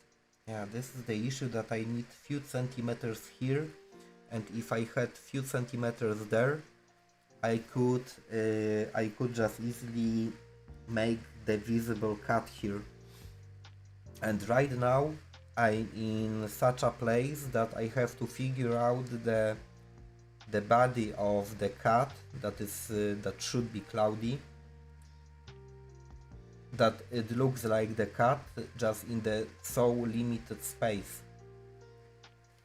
yeah, this is the issue, that I need few centimeters here, and if I had few centimeters there, I could just easily make the visible cut here. And right now I'm in such a place that I have to figure out the body of the cat that is that should be cloudy, that it looks like the cat just in the so limited space,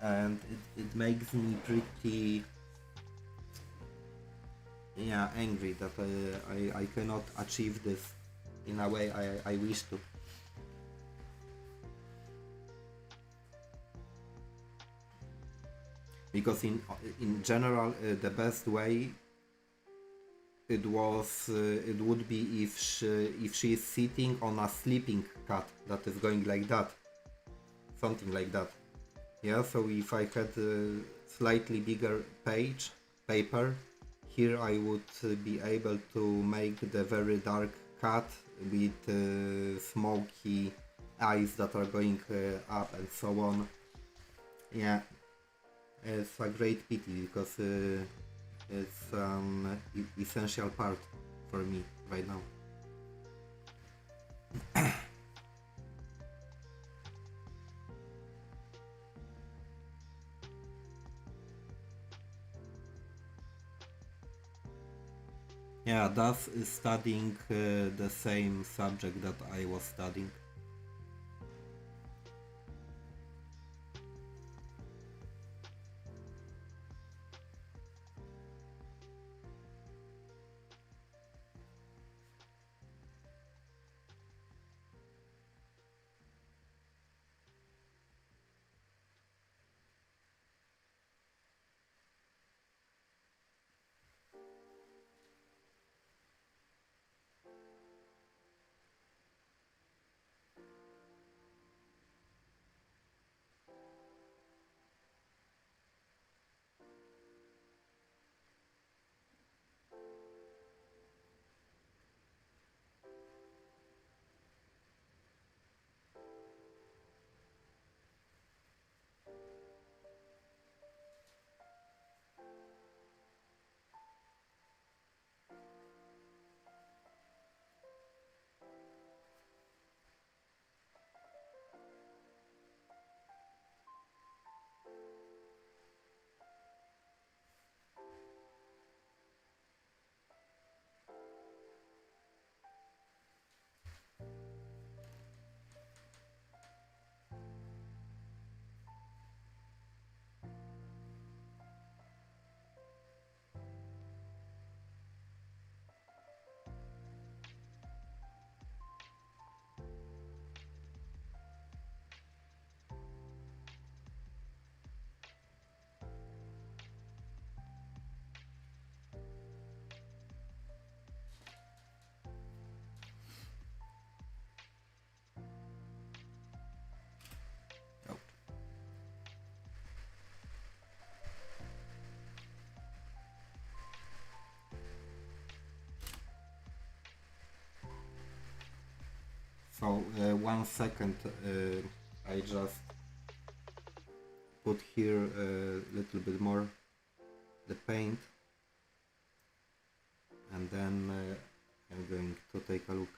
and it makes me pretty, yeah, angry that I cannot achieve this in a way I wish to. Because in general the best way it would be if she is sitting on a sleeping cat that is going like that, something like that. Yeah, so if I had a slightly bigger paper, here I would be able to make the very dark cat with smoky eyes that are going up and so on. Yeah, it's a great pity, because it's an essential part for me right now. Yeah, Das is studying the same subject that I was studying. So 1 second, I just put here a little bit more the paint, and then I'm going to take a look.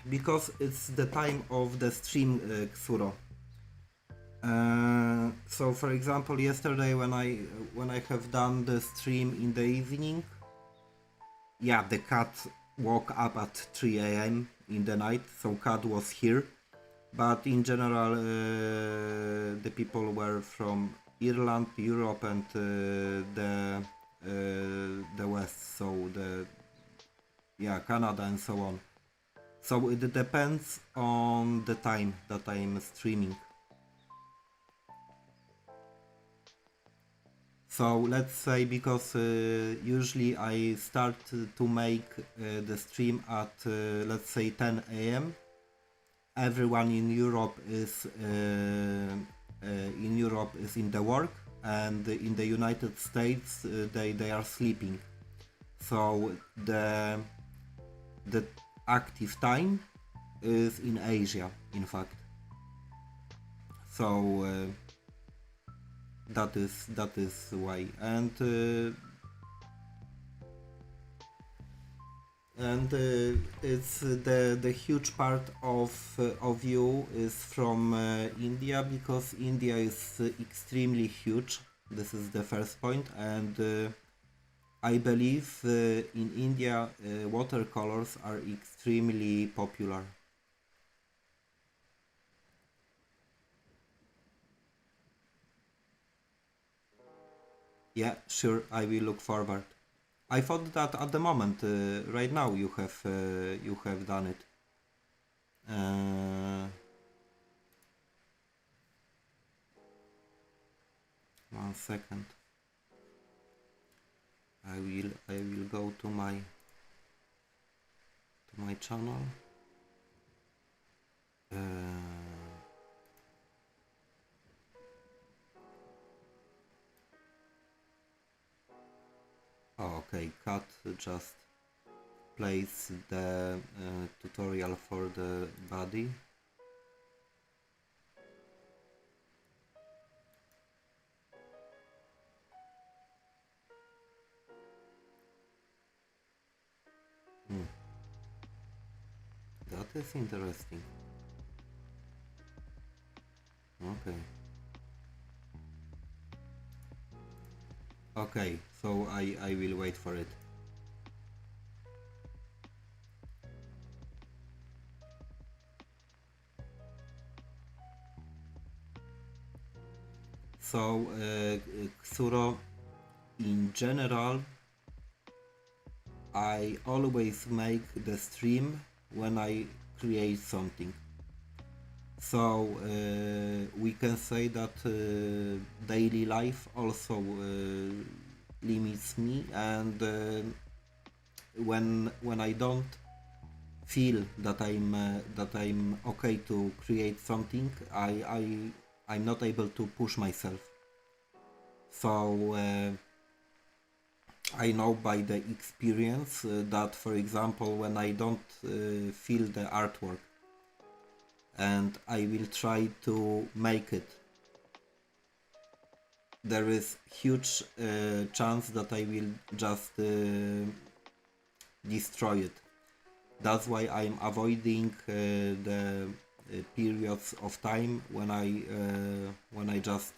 Because it's the time of the stream, Xuro. So for example, yesterday when I have done the stream in the evening, yeah, the cat woke up at 3 a.m. in the night, so cat was here. But in general, the people were from Ireland, Europe, and the West, so Canada and so on. So it depends on the time that I'm streaming. So let's say, because usually I start to make the stream at let's say 10 a.m. Everyone in Europe is in the work, and in the United States they are sleeping. So the active time is in Asia, in fact. So that is why, and it's the huge part of you is from India, because India is extremely huge. This is the first point, and I believe in India watercolors are extremely popular. Yeah, sure, I will look forward. I thought that at the moment, right now, you have done it. Uh, 1 second. I will go to my channel. Uh, oh, okay, cut just plays the tutorial for the body. That is interesting. Okay. Okay, so I will wait for it. So, Xuro, in general, I always make the stream when I create something. So we can say that daily life also limits me, and when I don't feel that I'm okay to create something, I'm not able to push myself. So I know by the experience that, for example, when I don't feel the artwork and I will try to make it, there is huge chance that I will just destroy it. That's why I'm avoiding the periods of time when I just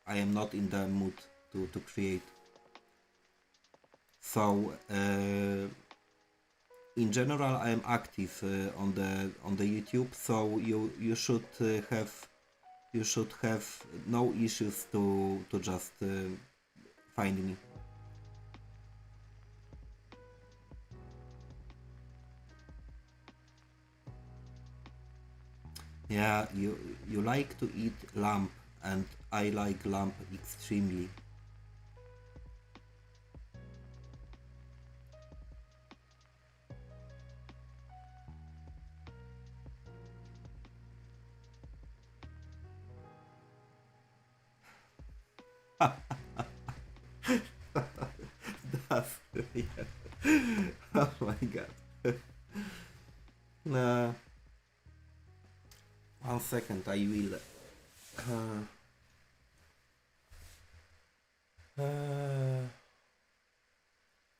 I am not in the mood to create. So in general, I am active on the YouTube, so you should have no issues to just find me. Yeah, you like to eat lamb, and I like lamb extremely. That's yeah. Oh my god. uh, 1 second, I will.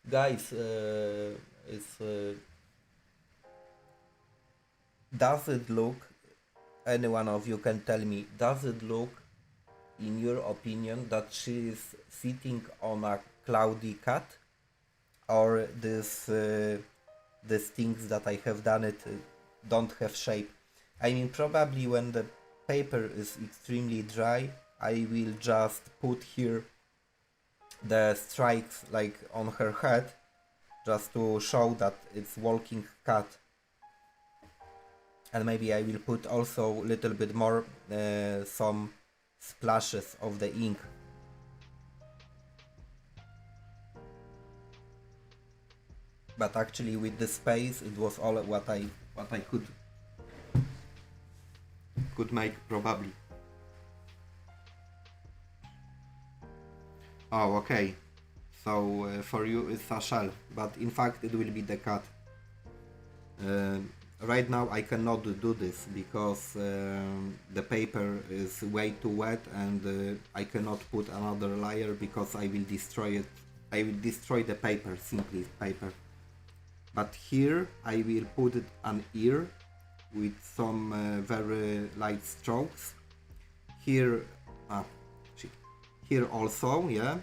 Guys, does it look? Any one of you can tell me. Does it look, in your opinion, that she is sitting on a cloudy cat, or these things that I have done it don't have shape? I mean, probably when the paper is extremely dry, I will just put here the strikes like on her head, just to show that it's walking cat. And maybe I will put also a little bit more some splashes of the ink. But actually with the space, it was all what I could make, probably. Oh, okay. So for you it's a shell, but in fact it will be the cat. Right now I cannot do this because the paper is way too wet, and I cannot put another layer because I will destroy it. I will destroy the paper, simply paper. But here I will put it an ear with some very light strokes. Here, here also, yeah.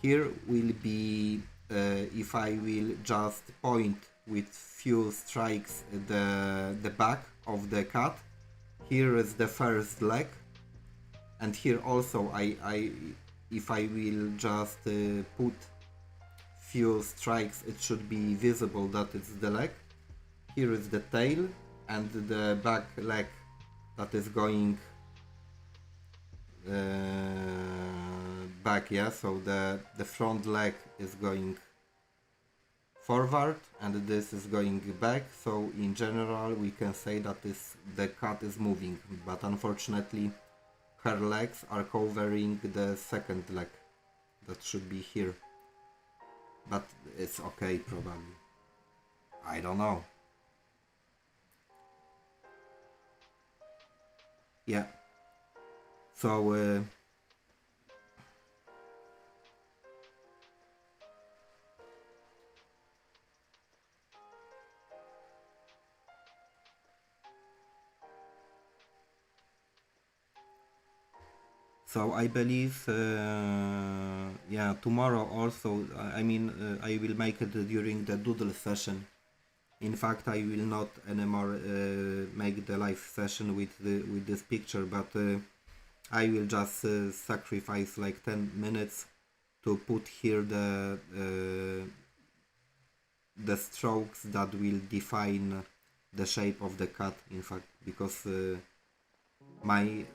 Here will be, if I will just point with few strikes the back of the cat. Here is the first leg, and here also if I will just put few strikes it should be visible that it's the leg. Here is the tail and the back leg that is going back, yeah, so the front leg is going forward and this is going back, so in general we can say that the cat is moving, but unfortunately her legs are covering the second leg that should be here, but it's okay probably, I don't know. Yeah, so so I believe, yeah, tomorrow also, I mean, I will make it during the doodle session. In fact, I will not anymore make the live session with this picture, but I will just sacrifice like 10 minutes to put here the strokes that will define the shape of the cat. In fact, because my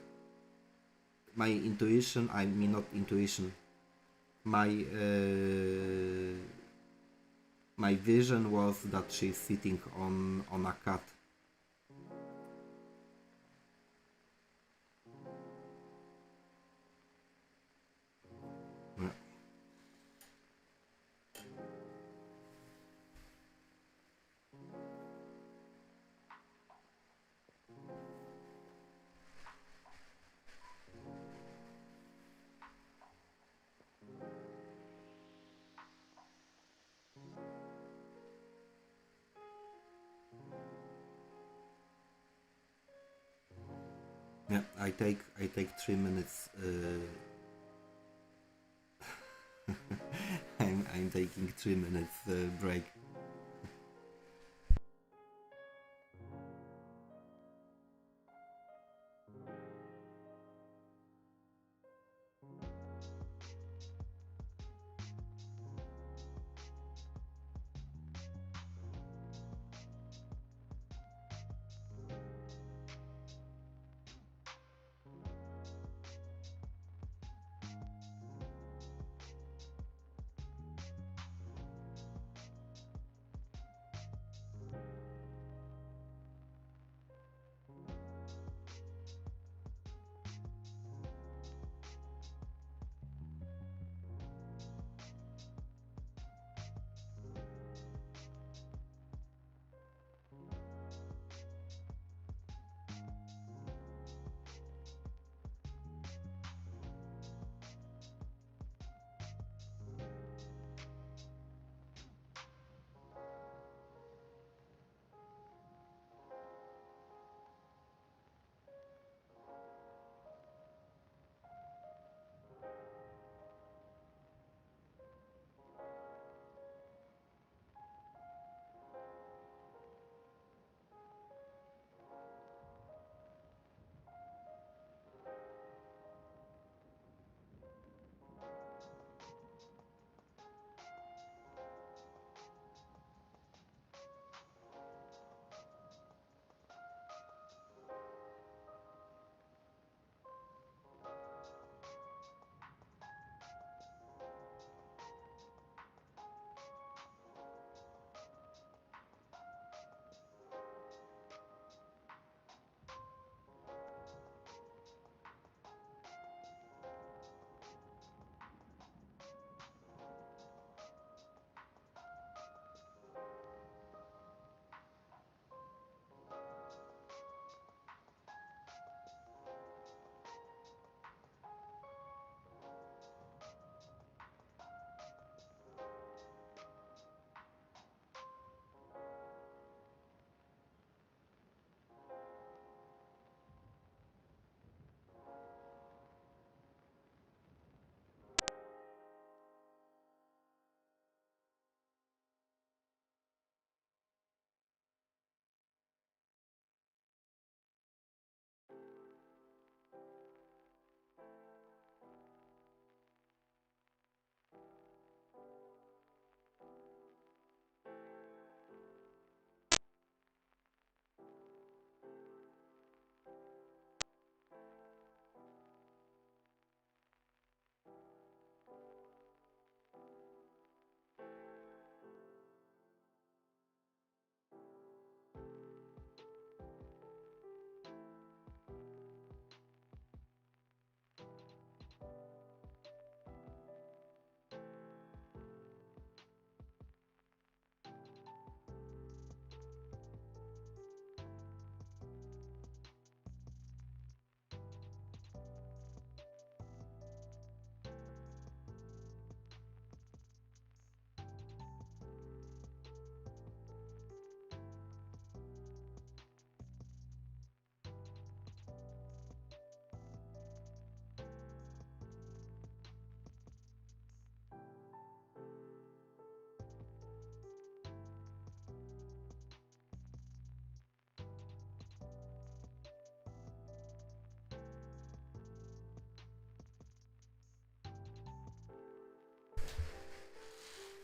intuition, I mean not intuition, my my vision was that she's sitting on a cat. Yeah. Yeah, I take 3 minutes. I'm taking 3 minutes break.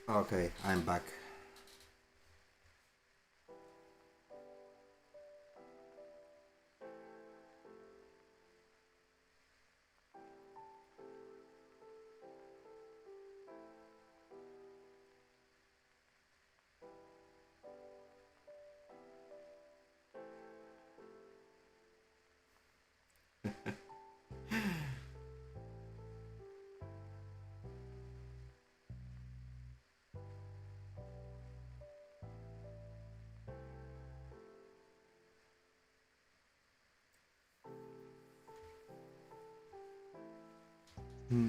Okay, I'm back. Hmm.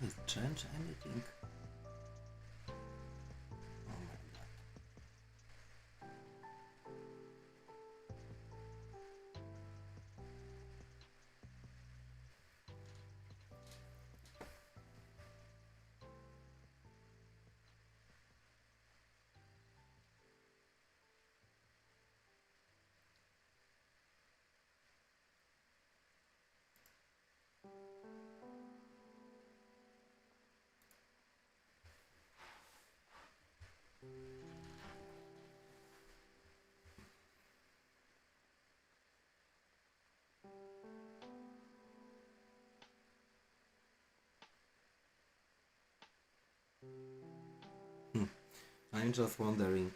Does it change anything? Oh my god. Hmm. I'm just wondering.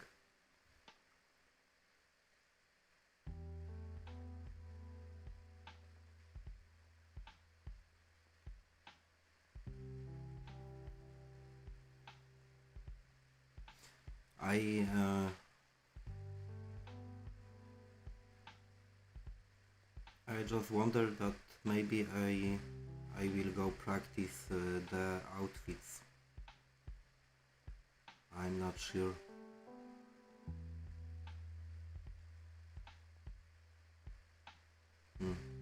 I uh, I just wonder that maybe I will go practice the outfits. I'm not sure. Hmm.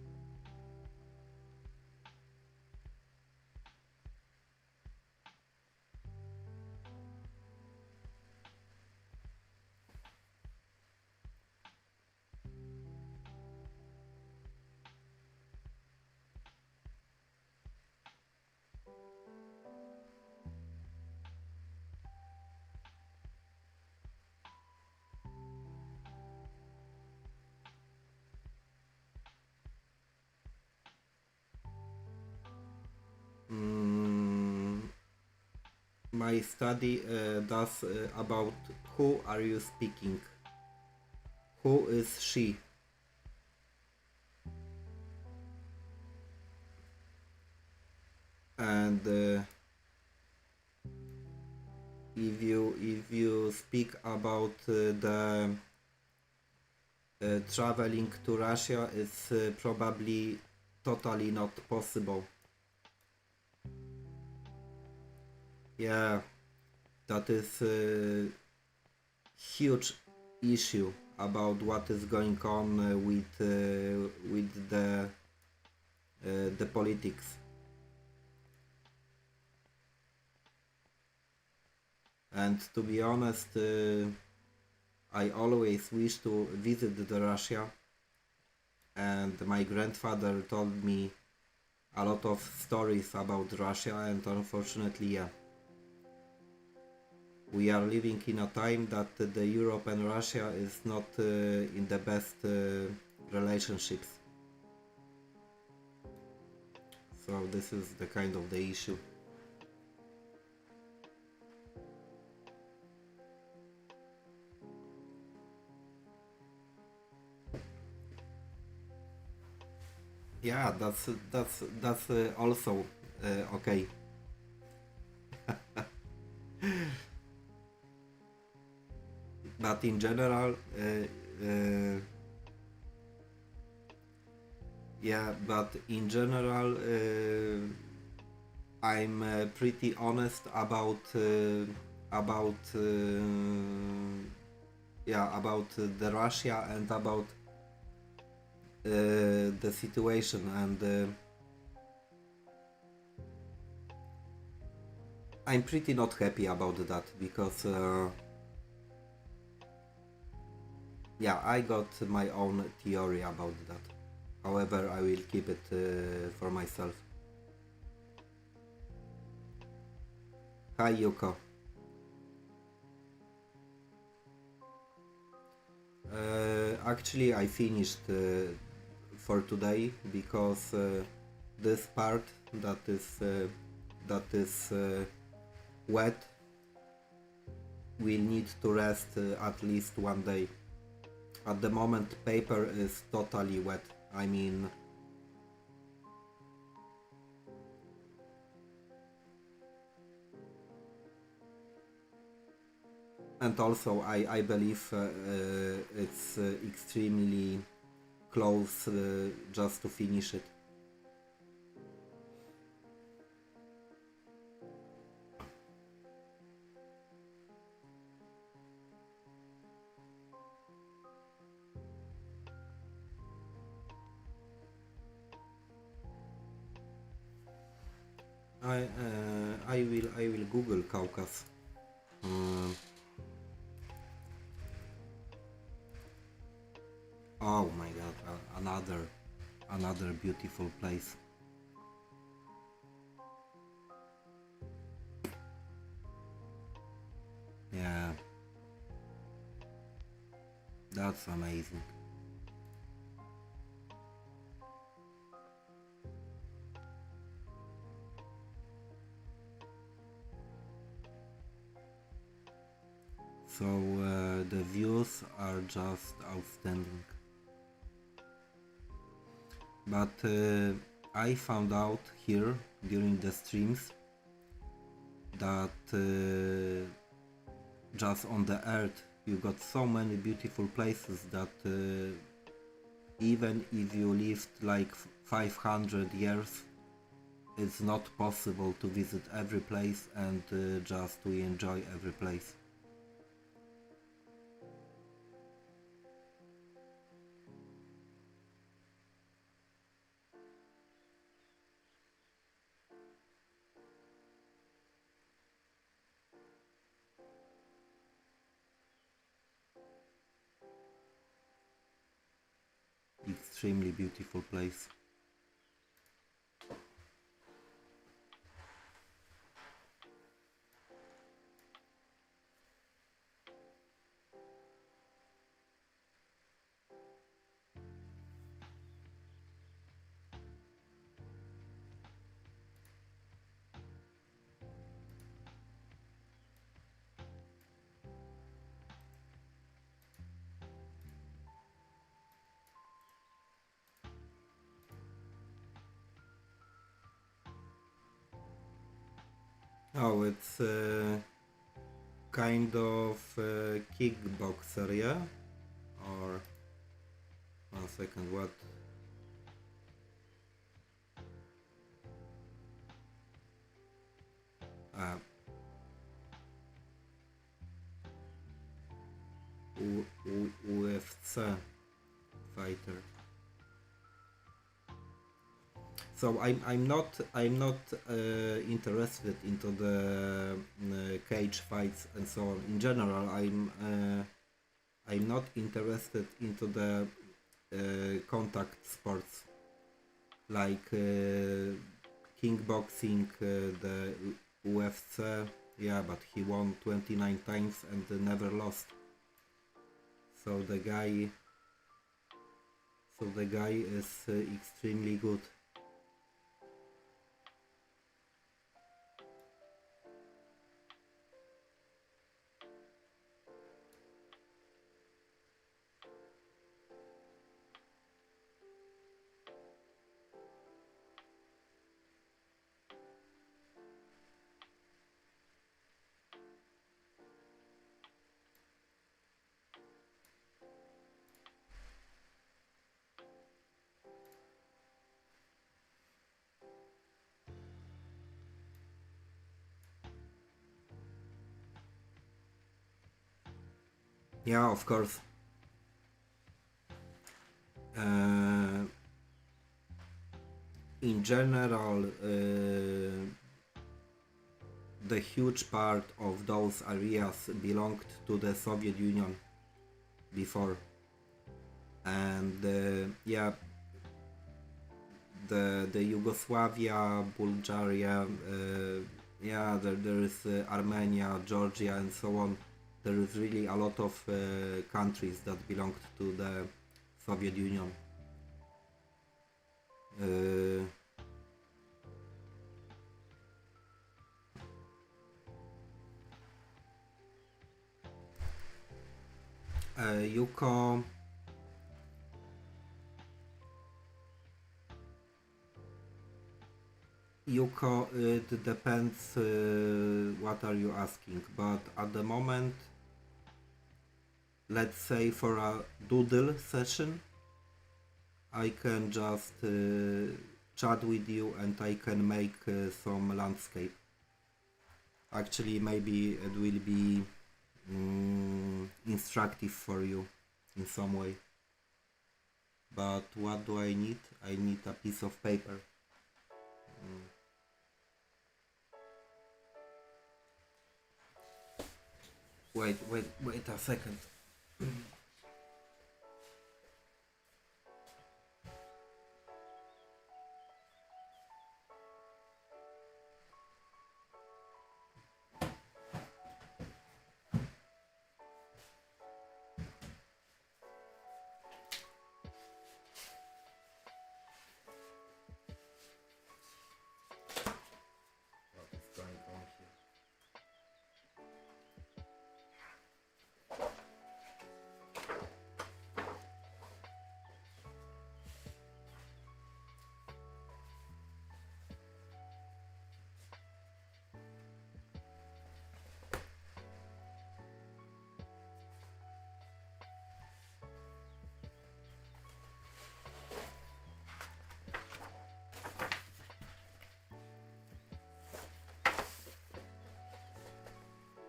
Mm, my study does about who are you speaking? Who is she? And if you speak about the traveling to Russia, it's probably totally not possible. Yeah, that is a huge issue about what is going on with the politics. And to be honest, I always wish to visit the Russia, and my grandfather told me a lot of stories about Russia, and unfortunately, yeah, we are living in a time that the Europe and Russia is not in the best relationships. So this is the kind of the issue. Yeah, that's also okay. But in general, yeah, but in general, I'm pretty honest about yeah, about the Russia and about the situation, and I'm pretty not happy about that because yeah, I got my own theory about that. However, I will keep it for myself. Hi Yuko. Actually, I finished for today because this part that is wet will need to rest at least one day. At the moment, paper is totally wet. I mean, and also I believe it's extremely close just to finish it. I will Google Caucasus. Oh my god, another beautiful place. Yeah, that's amazing. So the views are just outstanding. But I found out here during the streams that just on the earth you got so many beautiful places that even if you lived like 500 years, it's not possible to visit every place and just to enjoy every place. Extremely beautiful place. Oh, it's kind of kickboxer, yeah? Or 1 second, what? Uh, UFC fighter. So I'm not interested into the cage fights and so on. In general, I'm not interested into the contact sports like kickboxing, the UFC. Yeah, but he won 29 times and never lost. So the guy is extremely good. Yeah, of course. In general, the huge part of those areas belonged to the Soviet Union before, and yeah, the Yugoslavia, Bulgaria, yeah, there is Armenia, Georgia, and so on. There is really a lot of countries that belonged to the Soviet Union. Yuko, it depends what are you asking, but at the moment, let's say for a doodle session, I can just chat with you and I can make some landscape. Actually, maybe it will be instructive for you in some way. But what do I need? I need a piece of paper. Wait a second. What is going on here?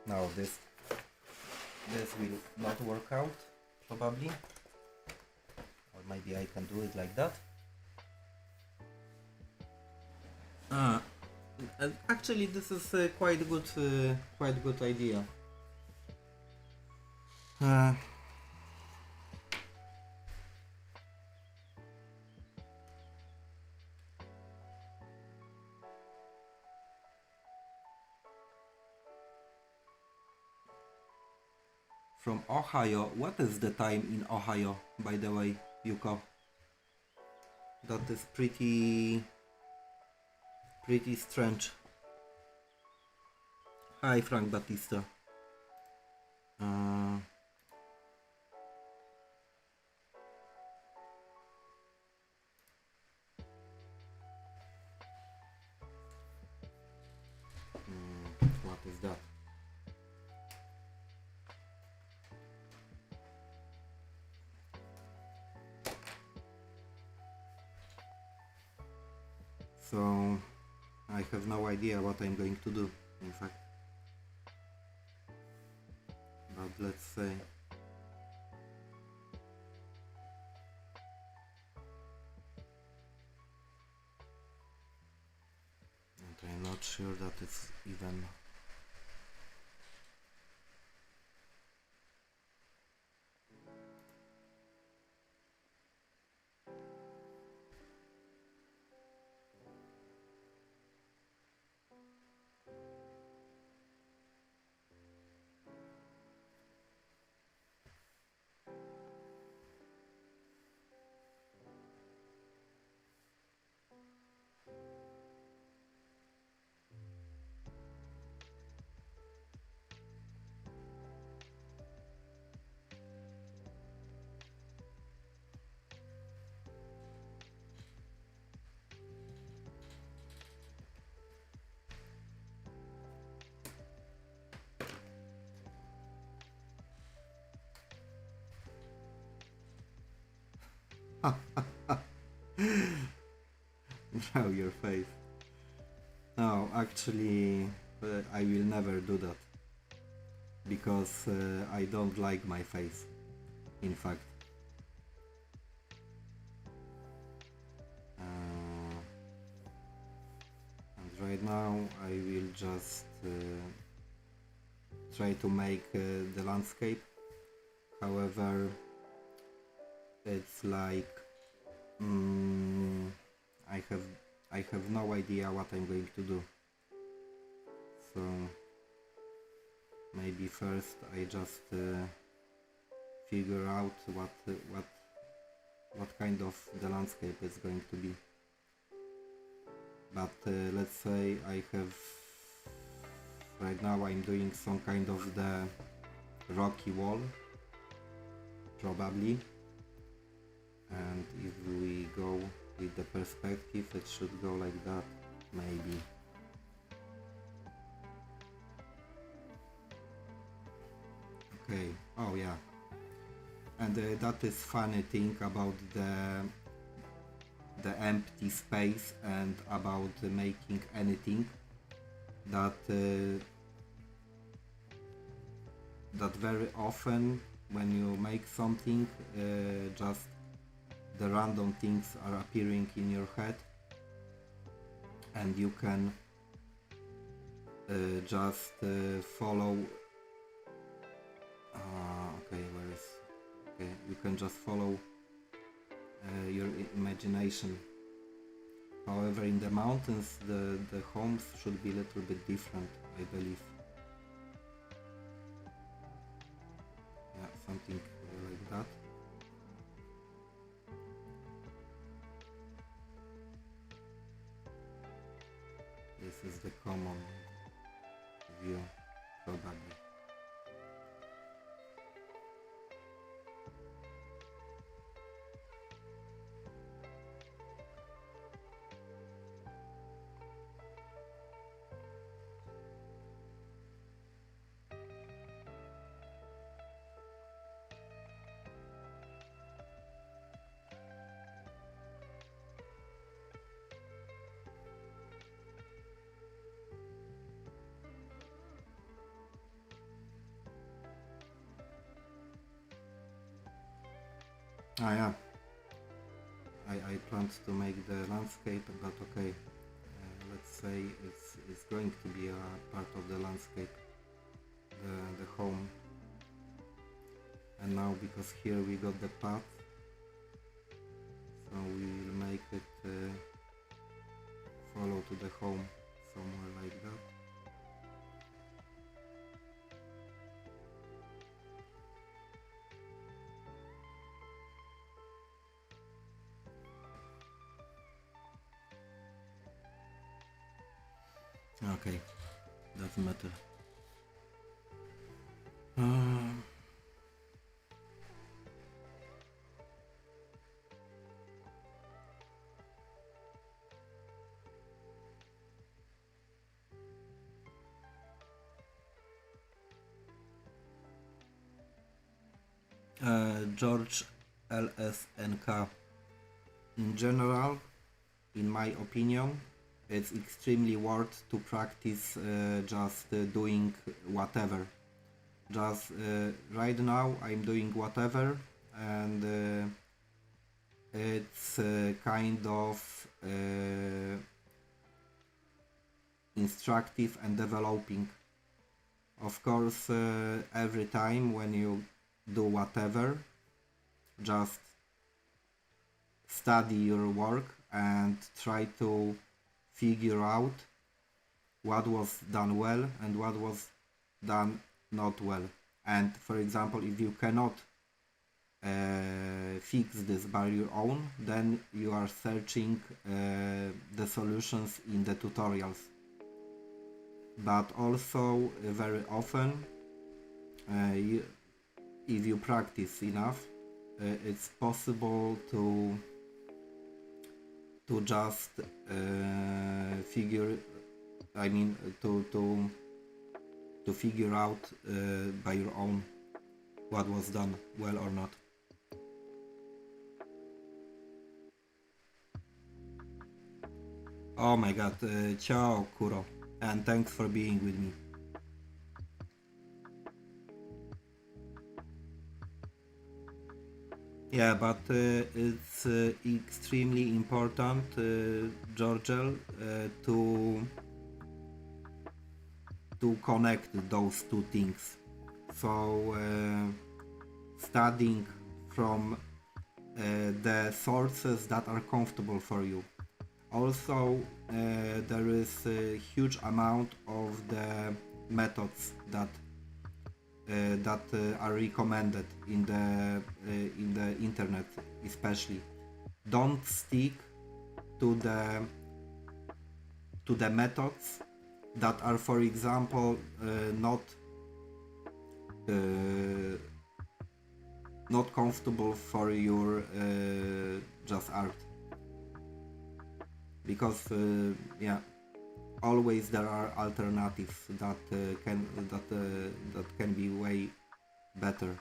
Now this will not work out, probably. Or maybe I can do it like that. Actually, this is quite good idea. From Ohio, what is the time in Ohio, by the way, Yuko? That is pretty strange. Hi, Frank Batista. What is that? So I have no idea what I'm going to do, in fact. But let's say and I'm not sure that it's even Show your face. No, actually, I will never do that because I don't like my face. In fact, and right now I will just try to make the landscape. However, it's like I have no idea what I'm going to do. So maybe first I just figure out what kind of the landscape is going to be. But let's say I have right now I'm doing some kind of the rocky wall probably, and if we go with the perspective it should go like that maybe. Okay, oh yeah, and that is funny thing about the empty space and about making anything, that that very often when you make something just the random things are appearing in your head and you can just follow you can just follow your imagination. However, in the mountains the homes should be a little bit different, I believe. Yeah, something like that. This is the common view, probably. Ah yeah, I planned to make the landscape, but okay, let's say it's going to be a part of the landscape, the home. And now because here we got the path, so we will make it follow to the home somewhere like that. Okay, doesn't matter. George LSNK. In general, in my opinion, it's extremely worth to practice just doing whatever. Just right now I'm doing whatever, and it's kind of instructive and developing. Of course, every time when you do whatever, just study your work and try to figure out what was done well and what was done not well. And for example, if you cannot fix this by your own, then you are searching the solutions in the tutorials. But also very often if you practice enough, it's possible to just figure to figure out by your own what was done well or not. Oh my god, ciao Kuro, and thanks for being with me. Yeah, but it's extremely important, Georgel, to to connect those two things. So studying from the sources that are comfortable for you. Also, there is a huge amount of the methods that are recommended in the internet, especially. Don't stick to the methods that are, for example, not comfortable for your just art, because yeah, always there are alternatives that can be way better.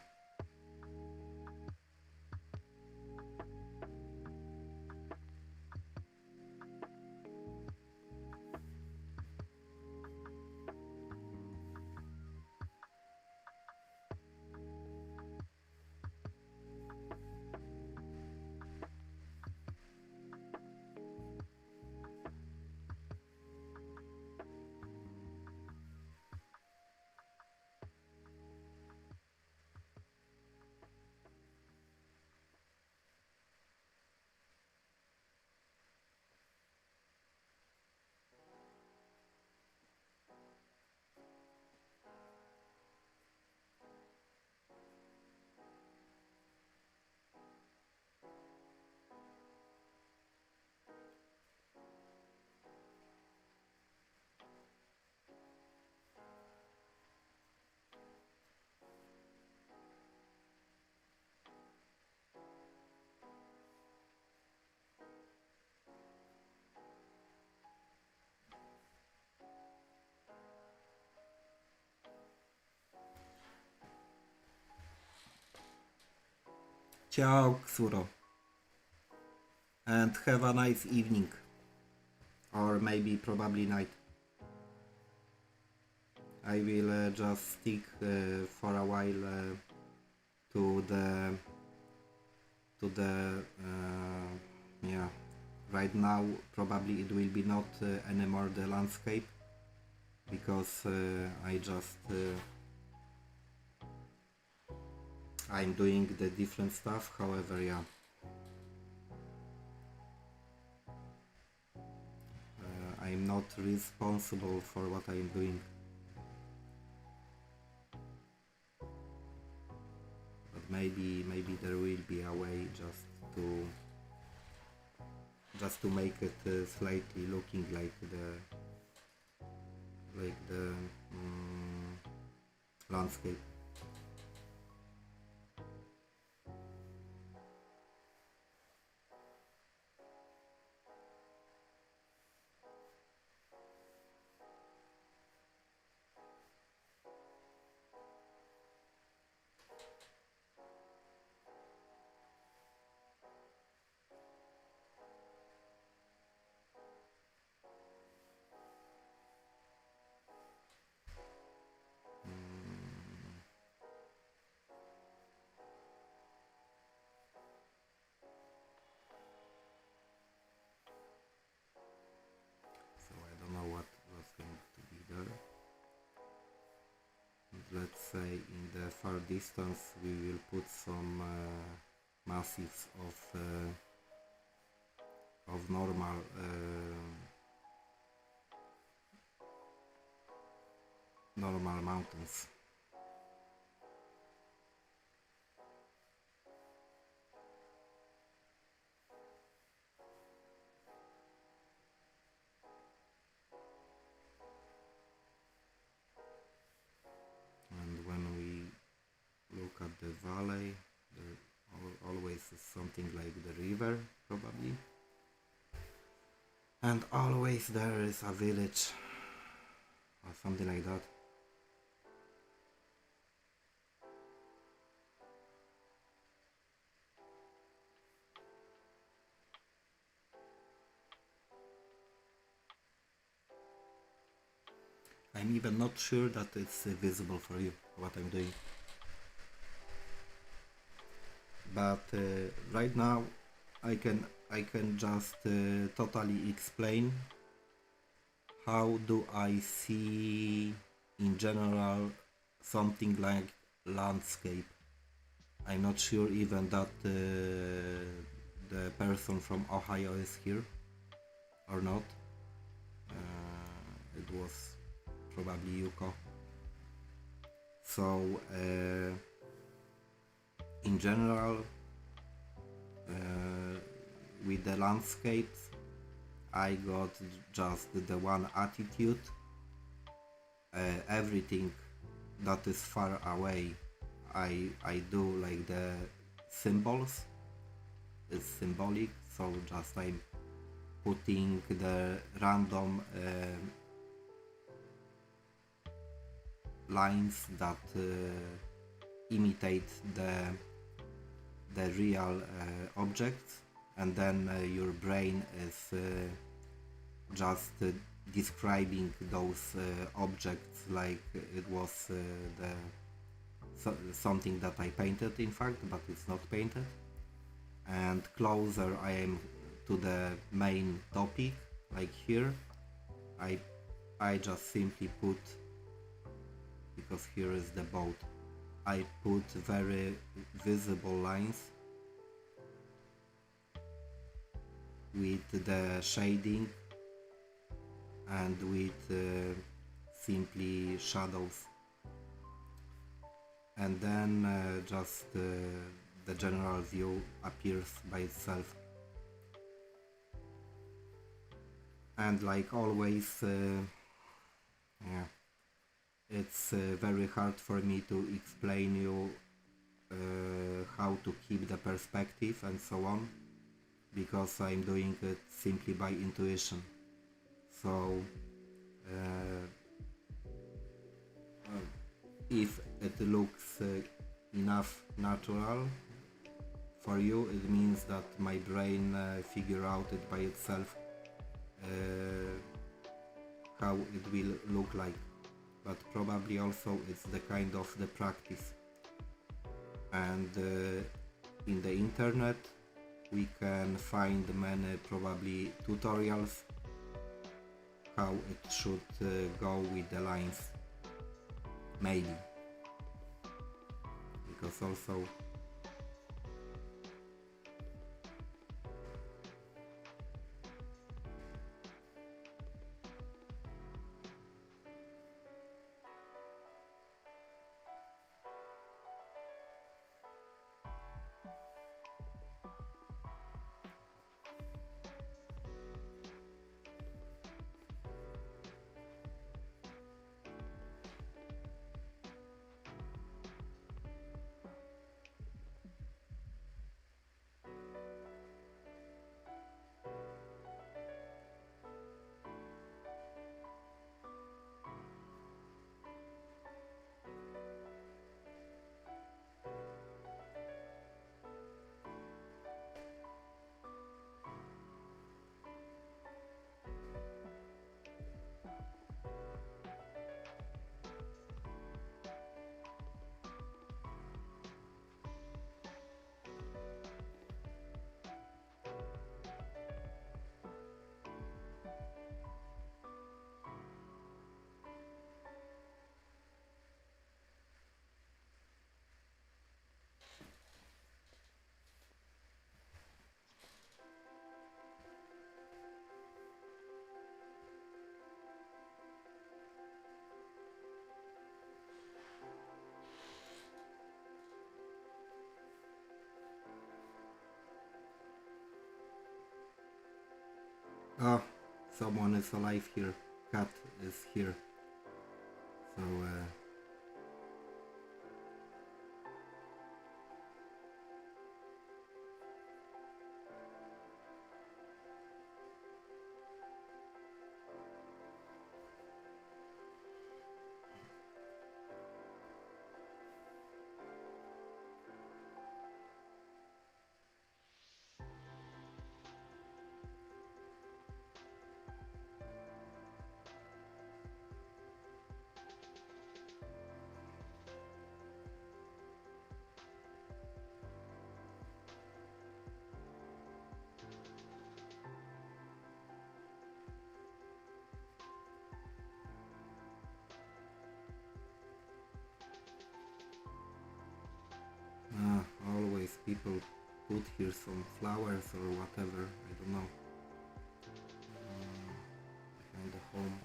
Ciao, Ksuro, and have a nice evening, or maybe probably night. I will just stick for a while to the yeah, right now probably it will be not anymore the landscape, because I just I'm doing the different stuff. However, yeah, I'm not responsible for what I'm doing, but maybe there will be a way just to make it slightly looking like the landscape. So I don't know what was going to be there. Let's say in the far distance we will put some massives of normal mountains. And when we look at the valley, there always is something like the river, probably. And always there is a village or something like that. I'm even not sure that it's visible for you what I'm doing. But right now I can just totally explain how do I see in general something like landscape. I'm not sure even that the person from Ohio is here or not. It was probably Yuko. So in general, with the landscapes, I got just the one attitude. Everything that is far away, I do like the symbols. It's symbolic, so just I'm putting the random lines that imitate the real objects, and then your brain is just describing those objects like it was something that I painted, in fact, but it's not painted. And closer I am to the main topic, like here, I just simply put, because here is the boat, I put very visible lines with the shading and with simply shadows, and then just the general view appears by itself. And like always, yeah, it's very hard for me to explain you how to keep the perspective and so on, because I'm doing it simply by intuition. So if it looks enough natural for you, it means that my brain figure out it by itself how it will look like. But probably also it's the kind of the practice. And in the internet we can find many probably tutorials how it should go with the lines, maybe, because also oh, someone is alive here. Cat is here. So example, put here some flowers or whatever, I don't know, behind the home.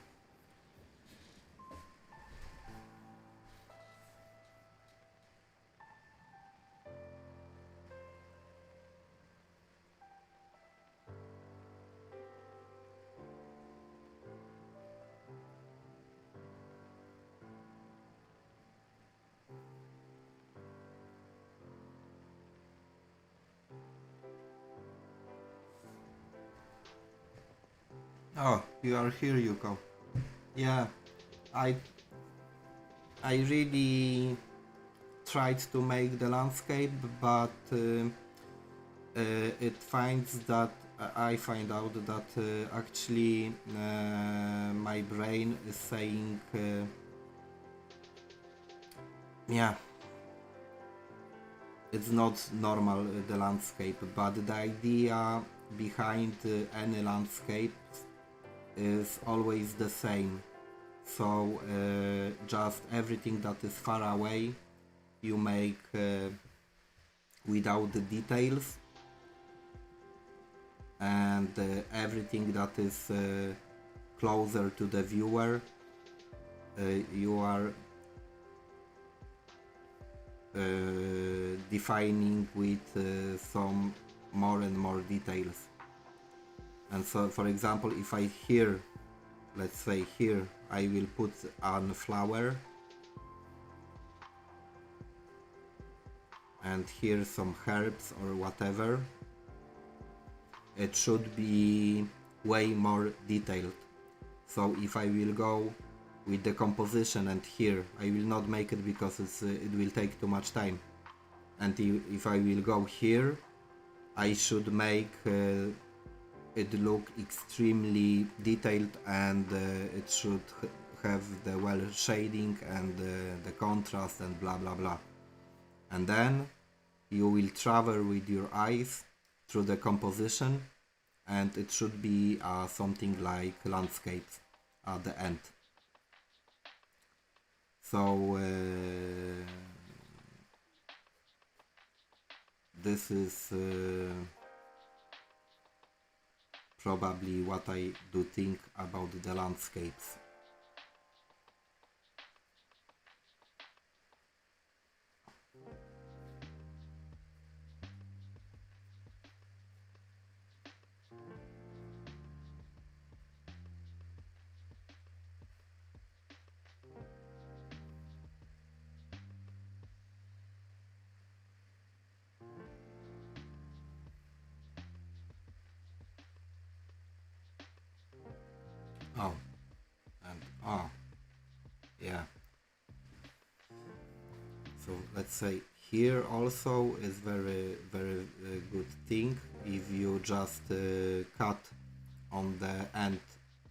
Oh, you are here, Yuko. Yeah, I really tried to make the landscape, but it finds that I find out that actually my brain is saying, yeah, it's not normal the landscape, but the idea behind any landscape is always the same. So just everything that is far away you make without the details, and everything that is closer to the viewer you are defining with some more and more details. And so, for example, if I here, let's say here, I will put a flower, and here some herbs or whatever, it should be way more detailed. So if I will go with the composition, and here I will not make it because it will take too much time, and if I will go here, I should make it look extremely detailed, and it should have the well shading and the contrast and blah blah blah. And then you will travel with your eyes through the composition, and it should be something like landscapes at the end. So this is probably what I do think about the landscapes. Oh, and yeah. So let's say here also is very good thing if you just cut on the end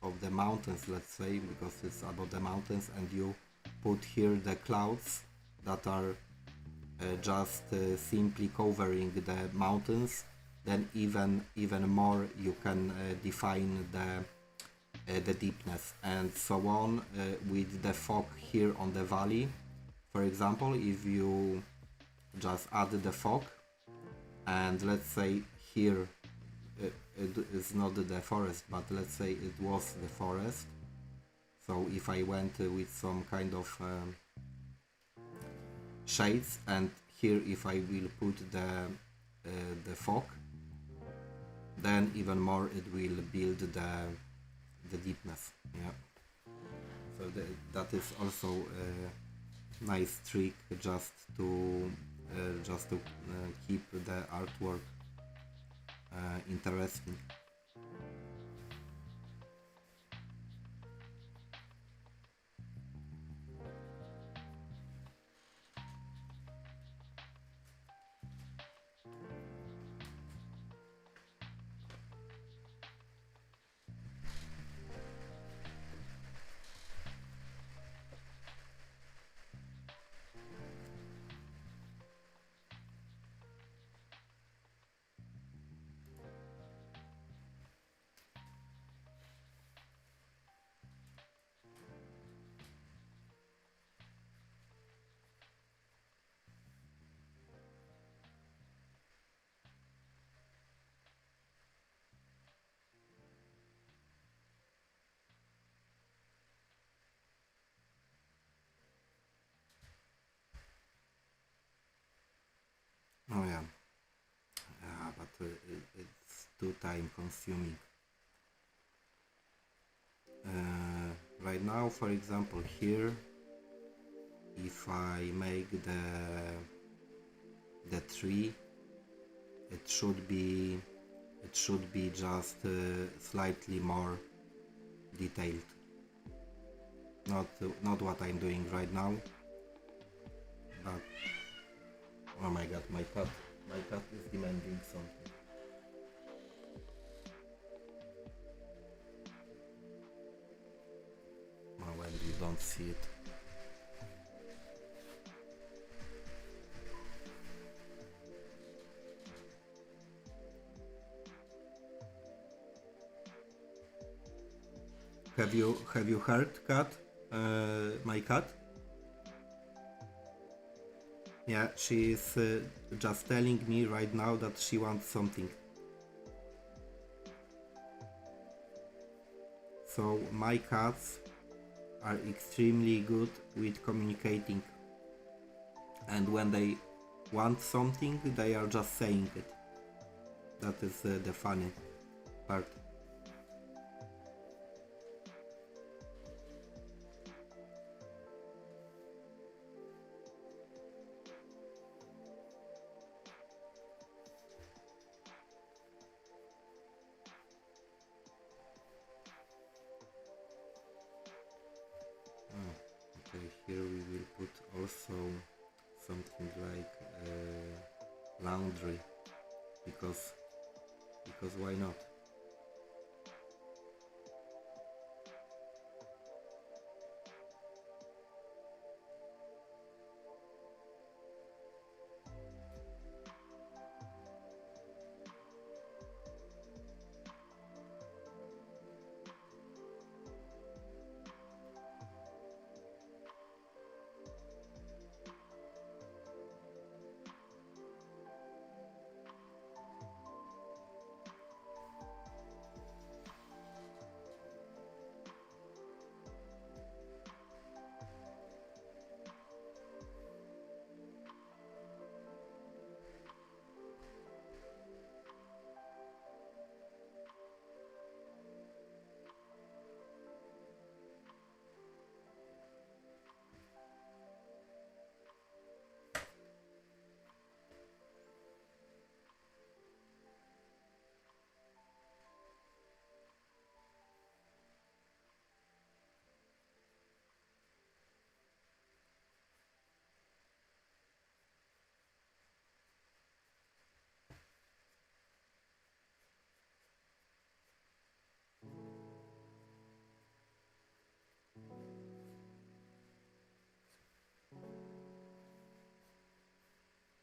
of the mountains, let's say, because it's about the mountains, and you put here the clouds that are just simply covering the mountains, then even more you can define the deepness, and so on with the fog here on the valley. For example, if you just add the fog, and let's say here it is not the forest, but let's say it was the forest. So if I went with some kind of shades, and here if I will put the fog, then even more it will build the deepness. Yeah. So that is also a nice trick, just to keep the artwork interesting. Oh yeah, yeah, but it's too time consuming. Right now, for example, here, if I make the tree, it should be just slightly more detailed. Not what I'm doing right now, but oh my god, my cat is demanding something. Oh, well, you don't see it. Have you heard cat? My cat? Yeah, she is just telling me right now that she wants something. So my cats are extremely good with communicating, and when they want something, they are just saying it. That is the funny part. Okay, here we will put also something like laundry, because why not?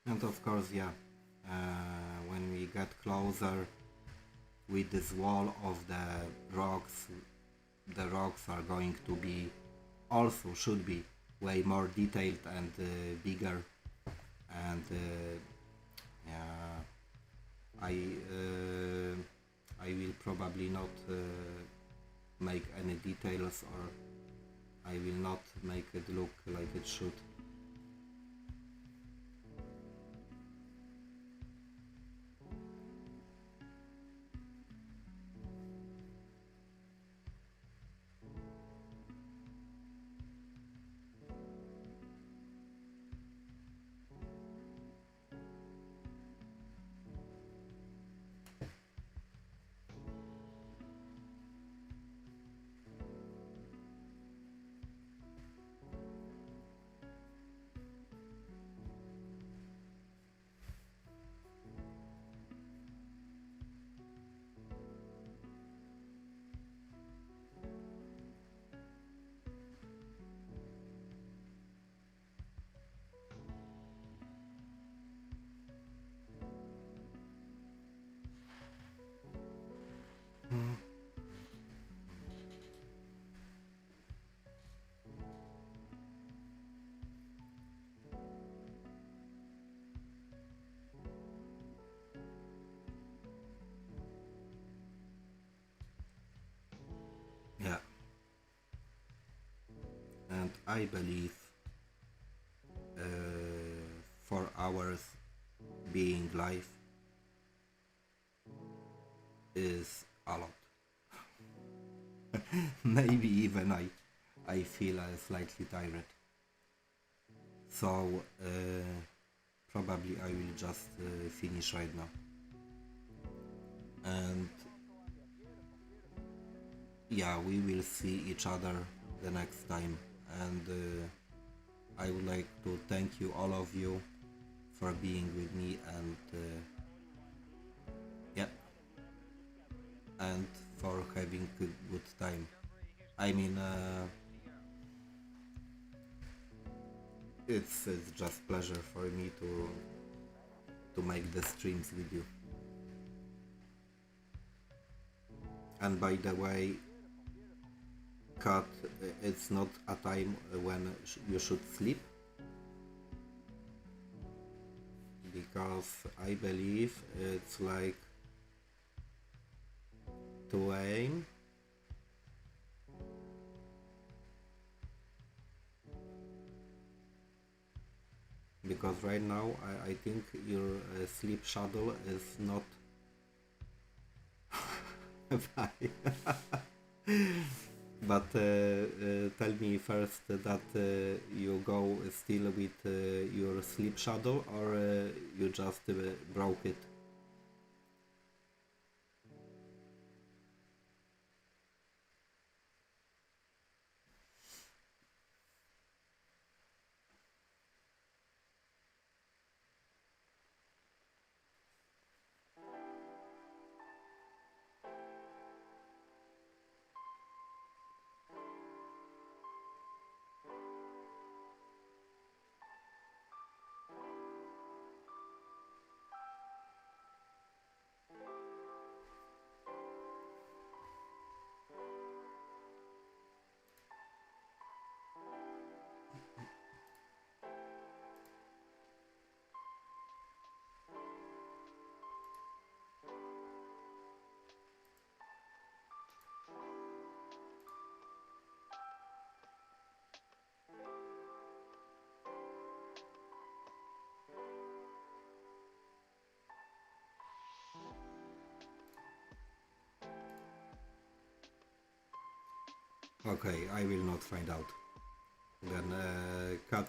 And of course, yeah, when we get closer with this wall of the rocks are going to be also should be way more detailed and bigger, and yeah, I will probably not make any details, or I will not make it look like it should. Yeah, and I believe 4 hours being live is a lot. Maybe even I feel slightly tired. So probably I will just finish right now. And yeah, we will see each other the next time. And I would like to thank you, all of you, for being with me, and yeah, and for having a good time. I mean, it's just pleasure for me to make the streams with you. And by the way, Kat, it's not a time when you should sleep, because I believe it's like 2 a.m. Because right now I think your sleep schedule is not fine. But tell me first that you go still with your sleep schedule, or you just broke it? Okay, I will not find out. Then Kat,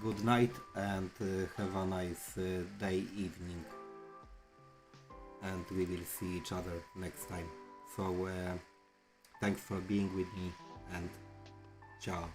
good night, and have a nice day, evening, and we will see each other next time. So thanks for being with me, and ciao.